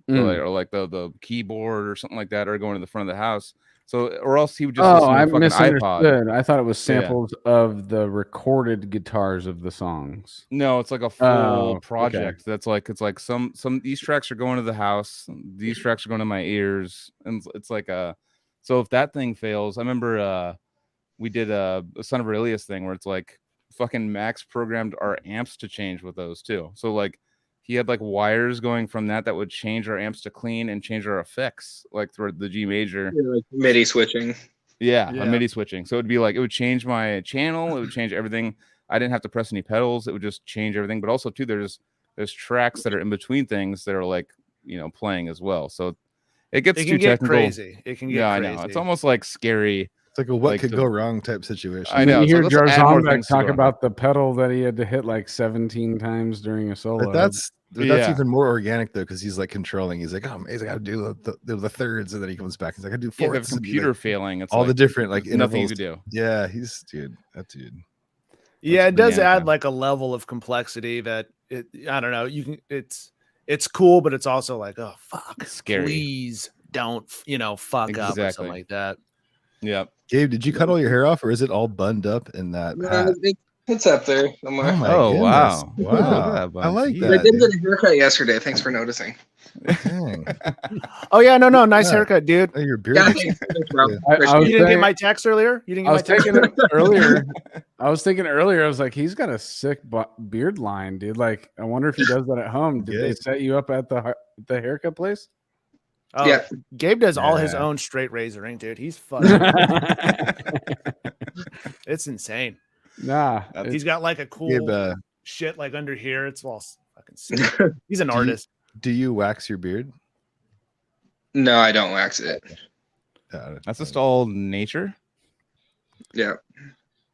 or like the keyboard or something like that are going to the front of the house. So or else he would just listen to a fucking misunderstood. iPod. I thought it was samples of the recorded guitars of the songs. No, it's like a full Okay. project. That's like it's like some these tracks are going to the house, these tracks are going to my ears, and it's like so if that thing fails, I remember we did a Son of Aurelius thing where it's like fucking Max programmed our amps to change with those too. So like he had like wires going from that would change our amps to clean and change our effects like through the G major. Like MIDI switching. Yeah, a MIDI switching. So it'd be like it would change my channel, it would change everything. I didn't have to press any pedals, it would just change everything. But also too, there's tracks that are in between things that are like, you know, playing as well. So it gets too technical. Crazy. It can get crazy. I know. It's almost like scary. It's like a what could go wrong type situation. I know. You hear So George let's add more Zombeck things to talk go. about the pedal that he had to hit like 17 times during a solo. But that's even more organic though, because he's like controlling. He's like, oh, I got to do the thirds, and then he comes back. He's like, I do Yeah, fourths. the computer failing. It's all like, the different like nothing you intervals. could do. Yeah, that dude. Yeah, it does add like a level of complexity that I don't know. It's cool, but it's also like, oh fuck, scary. Please don't fuck up or something like that. Yeah. Gabe, did you cut all your hair off, or is it all bunned up in that hat? It's up there somewhere. Oh my goodness. Wow. Wow. I like that. I did get a haircut yesterday. Thanks for noticing. Dang. Oh yeah, no, nice haircut, dude. Oh, your beard. Yeah, thanks, bro. You didn't get my text earlier? You didn't get my text earlier. I was thinking earlier, I was like, he's got a sick beard line, dude. Like, I wonder if he does that at home. Did they set you up at the haircut place? Oh, yeah. Gabe does all his own straight razoring, dude. He's fucking it's insane. Nah. He's got like a cool shit like under here. It's all fucking sick. He's an artist. Do you wax your beard? No, I don't wax it. That's just all nature. Yeah.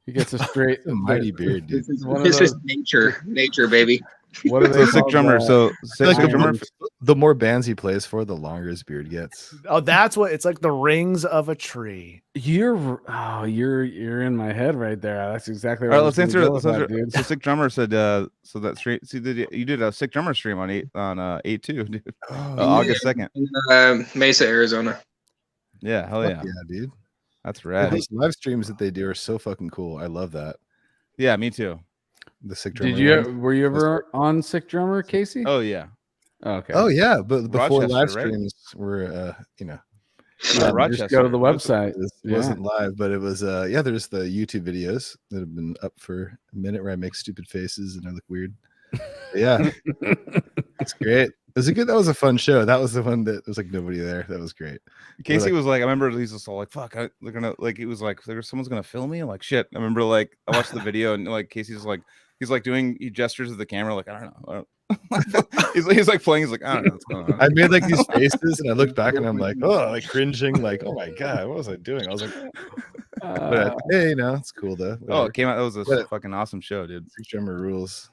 He gets a straight mighty beard, dude. This is nature, baby. What are they sick drummer? So sick drummer. The more bands he plays for, the longer his beard gets. Oh, that's what it's like. The rings of a tree. You're in my head right there. That's exactly right. All right, let's answer. Dude. So sick drummer said. So that stream. See, you did a sick drummer stream on 8/2, dude. August 2nd. In Mesa, Arizona. Yeah, hell yeah, dude. That's rad. These live streams that they do are so fucking cool. I love that. Yeah, me too. The sick drummer. Were you ever on Sick Drummer, Casey? Oh yeah. Okay. Oh yeah, but before Rochester, live streams were Rochester. Just go to the website. It wasn't live, but it was there's the YouTube videos that have been up for a minute where I make stupid faces and I look weird. Yeah. It's great. That was a fun show. That was the one that was like nobody there. That was great. Casey was like, I remember he's just all like, fuck, they're gonna like, it was like, someone's gonna film me. I'm like, shit. I remember like I watched the video and like Casey's like, he's like doing gestures of the camera, like, I don't know. he's like playing, he's like, I don't know what's going on. I made like these faces and I looked back and I'm like, oh, like cringing, like, oh my god, what was I doing? I was like, but hey, it's cool though. Oh, it came out. That was a fucking awesome show, dude. Sick drummer rules.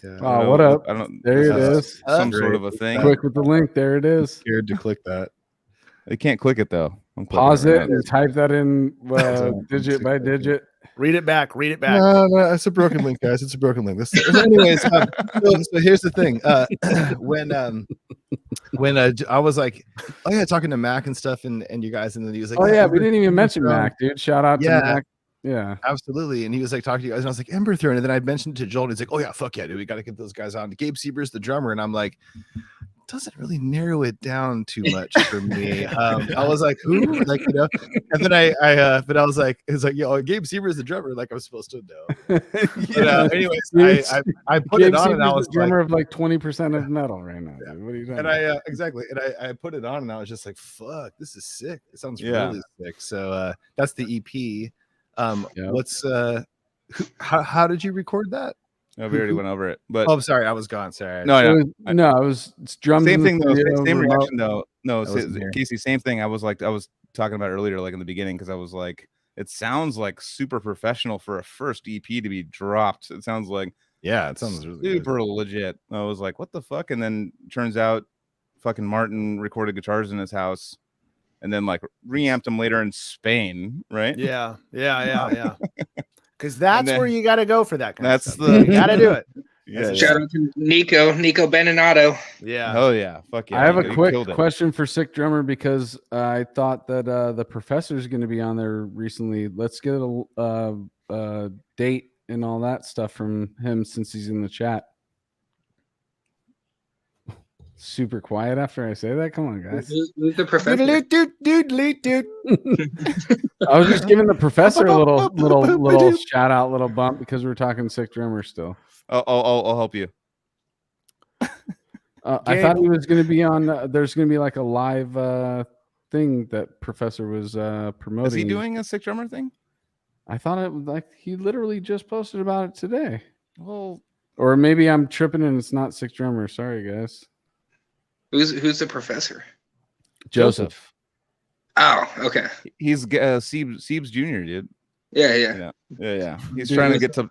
Yeah. Oh, what up? I don't. There this it is. Some Great. sort of a thing. Click with the link. There it is. Scared to click that. You can't click it though. I'm clicking Pause right it now. and type that in So, digit by digit. Read it back. Read it back. No, it's a broken link, guys. It's a broken link. Anyways, so here's the thing. When I was like, oh yeah, talking to Mac and stuff, and you guys, and then he was like, Oh yeah, we Emberthrone, didn't even mention Mac, dude. Shout out to Yeah. Mac. Yeah, absolutely. And he was like talking to you guys, and I was like, Emberthrone, and then I mentioned it to Joel, and he's like, oh yeah, fuck yeah, dude, we got to get those guys on. Gabe Seeber's the drummer, and I'm like, doesn't really narrow it down too much for me. I was like, who? Like, you know, and then but I was like, it's like, yo, Gabe Seeber is the drummer, like I'm supposed to know. But anyways, I put Gabe it on, and I Seeber's was the drummer of like 20% of metal right now. Dude. What are you talking and about? exactly, and I put it on, and I was just like, fuck, this is sick. It sounds Yeah. really sick. So that's the EP. Yep. What's how did you record that? No, we already went over it. But Oh, I'm sorry, I was gone. Sorry. no, It's drums. same in the thing though. studio, Same remote. reaction though. No, I wasn't here. Casey, same thing. I was talking about earlier, like in the beginning, because I was like, it sounds like super professional for a first EP to be dropped. It sounds like Yeah, it sounds really good. super legit. I was like, what the fuck? And then turns out fucking Martin recorded guitars in his house and then like reamped them later in Spain, right? Yeah. Because that's then- where you got to go for that kind That's of stuff. the- You got to do it. Yeah. Shout out to Nico Beninato. Yeah. Oh yeah, fuck yeah. I have you a quick killed it. question for Sick Drummer because I thought that the professor's going to be on there recently. Let's get a date and all that stuff from him since he's in the chat. Super quiet after I say that. Come on, guys. Who's the professor? Doodle-doot. I was just giving the professor a little shout out, little bump because we're talking Sick Drummer still. I'll help you. I thought he was going to be on. There's going to be like a live thing that Professor was promoting. Is he doing a Sick Drummer thing? I thought it was like he literally just posted about it today. Well, Or maybe I'm tripping and it's not Sick Drummer. Sorry, guys. Who's the professor? Joseph. Oh, okay. He's Seebs Jr., dude. Yeah. He's Dude, trying to get to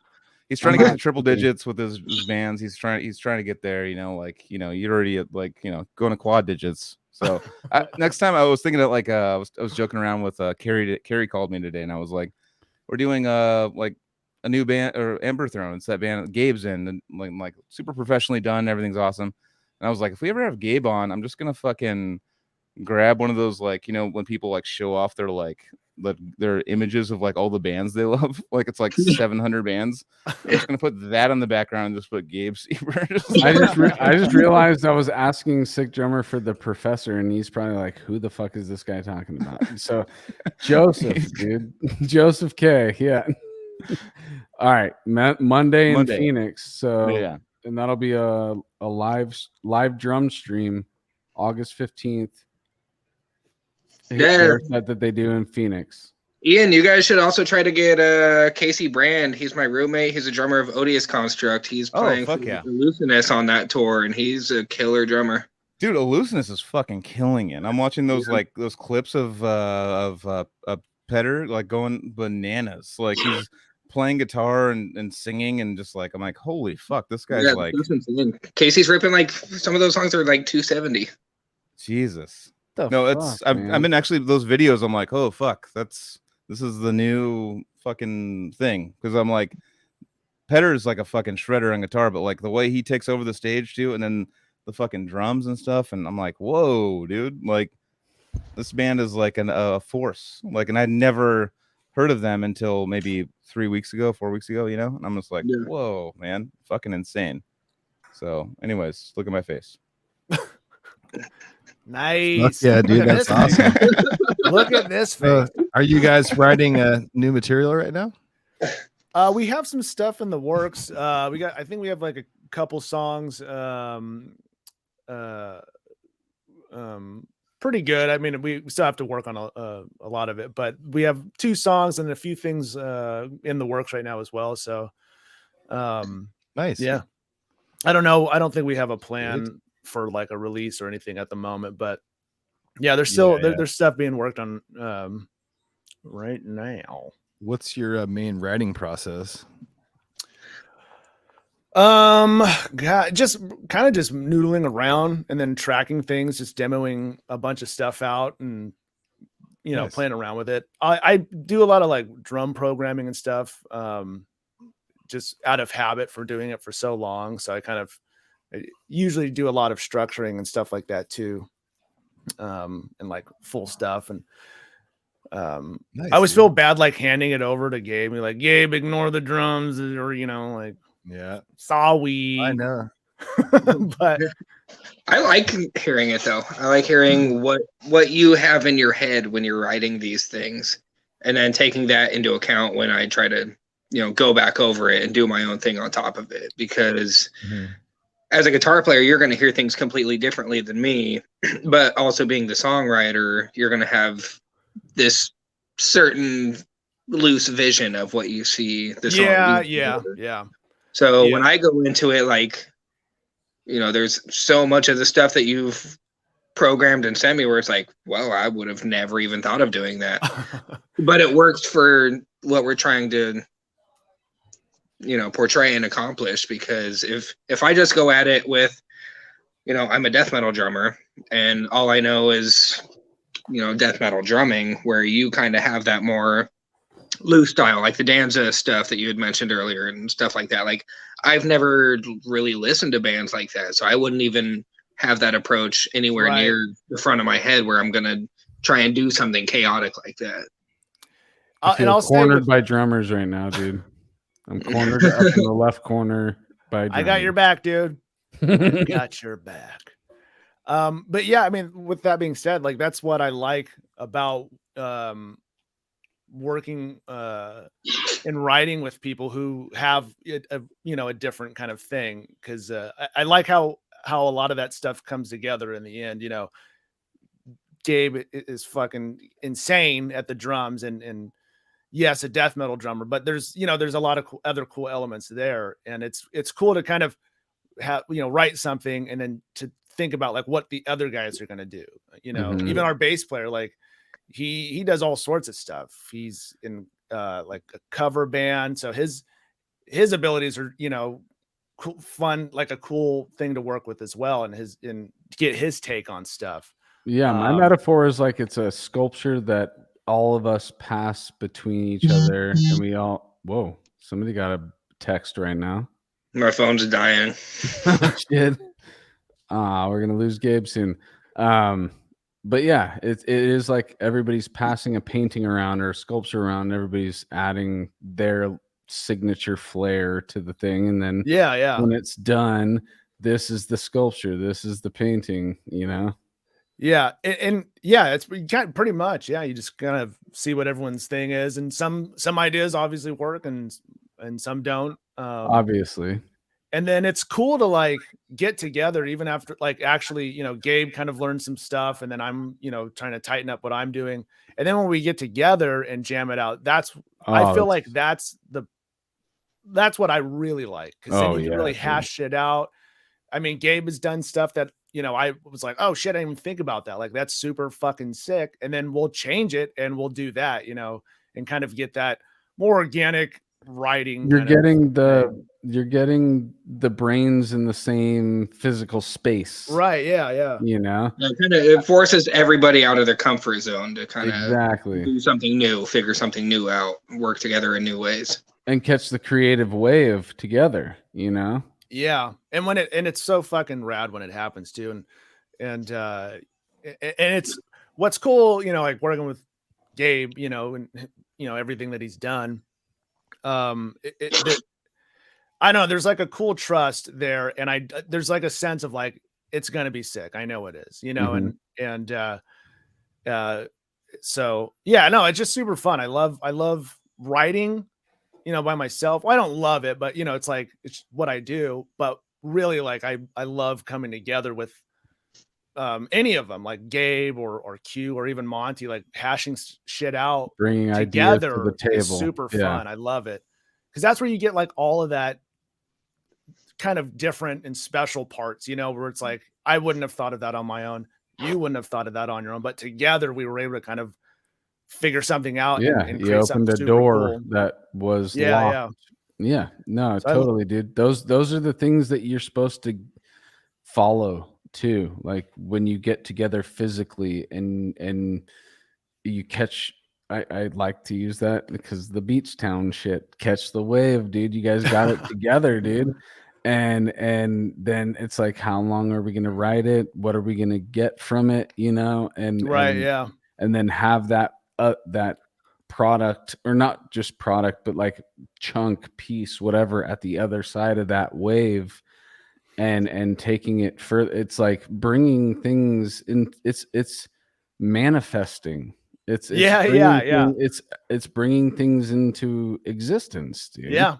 triple kidding. digits with his bands. He's trying to get there, you're already at going to quad digits. So next time I was thinking that I was joking around with Carrie called me today and I was like, we're doing a new band or Emberthrone. It's that band Gabe's in and like super professionally done. Everything's awesome. And I was like, if we ever have Gabe on, I'm just gonna fucking grab one of those when people show off their images of all the bands they love, it's 700 bands. I'm just gonna put that on the background and just put Gabe Seeber. I just realized I was asking Sick Drummer for the professor, and he's probably like, "Who the fuck is this guy talking about?" So, Joseph, dude, Joseph K. Yeah. All right, Monday in Phoenix. So yeah, and that'll be a live drum stream, August 15th. Yeah. That they do in Phoenix. Ian, you guys should also try to get Casey Brand. He's my roommate. He's a drummer of Odious Construct. He's playing for Hallucinus on that tour, and he's a killer drummer. Dude, Hallucinus is fucking killing it. I'm watching those those clips of Petter going bananas. He's playing guitar and singing and just I'm like, holy fuck, this guy's that's insane. Casey's ripping some of those songs are 270. Jesus. I've been actually those videos. I'm like, oh fuck, this is the new fucking thing because I'm like, Petter's like a fucking shredder on guitar, but the way he takes over the stage too, and then the fucking drums and stuff, and I'm like, whoa, dude, this band is a force. And I'd never heard of them until maybe 4 weeks ago, and I'm just like, whoa, man, fucking insane. So, anyways, look at my face. Nice. Yeah, dude, that's awesome. Look at this face. Are you guys writing new material right now? We have some stuff in the works. I think we have a couple songs pretty good. I mean, we still have to work on a lot of it, but we have 2 songs and a few things in the works right now as well. So nice. Yeah. I don't know. I don't think we have a plan for a release or anything at the moment, but yeah, there's still there's stuff being worked on right now. What's your main writing process? Just kind of just noodling around and then tracking things, just demoing a bunch of stuff out and Nice. playing around with it. I do a lot of like drum programming and stuff, just out of habit for doing it for so long. So I usually do a lot of structuring and stuff like that too, and like full stuff. And Nice, I always dude. feel bad like handing it over to Gabe. Be like, Gabe, ignore the drums, or like, Yeah, sorry. I know. But I like hearing it though. I like hearing what you have in your head when you're writing these things, and then taking that into account when I try to, go back over it and do my own thing on top of it. Because as a guitar player, you're going to hear things completely differently than me. But also being the songwriter, you're going to have this certain loose vision of what you see the song being for. Yeah. So when I go into it, like, there's so much of the stuff that you've programmed and sent me where it's like, well, I would have never even thought of doing that. But it works for what we're trying to, portray and accomplish. Because if I just go at it with, I'm a death metal drummer and all I know is, death metal drumming, where you kind of have that more loose style, like the Danza stuff that you had mentioned earlier and stuff like that. Like, I've never really listened to bands like that, so I wouldn't even have that approach anywhere near the front of my head where I'm gonna try and do something chaotic like that. I feel cornered by drummers right now, dude. I'm cornered up in the left corner by drummers. I got your back, dude. Got your back. But yeah, I mean, with that being said, like, that's what I like about working and writing with people who have a different kind of thing, because I like how a lot of that stuff comes together in the end. Gabe is fucking insane at the drums, and yes, a death metal drummer, but there's a lot of other cool elements there, and it's cool to kind of have write something and then to think about like what the other guys are going to do. Even our bass player, like, he does all sorts of stuff. He's in like a cover band, so his abilities are cool, fun, like a cool thing to work with as well, and get his take on stuff. Yeah, my metaphor is like it's a sculpture that all of us pass between each other, and we all. Whoa! Somebody got a text right now. My phone's dying. Shit. We're gonna lose Gabe soon. But yeah, it is like everybody's passing a painting around or a sculpture around, and everybody's adding their signature flair to the thing, and then when it's done, this is the sculpture, this is the painting. Yeah, and yeah, it's pretty much, you just kind of see what everyone's thing is, and some ideas obviously work and some don't, obviously. And then it's cool to like get together even after, like, actually, Gabe kind of learned some stuff, and then I'm, trying to tighten up what I'm doing. And then when we get together and jam it out, I feel like that's what I really like. Cause then you can really hash shit out. I mean, Gabe has done stuff that, I was like, oh shit, I didn't even think about that. Like, that's super fucking sick. And then we'll change it and we'll do that, and kind of get that more organic writing. You're getting the brains in the same physical space, right? Yeah. It forces everybody out of their comfort zone to kind of do something new, figure something new out, work together in new ways, and catch the creative wave together. Yeah, and it's so fucking rad when it happens too, and it's what's cool, like working with Gabe, and everything that he's done. I know there's like a cool trust there, and there's like a sense of like it's gonna be sick. I know it is, and so yeah, no, it's just super fun. I love writing, by myself. Well, I don't love it, but it's like it's what I do. But really, like I love coming together with any of them, like Gabe or Q or even Monty, like hashing shit out, bringing together ideas to the table. Is super fun. I love it, because that's where you get like all of that kind of different and special parts, where it's like I wouldn't have thought of that on my own, you wouldn't have thought of that on your own, but together we were able to kind of figure something out. And you opened a door that was locked Yeah, no, So totally, dude. Those are the things that you're supposed to follow too. Like when you get together physically and you catch. I like to use that because the beach town shit. Catch the wave, dude. You guys got it together, dude. And then it's like, how long are we gonna ride it? What are we gonna get from it? You know, right, yeah. and then have that product, or not just product, but like chunk piece, whatever, at the other side of that wave, and taking it further. It's like bringing things in. It's manifesting. It's Yeah, bringing yeah. it's bringing things into existence, dude. Yeah.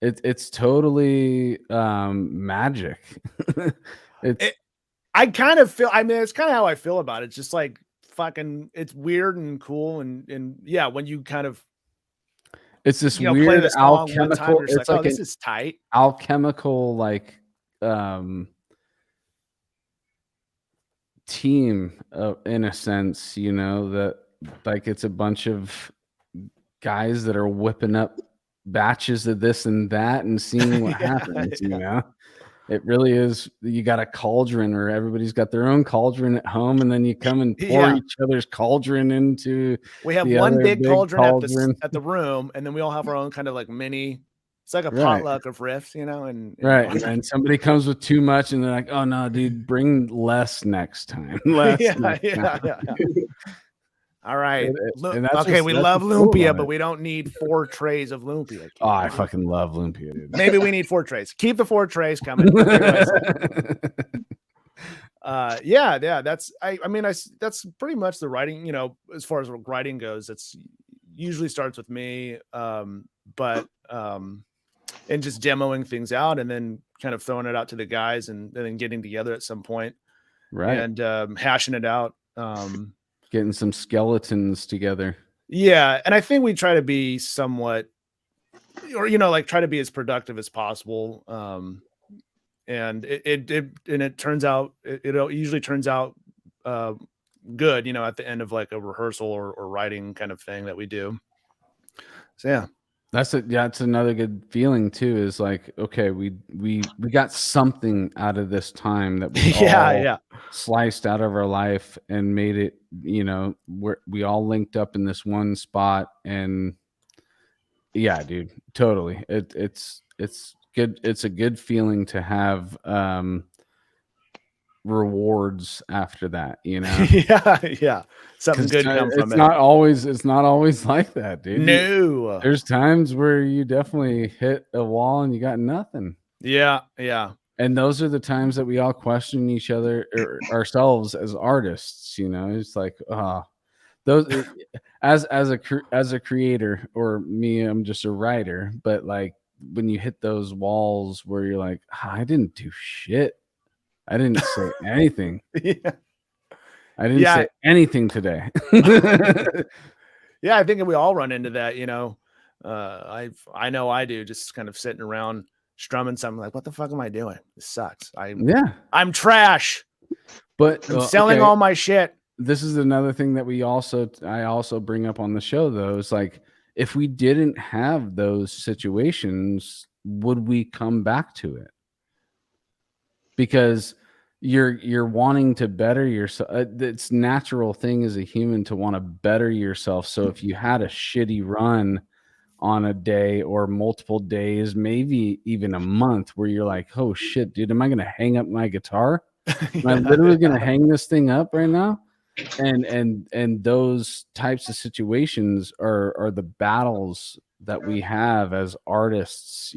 It's totally magic. I kind of feel, I mean, it's kind of how I feel about it. It's just like fucking, it's weird and cool. And yeah, when you kind of, it's this play weird the song one time, alchemical. you're just It's like, like oh, this is tight. Alchemical, like team, in a sense, you know, that like it's a bunch of guys that are whipping up batches of this and that and seeing what happens. You know, it really is. You got a cauldron, or everybody's got their own cauldron at home, and then you come and pour each other's cauldron into. We have one big cauldron at the room, and then we all have our own kind of like mini. It's like a potluck of riffs, you know, and and somebody comes with too much, and they're like, "Oh no, dude, bring less next time." Less. Yeah. All right. Okay, we love lumpia, but we don't need 4 trays of lumpia. Oh, I fucking love lumpia, dude. Maybe we need 4 trays. Keep the 4 trays coming. Yeah. That's that's pretty much the writing. You know, as far as writing goes, it's usually starts with me, but and just demoing things out, and then kind of throwing it out to the guys, and then getting together at some point, right? And hashing it out. Getting some skeletons together. Yeah, and I think we try to be somewhat, or like try to be as productive as possible. And it turns out, it usually turns out good, at the end of like a rehearsal or writing kind of thing that we do. So yeah. That's it. Yeah, it's another good feeling too. Is like, okay, we got something out of this time that we all sliced out of our life and made it. We all linked up in this one spot, and yeah, dude, totally. It's good. It's a good feeling to have rewards after that, yeah, something good come from it. It's not always like that, dude. No, there's times where you definitely hit a wall and you got nothing. Yeah. And those are the times that we all question each other, or ourselves as artists. It's like, those as a creator, or me, I'm just a writer, but like when you hit those walls where you're like, I didn't do shit. I didn't say anything. I didn't say anything today. Yeah, I think we all run into that, I know I do, just kind of sitting around strumming something like, what the fuck am I doing? This sucks. I'm trash. But I'm selling all my shit. This is another thing that I also bring up on the show, though. It's like, if we didn't have those situations, would we come back to it? Because you're wanting to better yourself. It's natural thing as a human to want to better yourself. So if you had a shitty run on a day or multiple days, maybe even a month, where you're like, oh shit, dude, am I going to hang up my guitar? Am I literally going to hang this thing up right now? And those types of situations are the battles that we have as artists,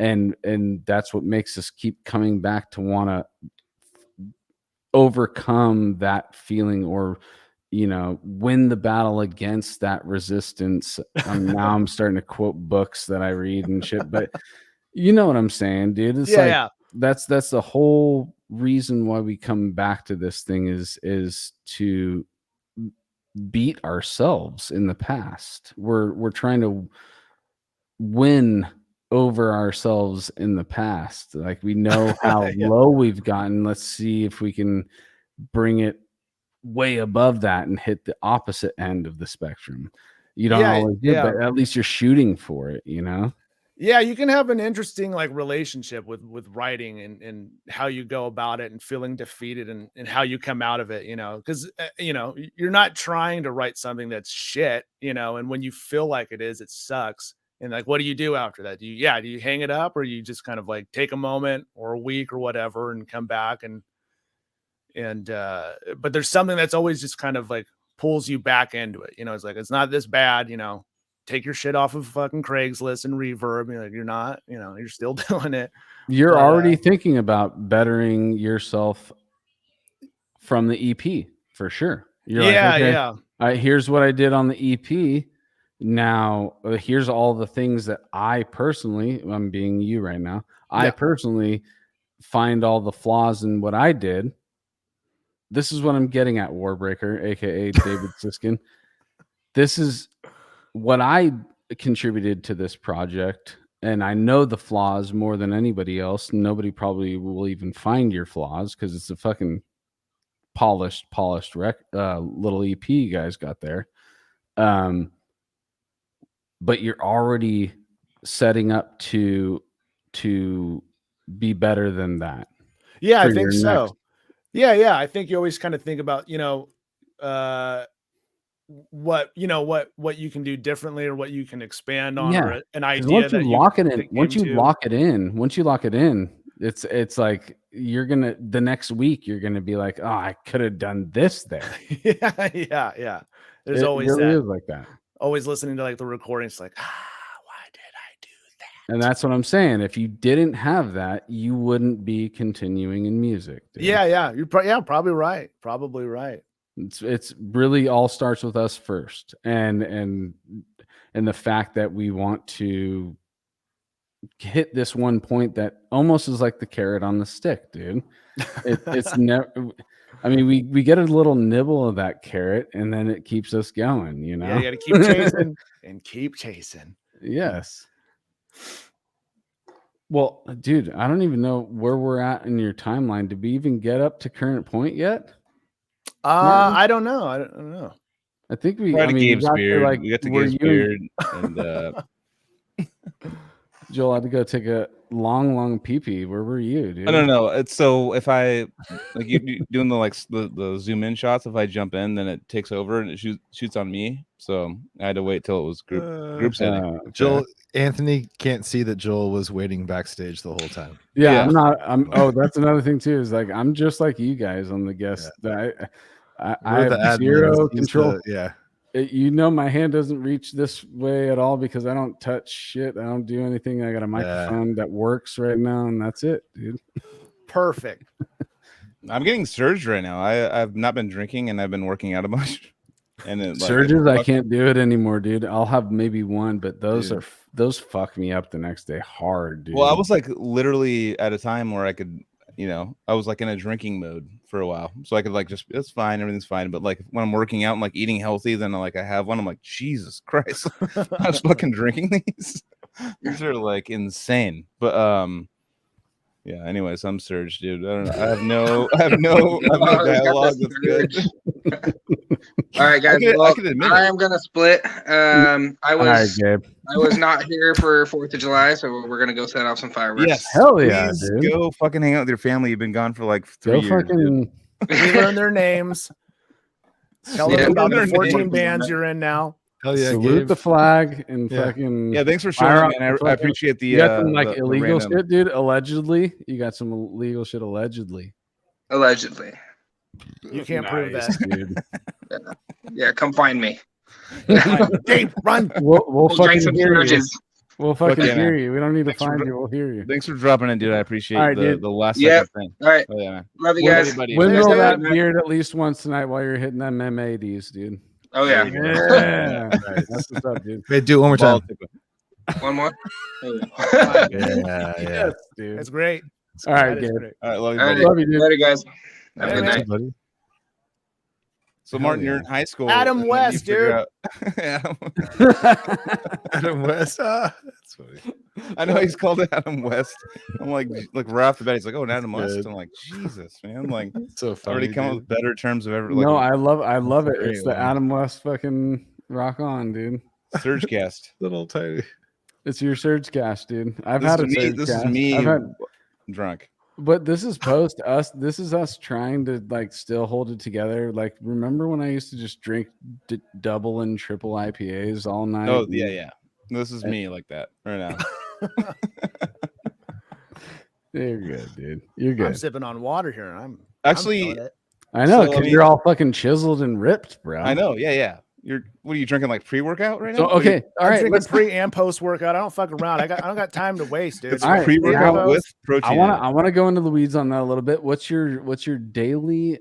and that's what makes us keep coming back to want to overcome that feeling, or win the battle against that resistance. Now I'm starting to quote books that I read and shit, but you know what I'm saying, dude. It's that's the whole reason why we come back to this thing, is to beat ourselves in the past. We're trying to win over ourselves in the past. Like, we know how low we've gotten. Let's see if we can bring it way above that and hit the opposite end of the spectrum. You don't always do, yeah. but at least you're shooting for it, you know? Yeah, you can have an interesting like relationship with writing and how you go about it and feeling defeated and how you come out of it, you know, because you know, you're not trying to write something that's shit, you know, and when you feel like it is, it sucks. And like, what do you do after that? Do you hang it up, or you just kind of like take a moment or a week or whatever and come back and but there's something that's always just kind of like pulls you back into it, you know, it's like, it's not this bad, you know. Take your shit off of fucking Craigslist and Reverb. You're like, you're not, you know, you're still doing it. You're already thinking about bettering yourself from the EP for sure. You're like, okay, all right, here's what I did on the EP. Now, here's all the things that I personally, I'm being you right now. I personally find all the flaws in what I did. This is what I'm getting at, Warbreaker, aka David Siskin. This is what I contributed to this project, and I know the flaws more than anybody else. Nobody probably will even find your flaws because it's a fucking polished little EP you guys got there. But you're already setting up to be better than that. Yeah, I think so. Yeah. I think you always kind of think about, you know, what you can do differently or what you can expand on, or an idea once you that lock it in, it's like you're gonna, the next week you're gonna be like, oh, I could have done this there. yeah. There's always really that. is like that. Always listening to like the recordings, like, why did I do that? And that's what I'm saying. If you didn't have that, you wouldn't be continuing in music. Dude. Yeah. You're probably right. Probably right. It's really all starts with us first, and the fact that we want to hit this one point that almost is like the carrot on the stick, dude. It's never. I mean, we get a little nibble of that carrot, and then it keeps us going. You know, yeah, you got to keep chasing and keep chasing. Yes. Well, dude, I don't even know where we're at in your timeline. Did we even get up to current point yet? I don't know. I don't know. I think we. Gabe Seeber. We got to Gabe Seeber, and Joel had to go take a long pee-pee. Where were you, dude? I don't know. It's so if I like you doing the zoom in shots, if I jump in, then it takes over and it shoots on me. So I had to wait till it was group setting. Okay. Joel, Anthony can't see that Joel was waiting backstage the whole time. Yeah. Oh, that's another thing too. Is like I'm just like you guys on the guest. Yeah. I have zero control. You know, my hand doesn't reach this way at all because I don't touch shit. I don't do anything. I got a microphone that works right now, and that's it, dude. Perfect. I'm getting surged right now. I've not been drinking and I've been working out a bunch. And it, surges, I can't do it anymore, dude. I'll have maybe one, but those fuck me up the next day hard, dude. Well, I was like literally at a time where I could, I was like in a drinking mode for a while, so I could like just, it's fine, everything's fine. But like when I'm working out and like eating healthy, then I have one. I'm like, Jesus Christ, I was fucking drinking these. These are like insane. But yeah. Anyways, I'm surged, dude. I don't know. I have no dialogue. That's good. All right, guys. I am gonna split. I was not here for 4th of July, so we're gonna go set off some fireworks. Yes, hell yeah, dude. Go fucking hang out with your family. You've been gone for like 3 years. We learn their names. Tell them about the 14 bands you're in now. Hell yeah, salute the flag and fucking thanks for showing, man. I appreciate the you got some like illegal shit, dude. Allegedly, you got some illegal shit. Allegedly. You can't prove that, dude. Yeah, come find me. Dave, run. We'll fucking hear you. We'll fucking hear you. We don't need to find you. We'll hear you. Thanks for dropping in, dude. I appreciate the last second thing. All right. Oh, yeah, man. Love you guys. Windmill that beard at least once tonight while you're hitting them M80s, dude. Oh yeah. That's what's up, dude. Wait, do it one more time. One more. Yes, dude. That's great. All right, Gabe. All right, love you, buddy. Love you, dude. Later, guys. Have a good night. Buddy. So, Martin, you're in high school. Adam West, dude. Adam West. That's funny. I know he's called Adam West. I'm like right off the bat, he's like, "Oh, Adam West." I'm like, Jesus, man. I'm like, so funny. Already come up with better terms of ever. No, I love it. It's the Adam West fucking rock on, dude. Surgecast. Little tiny. It's your surge cast, dude. I've This had is a me. surge This cast. is me I've had, drunk. but this is post us. This is us trying to like still hold it together. Like, remember when I used to just drink double and triple IPAs all night? Oh yeah. This is me like that right now. You're good, dude. You're good. I'm sipping on water here. I'm Actually, feeling it. I know, So, because you're all fucking chiseled and ripped, bro. I know. Yeah. What are you drinking? Like pre-workout right now? So okay, all I'm right. drinking Let's pre and post workout. I don't fuck around. I don't got time to waste, dude. It's All right, pre-workout now- with protein. I want to go into the weeds on that a little bit. What's your daily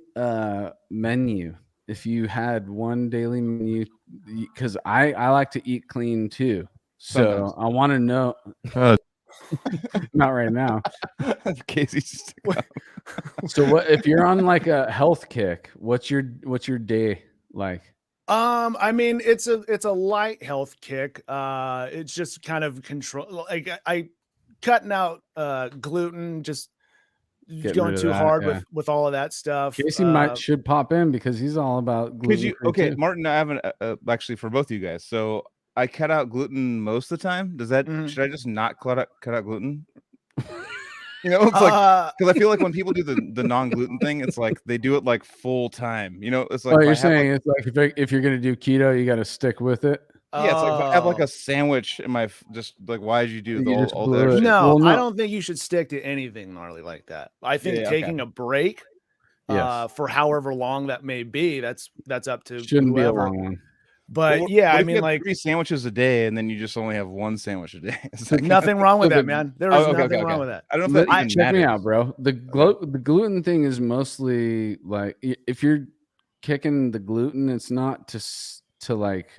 menu? If you had one daily menu, because I like to eat clean too. So Sometimes. I want to know. Not right now. Casey's So what if you're on like a health kick? What's your day like? I mean, it's a light health kick. It's just kind of control. Like I cutting out gluten, just Getting going rid of too that, hard yeah. with all of that stuff. Casey should pop in because he's all about gluten. Okay, Martin, I haven't actually for both of you guys. So I cut out gluten most of the time. Does that should I just not cut out gluten? You know, it's like because I feel like when people do the non-gluten thing, it's like they do it like full time. You know, it's like You're saying it's like if you're gonna do keto, you got to stick with it. Yeah, it's like if I have like a sandwich in my just like why did you do all the other shit? No, Well, no. I don't think you should stick to anything gnarly like that. I think taking a break for however long that may be, that's up to Shouldn't whoever. be a long one. But Well, yeah, what I if mean, you have like 3 sandwiches a day, and then you just only have 1 sandwich a day. It's like, nothing wrong with So that, the- man. There is nothing wrong with that. I don't know if that even Check me matters. out, bro. The gluten thing is mostly like if you're kicking the gluten, it's not to like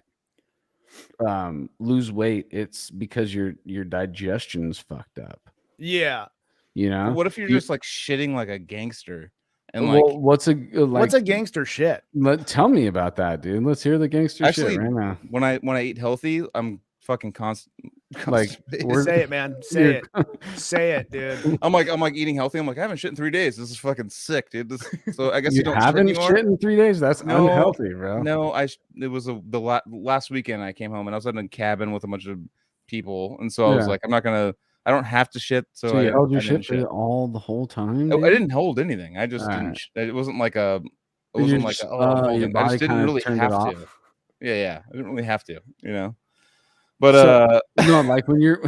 lose weight. It's because your digestion's fucked up. Yeah. You know. But what if you're just like shitting like a gangster? And well, what's a gangster shit? Tell me about that, dude. Let's hear the gangster shit right now. When I eat healthy, I'm fucking constant. Like, say it, man. Say it. Say it, dude. I'm like eating healthy. I'm like I haven't shit in 3 days. This is fucking sick, dude. So I guess you don't haven't shit shit in 3 days. That's unhealthy, bro. No, it was the last weekend I came home and I was in a cabin with a bunch of people, and so I was like, I don't have to shit. So you held your I didn't shit all the whole time. I didn't hold anything. I just didn't. It wasn't like a. It wasn't like your body I just didn't really turned have it off. to. Yeah. I didn't really have to. You know. But no, like when you're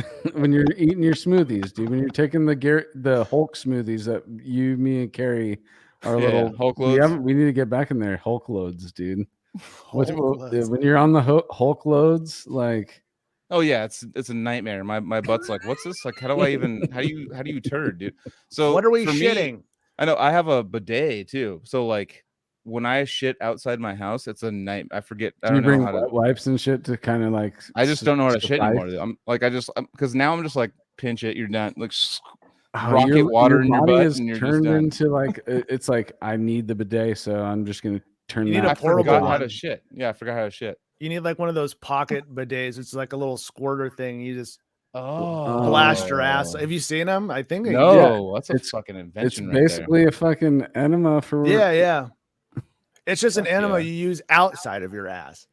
eating your smoothies, dude. When you're taking the Hulk smoothies that you, me, and Carrie are little Hulk loads. We need to get back in there. Hulk loads, dude. Loads. When you're on the Hulk loads, like. Oh yeah, it's a nightmare. My butt's like, what's this? Like, how do you turd, dude? So what are we for shitting? Me, I know I have a bidet too. So like when I shit outside my house, it's a night. I forget. I don't know how to wipes and shit to kind of like. I just don't know how to shit anymore. Dude. I'm like because now I'm just like pinch it. You're done. Like rocket water in your butt, and you're turned just done. into like it's like I need the bidet, so I'm just gonna turn. You need that a portable forgot one. how to shit. Yeah, I forgot how to shit. You need like one of those pocket bidets. It's like a little squirter thing. You just blast your ass. Have you seen them? I think no. That's a fucking invention. It's basically a fucking enema for. Yeah. It's just an enema you use outside of your ass.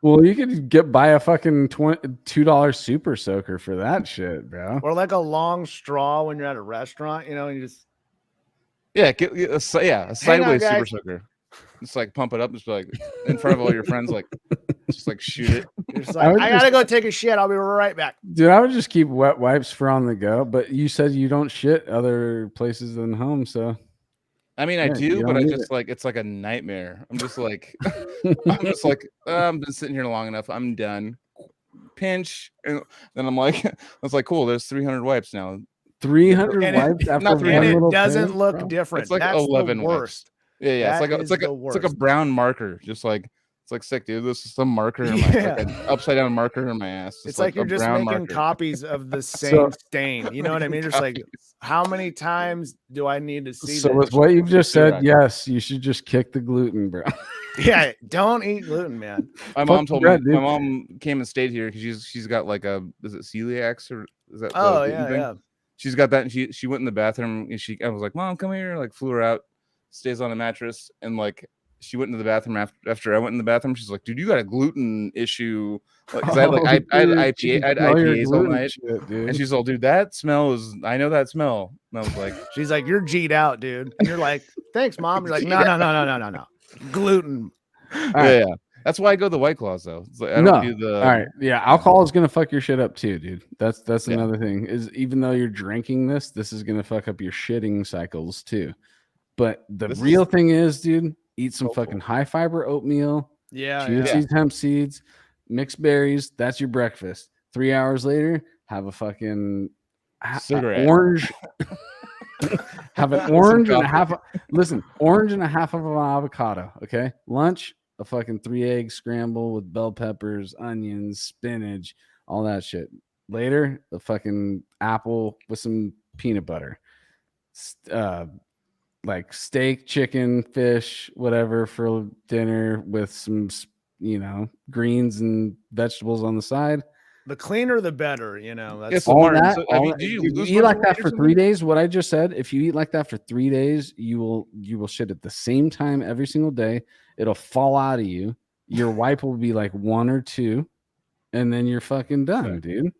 Well, you could buy a fucking $2 super soaker for that shit, bro. Or like a long straw when you're at a restaurant, you know, and you just get a sideways super soaker. Just like pump it up, just like in front of all your friends, like just like shoot it. You're just like, I gotta go take a shit. I'll be right back. Dude, I would just keep wet wipes for on the go. But you said you don't shit other places than home, so. I mean, I do, but I just like it's like a nightmare. I'm just like, I've been sitting here long enough. I'm done. Pinch, and then I'm like, I was like, cool. There's 300 wipes now. 300 wipes after not 300. It doesn't look different. It's like That's 11 the worst. Yeah. It's like a brown marker. Just like it's like sick, dude. This is some marker in my like an upside down marker in my ass. It's like you're just making copies of the same stain. You know what I mean? Just like how many times do I need to see So with what you've just said, yes, you should just kick the gluten, bro. Yeah, don't eat gluten, man. My mom told me. My mom came and stayed here because she's got like is it celiac or is that? Oh yeah. She's got that, and she went in the bathroom and I was like, Mom, come here. Like flew her out, stays on the mattress, and like she went into the bathroom after I went in the bathroom. She's like, dude, you got a gluten issue. Because I had IPAs all night. Shit, dude. And she's all, dude, that smell is, I know that smell. And I was like, she's like, you're G'd out, dude. And you're like, thanks, mom. You're like, no. Gluten. yeah. That's why I go the White Claws, though. It's like, I don't do the. All right. Yeah. Alcohol is going to fuck your shit up too, dude. That's another thing is even though you're drinking this is going to fuck up your shitting cycles too. But the real thing is, dude, eat some fucking high fiber oatmeal. Chia seeds, hemp seeds, mixed berries. That's your breakfast. 3 hours later, have a fucking orange. Have an orange and a half. Orange and a half of an avocado. Okay. Lunch, a fucking 3 egg scramble with bell peppers, onions, spinach, all that shit. Later, a fucking apple with some peanut butter. Like steak, chicken, fish, whatever for dinner with some, greens and vegetables on the side. The cleaner, the better, That's all that. So did you eat like that for 3 days? What I just said, if you eat like that for 3 days, you will shit at the same time every single day. It'll fall out of you. Your wipe will be like 1 or 2, and then you're fucking done, dude.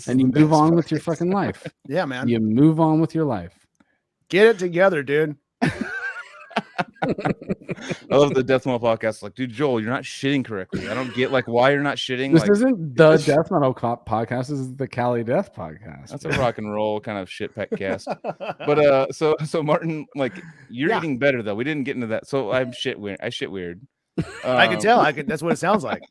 And you move on with your fucking life. Yeah, man. You move on with your life. Get it together, dude. I love the Death Metal podcast. Like, dude, Joel, you're not shitting correctly. I don't get why you're not shitting. This isn't the Death Metal podcast. This is the Cali Death podcast. That's a rock and roll kind of shit pet cast. But so Martin, like, you're eating better though. We didn't get into that. So I'm shit weird. I shit weird. I can tell. That's what it sounds like.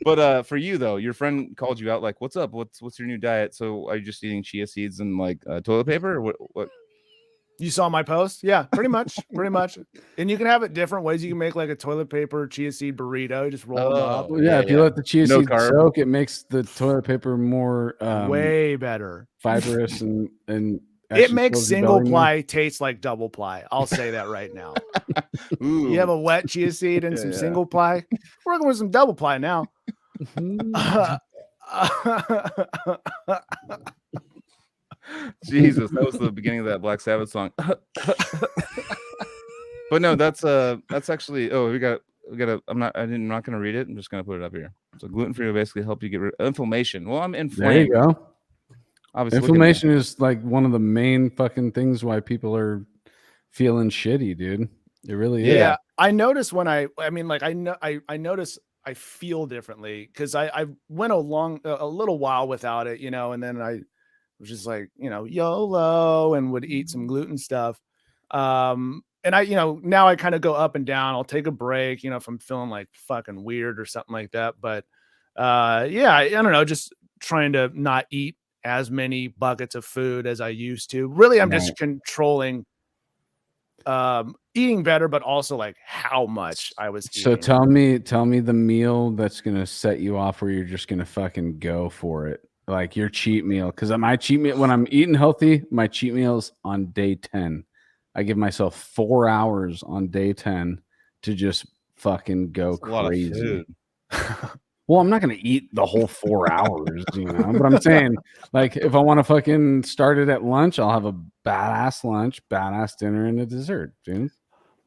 But for you though, your friend called you out. Like, what's up? What's your new diet? So are you just eating chia seeds and like toilet paper? Or what? You saw my post? Yeah, pretty much. And you can have it different ways. You can make like a toilet paper chia seed burrito. Just roll them up. Yeah, if you let the chia seed soak, it makes the toilet paper more way better, fibrous, and it makes single ply taste like double ply. I'll say that right now. You have a wet chia seed and some single ply. We're working with some double ply now. Jesus, that was the beginning of that Black Sabbath song. But no, that's actually we got I'm not gonna read it. I'm just gonna put it up here. So gluten-free will basically help you get rid of inflammation. Well, I'm inflamed. There you go. Obviously, inflammation is like one of the main fucking things why people are feeling shitty, dude. It really is. Yeah, I notice when I notice I feel differently because I went a little while without it, and then I was just like, YOLO, and would eat some gluten stuff. And I, now I kind of go up and down. I'll take a break, if I'm feeling like fucking weird or something like that. But yeah, I don't know, just trying to not eat as many buckets of food as I used to. Really, I'm just controlling eating better, but also like how much I was eating. So tell me the meal that's gonna set you off where you're just gonna fucking go for it. Like your cheat meal, because my cheat meal when I'm eating healthy, my cheat meal's on day 10. I give myself 4 hours on day 10 to just fucking go crazy. Well, I'm not gonna eat the whole 4 hours, but I'm saying, like, if I want to fucking start it at lunch, I'll have a badass lunch, badass dinner, and a dessert, dude.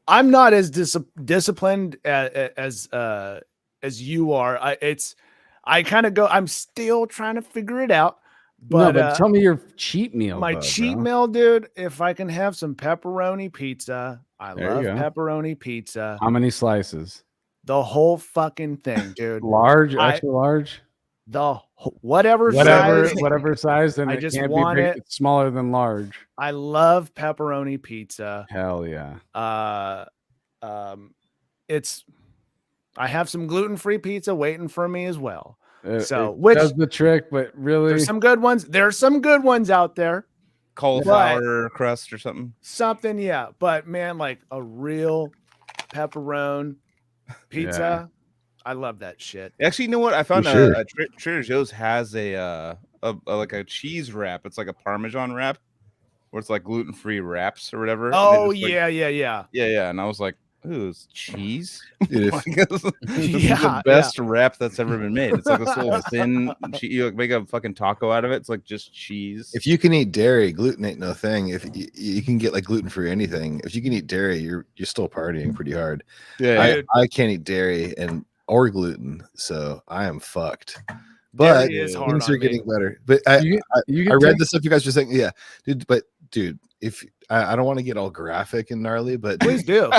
I'm not as disciplined as you are. I kind of go, I'm still trying to figure it out. But tell me your cheat meal. My cheat meal, dude, if I can have some pepperoni pizza. I love pepperoni pizza. How many slices? The whole fucking thing, dude. Large, extra large? Whatever size. And I just want it. It's smaller than large. I love pepperoni pizza. Hell yeah. I have some gluten-free pizza waiting for me as well. Which does the trick, but really there's some good ones. There's some good ones out there. Cauliflower crust or something. Something, yeah. But man, like a real pepperoni pizza. I love that shit. Actually, you know what? I found Trader Joe's has a like a cheese wrap. It's like a Parmesan wrap, where it's like gluten-free wraps or whatever. Oh yeah. Yeah. And I was like, ooh, it's cheese. Dude, Like, this is Yeah, the best wrap that's ever been made. It's like this little thin cheese. You like make a fucking taco out of it. It's like just cheese. if you can eat dairy, gluten ain't no thing. If you can get like gluten free anything, if you can eat dairy, you're still partying pretty hard. Yeah, I can't eat dairy or gluten, so I am fucked. But Dairy is hard things on are me. getting better. But I can read take- the stuff you guys were saying. Yeah, dude. But dude, if I don't want to get all graphic and gnarly, but Please do.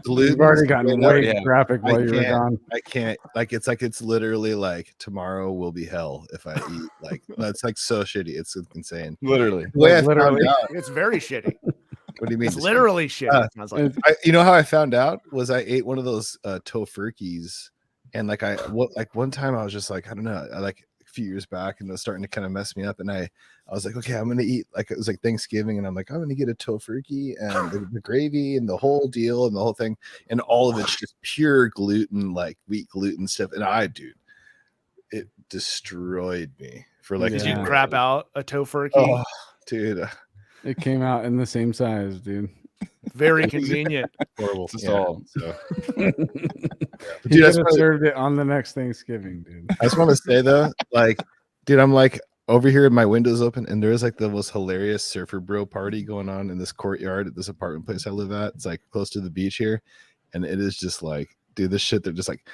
gluten. You've already gotten way yeah. graphic while you were gone. I can't. Like it's literally like tomorrow will be hell if I eat. Like that's like so shitty. It's insane. literally. The way Like, I found literally. out. It's very shitty. What do you mean? It's literally shitty. Uh, Sounds like. You know how I found out was I ate one of those tofurkeys, and like one time I was just like, I don't know, I like a few years back, and it was starting to kind of mess me up, and I was like, okay, I'm gonna eat, like it was like Thanksgiving, and I'm like, I'm gonna get a tofurkey and the gravy and the whole deal and the whole thing, and all of it's just pure gluten, like wheat gluten stuff, and dude, it destroyed me for like. Did Yeah. you crap out a tofurkey? Oh, dude, It came out in the same size, dude. Very convenient. horrible. Just Yeah, all- so. Dude, Dude, that's have probably- served it on the next Thanksgiving, dude. I just want to say though, like, dude, I'm like over here, my window's open, and there's like the most hilarious surfer bro party going on in this courtyard at this apartment place I live at. It's like close to the beach here, and it is just like, dude, this shit. They're just like,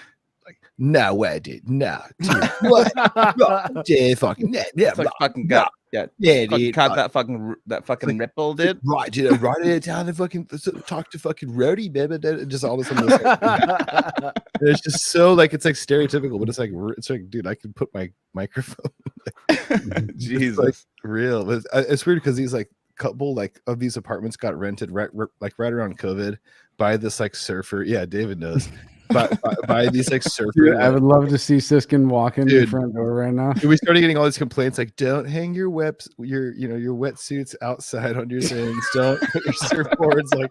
no way, dude, no, dude, what? No, dude, fucking, yeah, It's like fucking got yeah, fucking dude, caught that fucking like- ripple, dude. right, dude, I ride it down and fucking talk to fucking Rody, baby, just all this. It's just so like it's like stereotypical, but it's like, dude, I can put my microphone. Jesus. Like real, but it's weird because these like couple like of these apartments got rented right around COVID by this like surfer. Yeah, David knows. But by these like surfer. Dude, I would love to see Siskin walk in the Dude. front door right now. We started getting all these complaints like, don't hang your your wetsuits outside on your things. Don't put your surfboards like.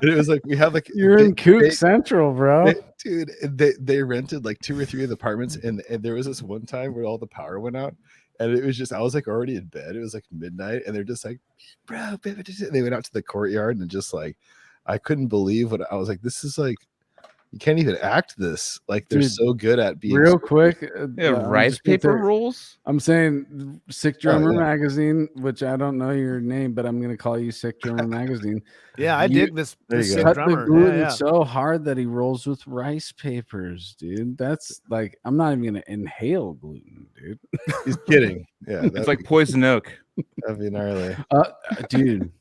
And it was like we have like You're in Kook they- Central, bro. dude, they rented like 2 or 3 of the apartments, and there was this one time where all the power went out, and it was just I was like already in bed. It was like midnight, and they're just like, bro, baby. They went out to the courtyard and just like, I couldn't believe what I was like. This is like, you can't even act this. Like they're Dude, so good at being Real quick, Yeah, I'm rice just gonna paper say- rolls. I'm saying Sick Drummer yeah. Magazine, which I don't know your name, but I'm gonna call you Sick Drummer Magazine. Yeah, I You- dig this. There this you sick go. Cut the drummer. gluten Yeah, yeah. so hard that he rolls with rice papers, dude. That's like I'm not even gonna inhale gluten, dude. He's kidding. Yeah, It's like poison oak. that'd be gnarly. Dude,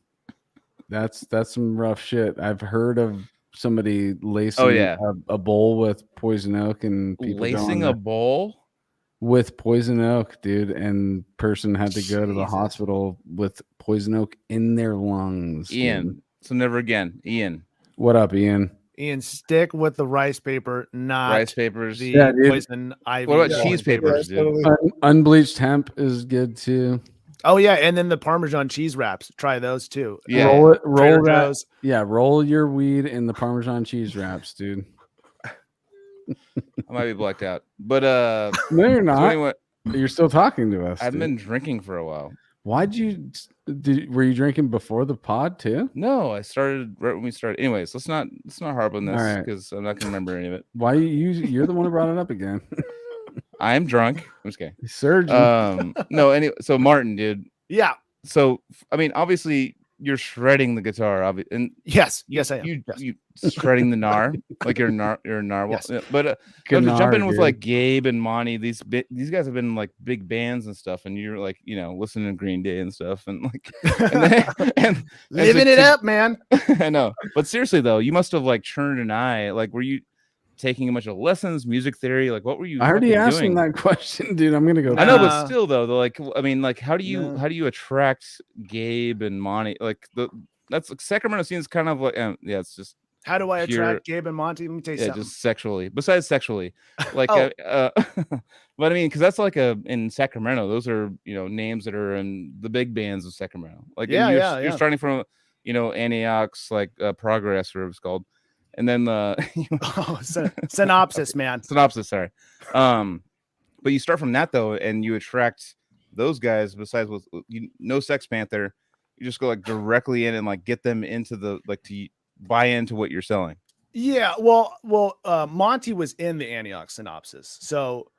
that's some rough shit. I've heard of somebody lacing yeah. a bowl with poison oak and people Lacing going a there bowl. with poison oak, dude, and person had to go to the Jesus. hospital with poison oak in their lungs. dude. Ian. So never again. Ian. What up, Ian? Ian, stick with the rice paper, not Rice papers. the Yeah, dude. poison ivy. What about rolling cheese papers, dude? totally. Unbleached hemp is good too. Oh yeah, and then the Parmesan cheese wraps. Try those too. Yeah. Roll it, roll Trader that. Joe's. Yeah, roll your weed in the Parmesan cheese wraps, dude. I might be blacked out. But No, you're so not. anyway, You're still talking to us. I've dude. been drinking for a while. Why'd you? Were you drinking before the pod too? No, I started right when we started. Anyways, let's not harp on this All right. because I'm not gonna remember any of it. Why you're the one who brought it up again? I'm drunk. I'm just kidding. Surgeon. No, anyway, so Martin, dude. Yeah. So I mean, obviously you're shredding the guitar, and Yes. Yes, I am. you Yes. you shredding the gnar like you're a narwhal. Yes. Yeah, but I Good was jumping gnar, with dude. like Gabe and Monty. These guys have been like big bands and stuff, and you're like listening to Green Day and stuff, and like and Living it up, man. I know, but seriously though, you must have like churned an eye. Like, were you taking a bunch of lessons, music theory? Like, what were you? I already fucking asked doing? him that question, dude. I'm gonna go. I know, Nah. but still though, like, I mean, like, how do you No. attract Gabe and Monty? Like that's like Sacramento scene is kind of like yeah, it's just How do I Pure- attract Gabe and Monty? Let me tell you yeah, something. just sexually. Besides sexually, like, Oh. but I mean, because that's like in Sacramento, those are names that are in the big bands of Sacramento. Like, and Yeah, you're, yeah, you're yeah. starting from Antioch's like Progress, or it was called, and then Oh, synopsis, man. synopsis. Sorry, but you start from that though, and you attract those guys. Besides with no Sex Panther, you just go like directly in and like get them into the like to buy into what you're selling. Yeah, Monty was in the Antioch synopsis, so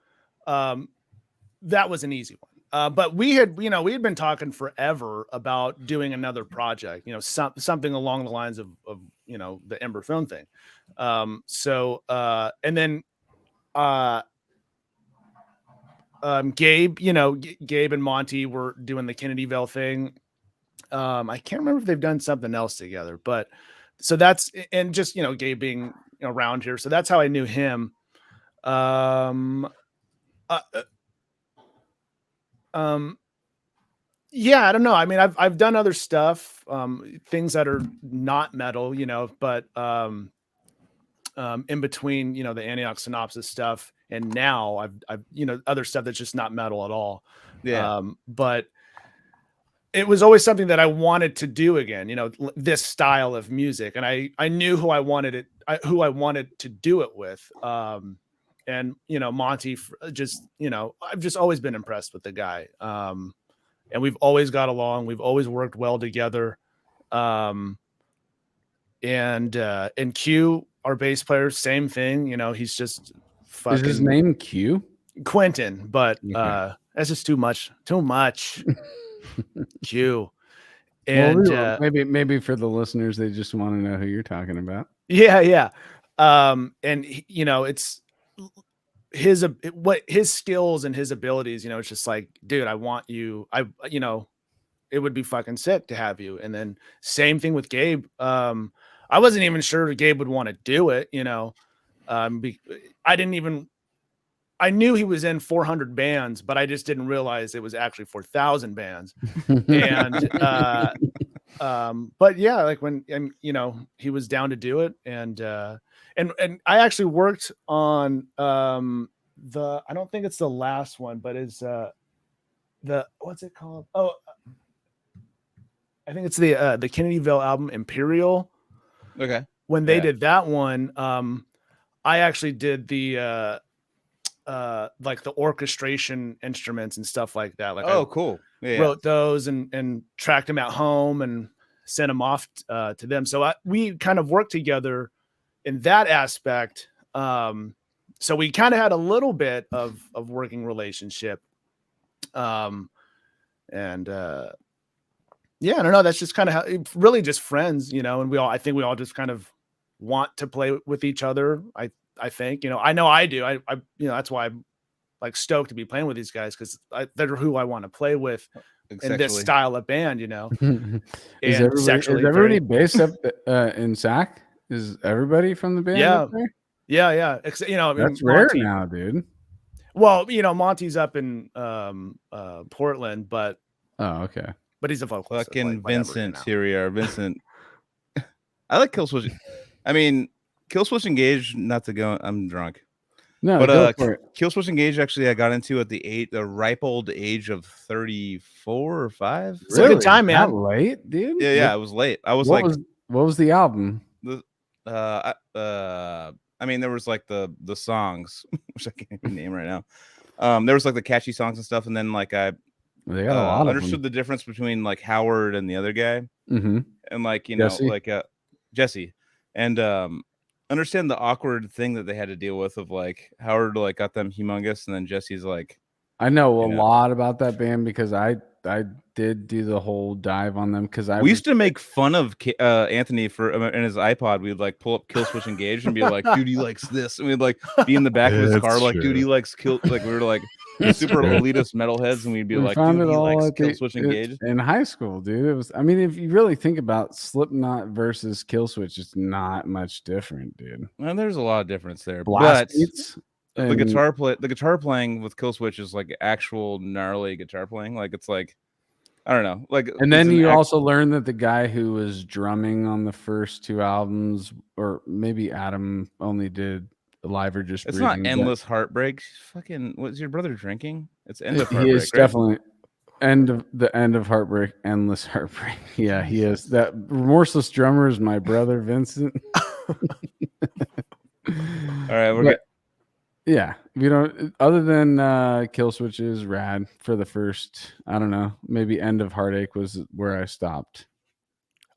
that was an easy one. But we had been talking forever about doing another project, something along the lines of the Emberthrone thing. And then Gabe, Gabe and Monty were doing the Kennedyville thing. I can't remember if they've done something else together, but so that's, and just, Gabe being around here. So that's how I knew him. Yeah, I don't know. I mean, I've done other stuff, things that are not metal, but in between, the Antioch synopsis stuff, and now I've other stuff that's just not metal at all. Yeah. But it was always something that I wanted to do again, this style of music, and I knew who I wanted to do it with. And Monty, just I've just always been impressed with the guy. And we've always got along. We've always worked well together. And Q, our bass player, same thing. He's just fucking. Is his name Q? Quentin, but Okay. that's just too much. Q. And well, maybe for the listeners, they just want to know who you're talking about. Yeah. And it's his skills and his abilities, it's just like, dude, I want you. It would be fucking sick to have you. And then same thing with Gabe. I wasn't even sure Gabe would want to do it. I knew he was in 400 bands, but I just didn't realize it was actually 4,000 bands. And, but yeah, like when, he was down to do it. And I actually worked on, I don't think it's the last one, but it's, what's it called? Oh, I think it's the Kennedyville album, Imperial. Okay. When they did that one, I actually did the, like the orchestration instruments and stuff like that. Like, cool. Yeah, wrote those and tracked them at home and sent them off to them. So we kind of worked together in that aspect. So we kind of had a little bit of working relationship. Yeah, I don't know. That's just kind of how, really just friends, and I think we all just kind of want to play with each other. I think, I know I do. I that's why I'm like stoked to be playing with these guys, because they're who I want to play with in this style of band, Is everybody based up in Sac? Is everybody from the band? Yeah. Up there? Yeah. That's rare now, dude. Well, Monty's up in Portland, but okay. But he's a vocalist. Fucking Vincent here. Vincent. I like Killswitch. I mean, Killswitch Engage, not to go, I'm drunk. No, but Killswitch Engage actually I got into at the ripe old age of 34 or 5. It's a good time, man. That late, dude? Yeah, it was late. I was what was the album? I mean, there was like the songs, which I can't even name right now. There was like the catchy songs and stuff, and then like they got a lot of understood the difference between like Howard and the other guy, and like Jesse. like Jesse, and understand the awkward thing that they had to deal with of like Howard like got them humongous, and then Jesse's like, I know a lot about that band because I did do the whole dive on them because we used to make fun of Anthony for in his iPod. We'd like pull up Killswitch Engage and be like, dude, he likes this, and we'd like be in the back of his car like, dude, he likes like we were like super elitist metalheads, and we'd be like, dude, he likes Killswitch Engage in high school, dude. It was, I mean, if you really think about Slipknot versus Killswitch, it's not much different, dude. Well, there's a lot of difference there, Blast but beats the guitar playing with Killswitch is like actual gnarly guitar playing. Like it's like, I don't know, like, and then you also learn that the guy who was drumming on the first 2 albums, or maybe Adam only did live or just it's breathing, not Endless Heartbreak. Fucking, what's your brother drinking? It's End of Heartbreak. He is definitely end of Heartbreak, Endless Heartbreak. Yeah, he is. That Remorseless drummer is my brother Vincent. All right, yeah, we don't. Other than Killswitch is rad for the first. I don't know. Maybe End of Heartache was where I stopped.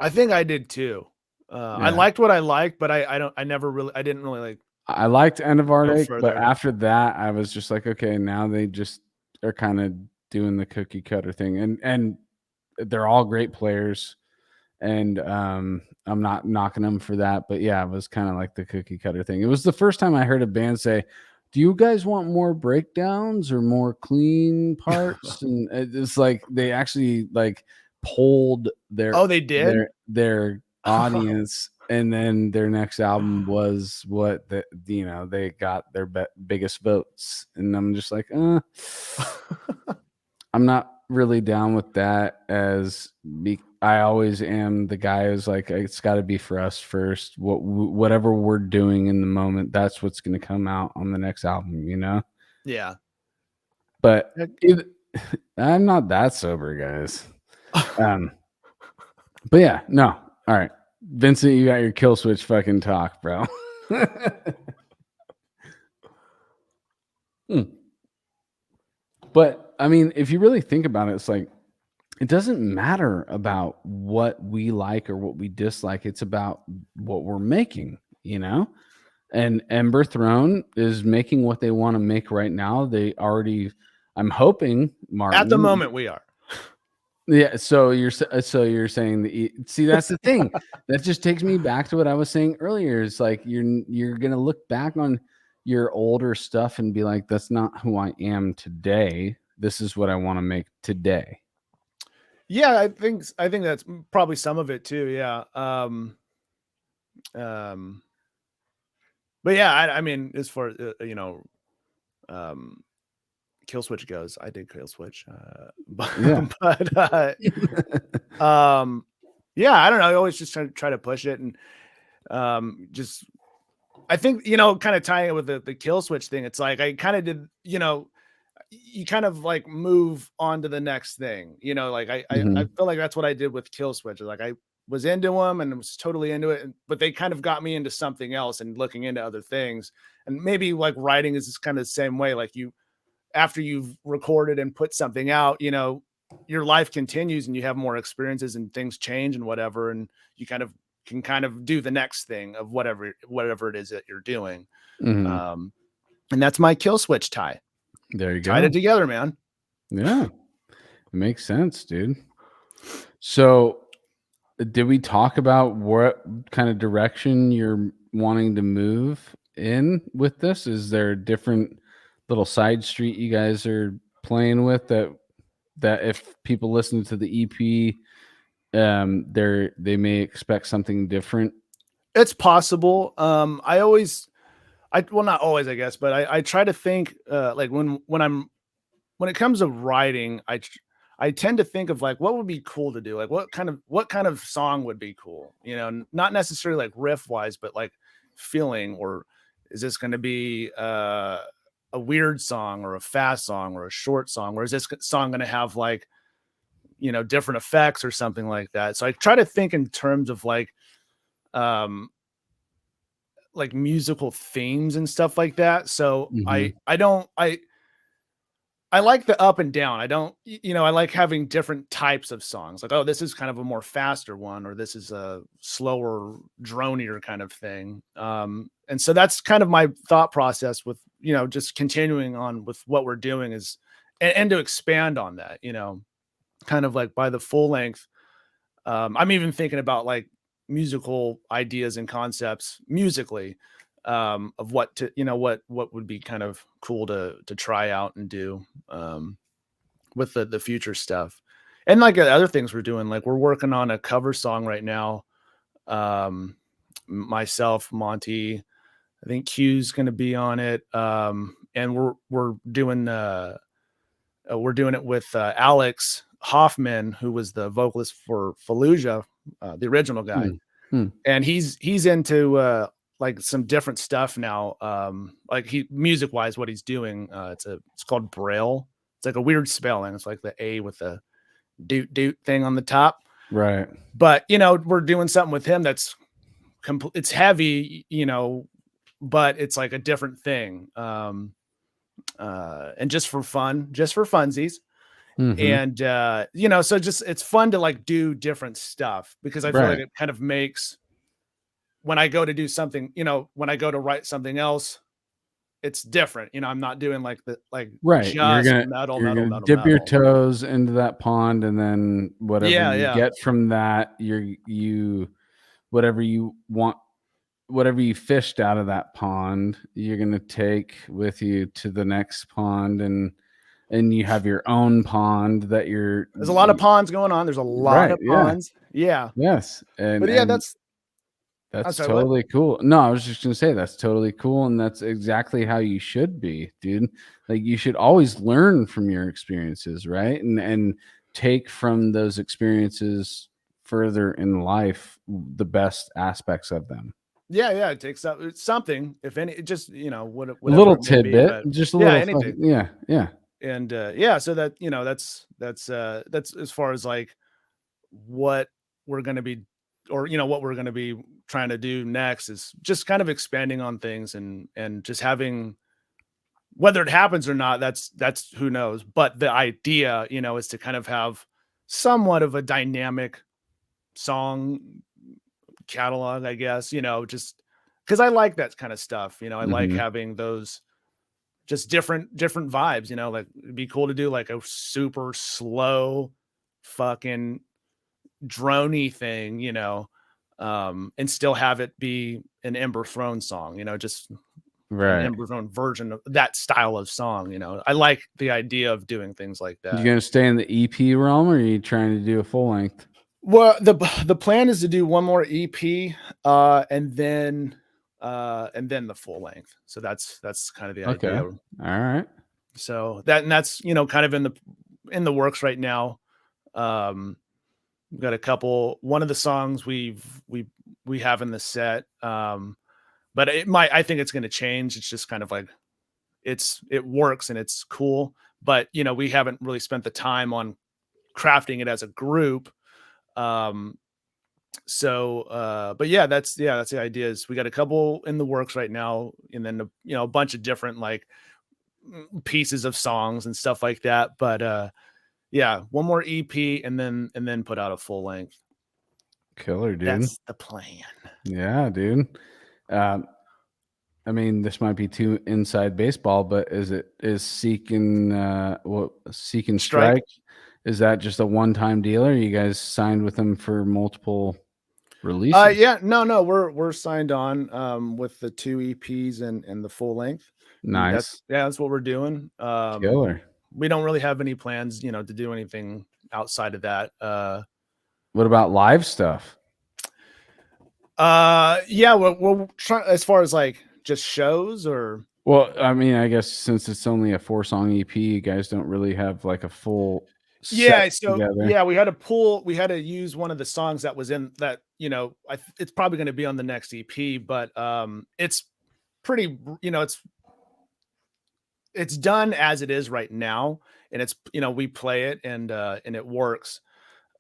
I think I did too. I liked what I liked, but I didn't really like. I liked End of Heartache, but further. after that, I was just like, okay, now they just are kind of doing the cookie cutter thing, and they're all great players, and I'm not knocking them for that, but yeah, it was kind of like the cookie cutter thing. It was the first time I heard a band say, "Do you guys want more breakdowns or more clean parts?" And it's like they actually like polled their They did their audience, and then their next album was what they got their biggest votes, and I'm just like, I'm not really down with that. I always am the guy who's like, it's got to be for us first. Whatever we're doing in the moment, that's what's going to come out on the next album, Yeah. But I'm not that sober, guys. But yeah, no. All right, Vincent, you got your kill switch fucking talk, bro. But I mean, if you really think about it, it's like it doesn't matter about what we like or what we dislike. It's about what we're making, And Emberthrone is making what they want to make right now. I'm hoping, Martin. At the moment, we are. Yeah. So you're saying that. See, that's the thing. That just takes me back to what I was saying earlier. It's like you're gonna look back on your older stuff and be like, that's not who I am today. This is what I want to make today. Yeah, I think that's probably some of it too. Yeah. But yeah, I mean, as far as kill switch goes, I did kill switch. But Yeah. Yeah, I don't know. I always just try to push it, and just I think kind of tying it with the kill switch thing. It's like I kind of did, you kind of like move on to the next thing, like I feel like that's what I did with kill switch. Like I was into them and was totally into it, but they kind of got me into something else and looking into other things. And maybe like writing is kind of the same way. Like after you've recorded and put something out, your life continues and you have more experiences and things change and whatever, and you can do the next thing of whatever it is that you're doing. And that's my kill switch tie. There you go. Tied it together, man. Yeah. It makes sense, dude. So did we talk about what kind of direction you're wanting to move in with this? Is there a different little side street you guys are playing with that if people listen to the EP, they may expect something different? It's possible. Well, not always, I guess, but I try to think like when it comes to writing, I tend to think of like what would be cool to do, like what kind of song would be cool, not necessarily like riff wise, but like feeling, or is this going to be a weird song or a fast song or a short song, or is this song going to have like different effects or something like that. So I try to think in terms of like musical themes and stuff like that. So I like the up and down. I don't, I like having different types of songs. Like, oh, this is kind of a more faster one, or this is a slower, dronier kind of thing. And so that's kind of my thought process with, just continuing on with what we're doing is, and to expand on that, kind of like by the full length. I'm even thinking about like musical ideas and concepts musically, of what to, what would be kind of cool to try out and do, with the future stuff. And like other things we're doing, like we're working on a cover song right now. Myself, Monty, I think Q's going to be on it. And we're doing it with Alex Hoffman, who was the vocalist for Fallujah, the original guy. And he's into like some different stuff now. Like music wise, what he's doing, it's called Braille. It's like a weird spelling. It's like the A with the doot thing on the top. Right. But we're doing something with him that's it's heavy, but it's like a different thing. And just for funsies. And so just it's fun to like do different stuff, because I feel like it kind of makes when I go to do something, when I go to write something else, it's different. I'm not doing like Right. You're just gonna metal, you're metal, gonna metal, dip your metal. toes into that pond, and then whatever Yeah, you yeah. get from that, whatever you want, whatever you fished out of that pond, you're gonna take with you to the next pond, and you have your own pond that There's a lot of ponds going on. There's a lot right. of Yeah. ponds. Yeah. Yes. But yeah, And I'm that's sorry, what? totally cool. No, I was just gonna say that's totally cool, and that's exactly how you should be, dude. Like you should always learn from your experiences, right? And take from those experiences further in life the best aspects of them. Yeah. It takes up something, if any, just, A whatever little it may be, tidbit, but just a yeah, little anything. yeah. And so that, that's as far as like what we're going to be, or what we're going to be trying to do next is just kind of expanding on things and just having, whether it happens or not, that's who knows, but the idea, is to kind of have somewhat of a dynamic song catalog, I guess, just because I like that kind of stuff. I like Mhm. having those just different vibes, like it'd be cool to do like a super slow fucking droney thing, and still have it be an Emberthrone song, just an Right. Emberthrone version of that style of song. I like the idea of doing things like You that. gonna stay in the EP realm, or are you trying to do a full length? Well, the plan is to do one more EP, and then the full length. So that's kind of the Okay. idea. All right. So that's kind of in the works right now. We've got a couple. One of the songs we have in the set, but I think it's going to change. It's just kind of like it works and it's cool, but we haven't really spent the time on crafting it as a group. But yeah, that's the idea. Is we got a couple in the works right now, and then a bunch of different like pieces of songs and stuff like that. But yeah, one more EP and then put out a full length. Killer, dude. That's the plan. Yeah, dude. I mean, this might be too inside baseball, but is Seek and Strike? Is that just a one-time deal, or you guys signed with them for multiple releases? Yeah, no, we're signed on with the 2 EPs and the full length. Nice. That's what we're doing. Killer. We don't really have any plans, to do anything outside of that. What about live stuff? Yeah, we're trying as far as like just shows or. Well, I mean, I guess since it's only a 4-song EP, you guys don't really have like a full set together. Yeah, we had to use one of the songs that was in that, it's probably going to be on the next EP, but it's pretty, it's done as it is right now, and it's, we play it and it works.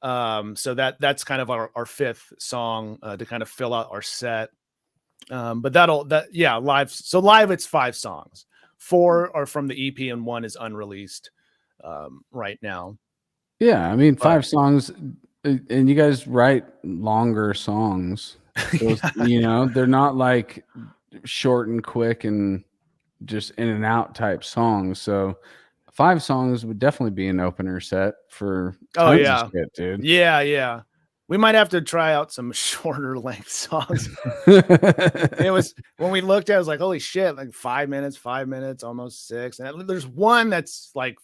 So that's kind of our 5th song to kind of fill out our set. But live. So live, it's 5 songs. 4 are from the EP and 1 is unreleased right now. Yeah, I mean, 5 songs, and you guys write longer songs. Those, they're not like short and quick and just in and out type songs. So 5 songs would definitely be an opener set for tons of shit, dude. Yeah. We might have to try out some shorter length songs. It was when we looked at it, I was like, holy shit, like 5 minutes, almost 6. And there's one that's like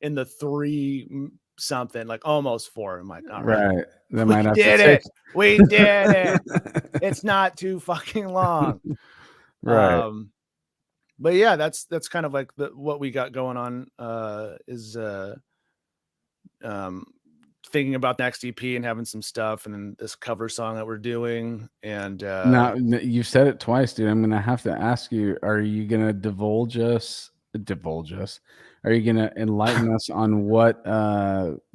in the 3 something, like almost 4. I'm like, all right. That might have did to take... it. We did it. It's not too fucking long. Right. But yeah, that's kind of like what we got going on is thinking about next EP and having some stuff, and then this cover song that we're doing. And now you've said it twice, dude. I'm gonna have to ask you: are you gonna divulge us? Are you gonna enlighten us on what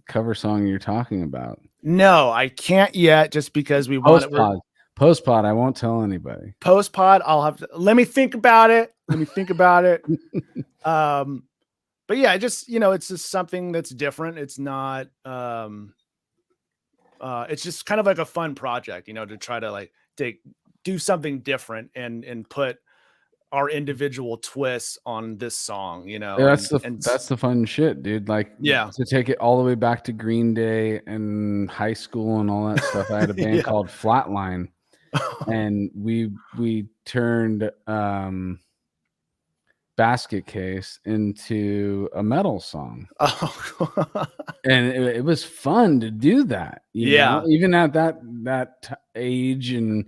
cover song you're talking about? No, I can't yet, just because we want it. Post pod. I won't tell anybody. Post pod. I'll have to let me think about it. But yeah, just, it's just something that's different. It's not, it's just kind of like a fun project, to try to like do something different and put our individual twists on this song, you know. That's and that's the fun shit, dude. Like, Yeah. to take it all the way back to Green Day and high school and all that stuff. I had a band Yeah. called Flatline, and we turned Basket Case into a metal song. Oh, And it was fun to do that, you know, Yeah. even at that age, and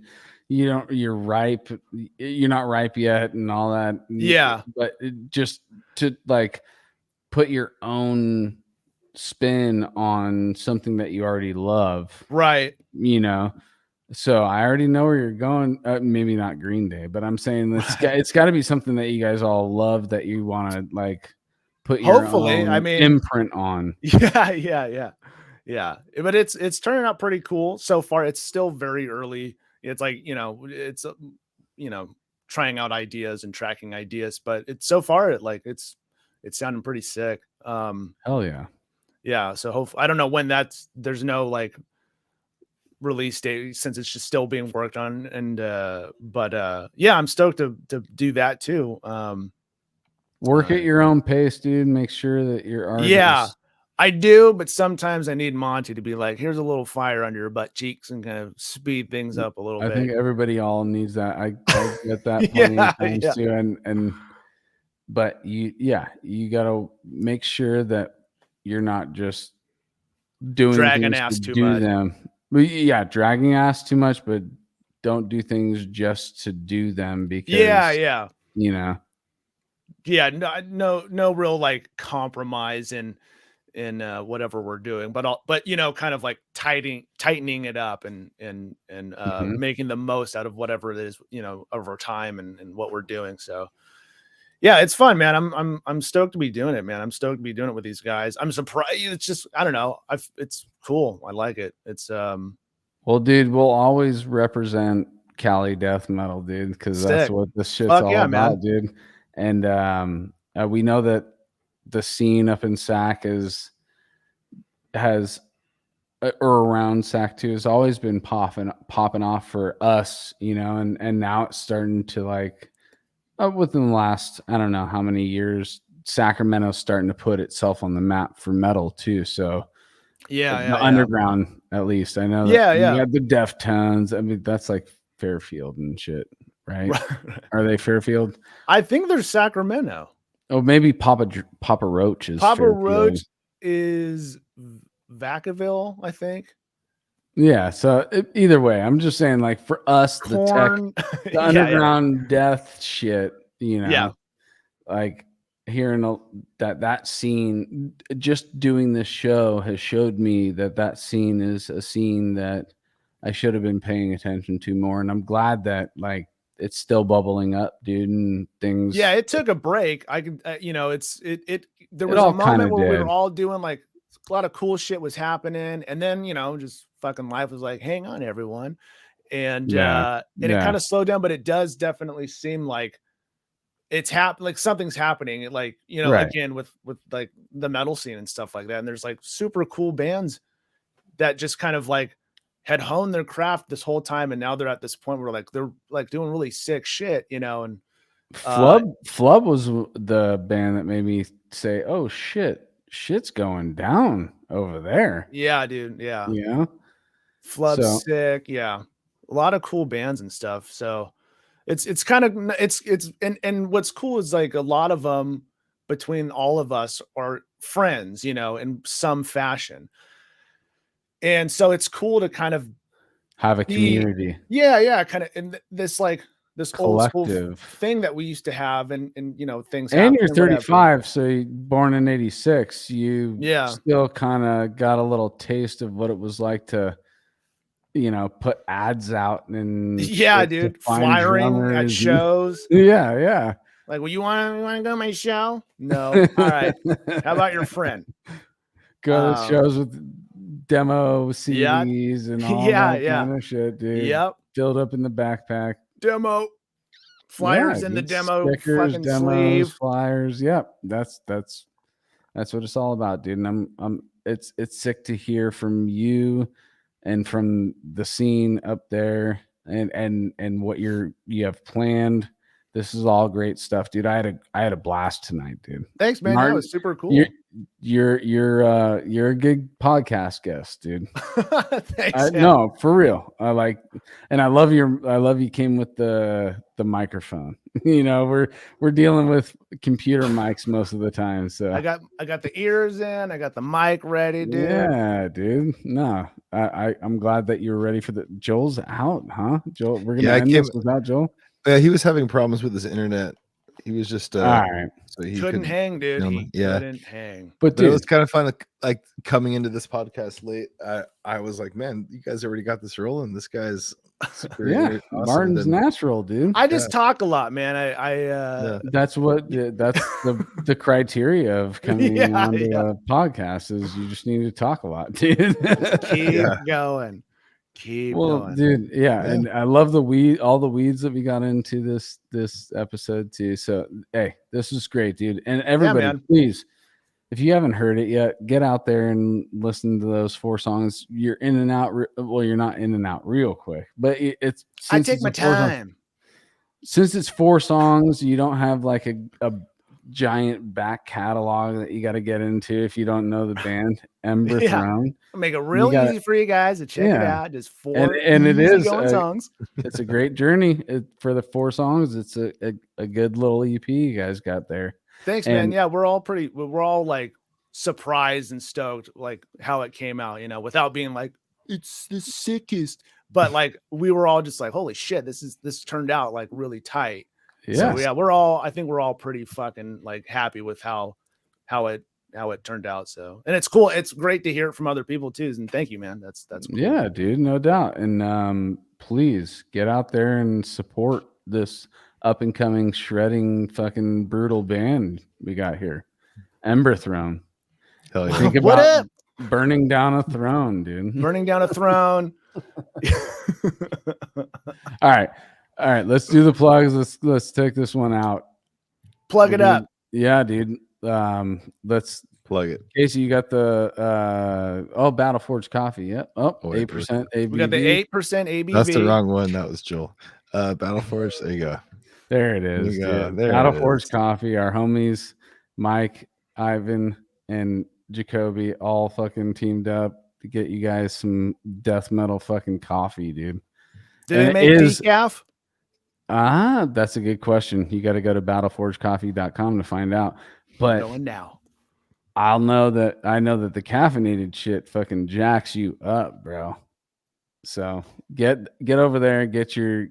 you're ripe, you're not ripe yet, and all that. Yeah. But just to like put your own spin on something that you already love, Right. you know. So I already know where you're going. Maybe not Green Day, but I'm saying it's got to be something that you guys all love, that you want to like put your Hopefully, own I mean, imprint on. Yeah. But it's turning out pretty cool so far. It's still very early. It's like, it's trying out ideas and tracking ideas, but it's so far it's sounding pretty sick. Hell yeah. Yeah. So hopefully, I don't know when there's no like release date since it's just still being worked on. And but yeah, I'm stoked to do that too. Work at your own pace, dude. Make sure that your art Yeah, is, I do, but sometimes I need Monty to be like, here's a little fire under your butt cheeks and kind of speed things up a little I bit. think everybody all needs that. I get that plenty of times Yeah. too. But you gotta make sure that you're not just doing Dragging things ass to too do much. them. But yeah, dragging ass too much, but don't do things just to do them, because Yeah. you know. Yeah, no real like compromise in whatever we're doing, but kind of like tightening it up and Mhm. making the most out of whatever it is, over time and what we're doing. So yeah, it's fun, man. I'm stoked to be doing it, man. I'm stoked to be doing it with these guys. I'm surprised. It's just, I don't know. It's cool. I like it. It's Well, dude, we'll always represent Cali death metal, dude, because that's sick. what this shit's Fuck all yeah, about, man. dude. And we know that the scene up in Sac has or around Sac too has always been popping off for us, and now it's starting to like within the last, I don't know how many years, Sacramento's starting to put itself on the map for metal too. So Yeah. the underground, at least I know that. Yeah. You have the Deftones. I mean, that's like Fairfield and shit, right? Are they Fairfield? I think there's Sacramento. Oh, maybe Papa Roach is Papa Fairfield. Roach is Vacaville, I think. Yeah. So either way, I'm just saying, like, for us, Corn. the underground death shit, Yeah. like hearing that scene, just doing this show has showed me that scene is a scene that I should have been paying attention to more. And I'm glad that like it's still bubbling up, dude, and things. Yeah, it took a break. I can, there was all a moment kinda where we did. were all doing like a lot of cool shit was happening. And then, just fucking life was like, hang on, everyone. And, Yeah. and it kind of slowed down, but it does definitely seem like it's like something's happening. It like, Right. again, with like the metal scene and stuff like that. And there's like super cool bands that just kind of like had honed their craft this whole time. And now they're at this point where like, they're like doing really sick shit, and Flub was the band that made me say, "Oh shit's going down over there." yeah, dude. Yeah. Yeah. Flub's So sick. Yeah. A lot of cool bands and stuff. So it's kind of, and what's cool is like a lot of them between all of us are friends, in some fashion. And so it's cool to kind of have a be, community, yeah, kind of in this like this old school collective. thing that we used to have, and things And happen, you're whatever. 35, so you born in 86. You Yeah. still kind of got a little taste of what it was like to, put ads out and Yeah, shit to dude, find flyering at drummers and- shows. Yeah. Like, well, you want to go to my show? No. All right. How about your friend? Go to shows with demo CDs and all that kind of shit, dude. Yep. Filled up in the backpack. Demo flyers in the dude. demo Stickers, fucking demos, sleeve. flyers. Yep. That's what it's all about, dude. And it's sick to hear from you and from the scene up there and what you have planned. This is all great stuff, dude. I had a blast tonight, dude. Thanks, man. Martin, That was super cool. You're a good podcast guest, dude. Thanks. No, for real. I love you came with the microphone. You know, we're dealing with computer mics most of the time. So I got the ears in, I got the mic ready, dude. Yeah, dude. No, I'm glad that you're ready for Joel's out, huh? Joel, we're gonna end this without Joel. Yeah, he was having problems with his internet. He was just all right. So he couldn't hang, dude. He yeah, couldn't hang. But dude, it was kind of fun. Like coming into this podcast late, I was like, man, you guys already got this rolling. This guy's super awesome. Martin's natural, dude. I just talk a lot, man. I that's the criteria of coming onto a podcast is you just need to talk a lot, dude. Keep going. Keep going. Dude, and I love all the weeds that we got into this episode too. So hey, this is great, dude. And everybody, please, if you haven't heard it yet, get out there and listen to those 4 songs. You're in and out. Well, you're not in and out real quick, but it's. I take my time. Since it's 4 songs, you don't have like a giant back catalog that you got to get into if you don't know the band Emberthrone. I'll make it real easy for you guys to check it out. Just 4 and it is songs. It's a great journey for the 4 songs. It's a good little EP you guys got there. Thanks, man. Yeah, we're all like surprised and stoked like how it came out, you know, without being like it's the sickest, but like we were all just like, holy shit, this turned out like really tight. Yeah. So yeah, I think we're all pretty fucking like happy with how it turned out. So, and it's cool. It's great to hear it from other people too. And thank you, man. That's cool. Yeah, dude, no doubt. And please get out there and support this up and coming shredding fucking brutal band we got here. Emberthrone. Hell yeah. Think about burning down a throne, dude. Burning down a throne. All right, let's do the plugs. Let's take this one out. Plug it up. Yeah, dude. Let's plug it. Casey, you got the Battle Forge coffee. Yep. Oh, 8% ABV. We got the 8% ABV. That's the wrong one. That was Joel. Battle Forge. There you go. There it is. There Battle Forge coffee. Our homies, Mike, Ivan, and Jacoby all fucking teamed up to get you guys some death metal fucking coffee, dude. Did it make decaf? That's a good question. You got to go to battleforgecoffee.com to find out. But going now. I know that the caffeinated shit fucking jacks you up, bro. So get over there, get your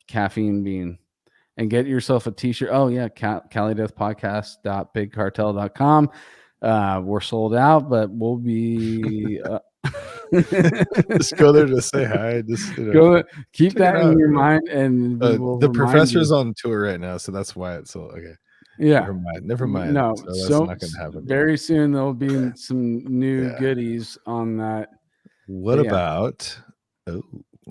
caffeine bean, and get yourself a t-shirt. Oh yeah, CaliDeathPodcast.bigcartel.com. We're sold out, but we'll be just go there to say hi. Just go keep that in your mind. And the professor's on tour right now, so that's why it's so okay. Yeah, never mind. No, so that's not gonna happen. Very soon there'll be some new goodies on that. What about?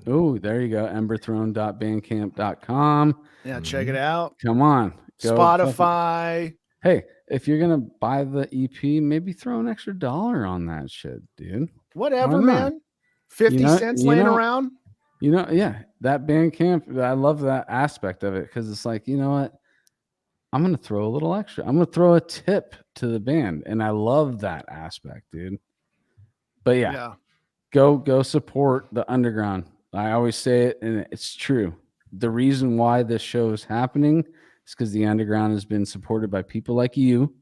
Oh, there you go. Emberthrone.bandcamp.com. Yeah, check it out. Come on, Spotify. Hey, if you're gonna buy the EP, maybe throw an extra $1 on that shit, dude. Whatever, man. 50 cents laying around. You know, yeah, that Bandcamp. I love that aspect of it because it's like, you know what? I'm gonna throw a little extra. I'm gonna throw a tip to the band, and I love that aspect, dude. But yeah. Go support the underground. I always say it, and it's true. The reason why this show is happening is because the underground has been supported by people like you,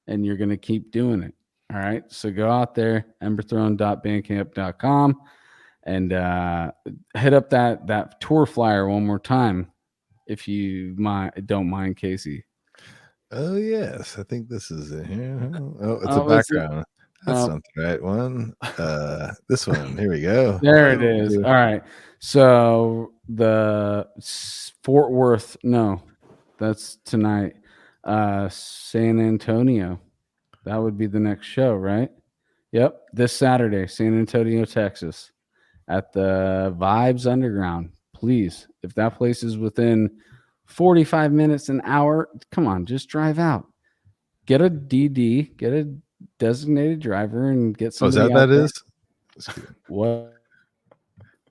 and you're going to keep doing it. All right? So go out there, emberthrone.bandcamp.com, and hit up that tour flyer one more time, if you don't mind, Casey. Oh, yes. I think this is it here. Oh, it's a background. That's not the right one. This one. Here we go. There it is. All right. So the Fort Worth. No, that's tonight. San Antonio. That would be the next show, right? Yep. This Saturday, San Antonio, Texas, at the Vibes Underground. Please, if that place is within 45 minutes, an hour, come on, just drive out. Get a DD. Get a designated driver and get somebody. Is that out there. is? What?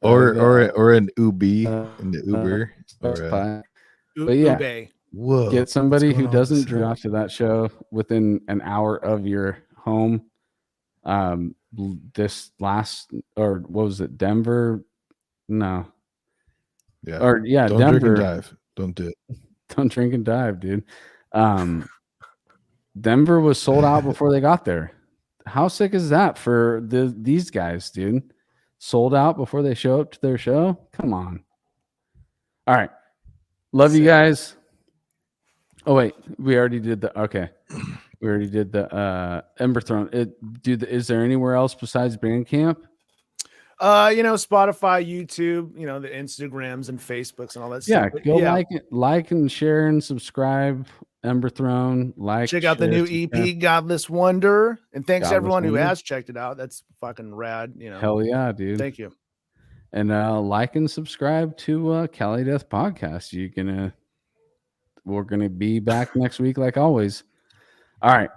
or an Ubi in the Uber. Spotify. But yeah, Ube. Whoa! get somebody what's who going on with doesn't this drive app? to that show within an hour of your home. This last, or what was it, Denver? No. Yeah. Or yeah, Don't Denver. drink and dive. Don't do it. Don't drink and dive, dude. Denver was sold out before they got there. How sick is that for these guys, dude? Sold out before they show up to their show? Come on. All right. Love you guys. Oh, wait. We already did the Emberthrone. Is there anywhere else besides Bandcamp? Spotify, YouTube, the Instagrams and Facebooks and all that Yeah, stuff. But go like and share and subscribe. Emberthrone, check out the new EP, Godless Wonder, and thanks to everyone who has checked it out. That's fucking rad. Hell yeah, dude. Thank you. And like and subscribe to Cali Death Podcast. We're gonna be back next week like always. All right,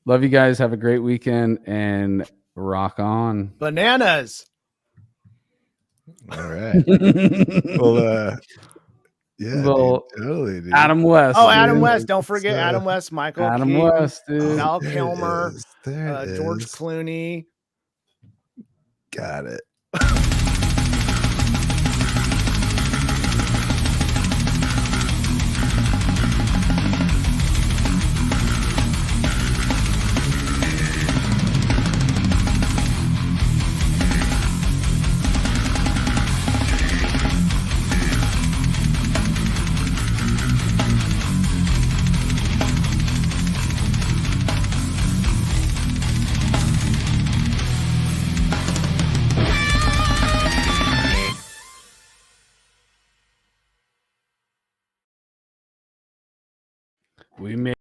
love you guys. Have a great weekend and rock on. Bananas. All right. Well, yeah, Well, dude, totally, dude. Adam West. Oh, Adam dude. West. Don't forget Adam West, Michael Adam Keaton, West, dude. Val There it Kilmer, is. There it George is. Clooney. Got it. We made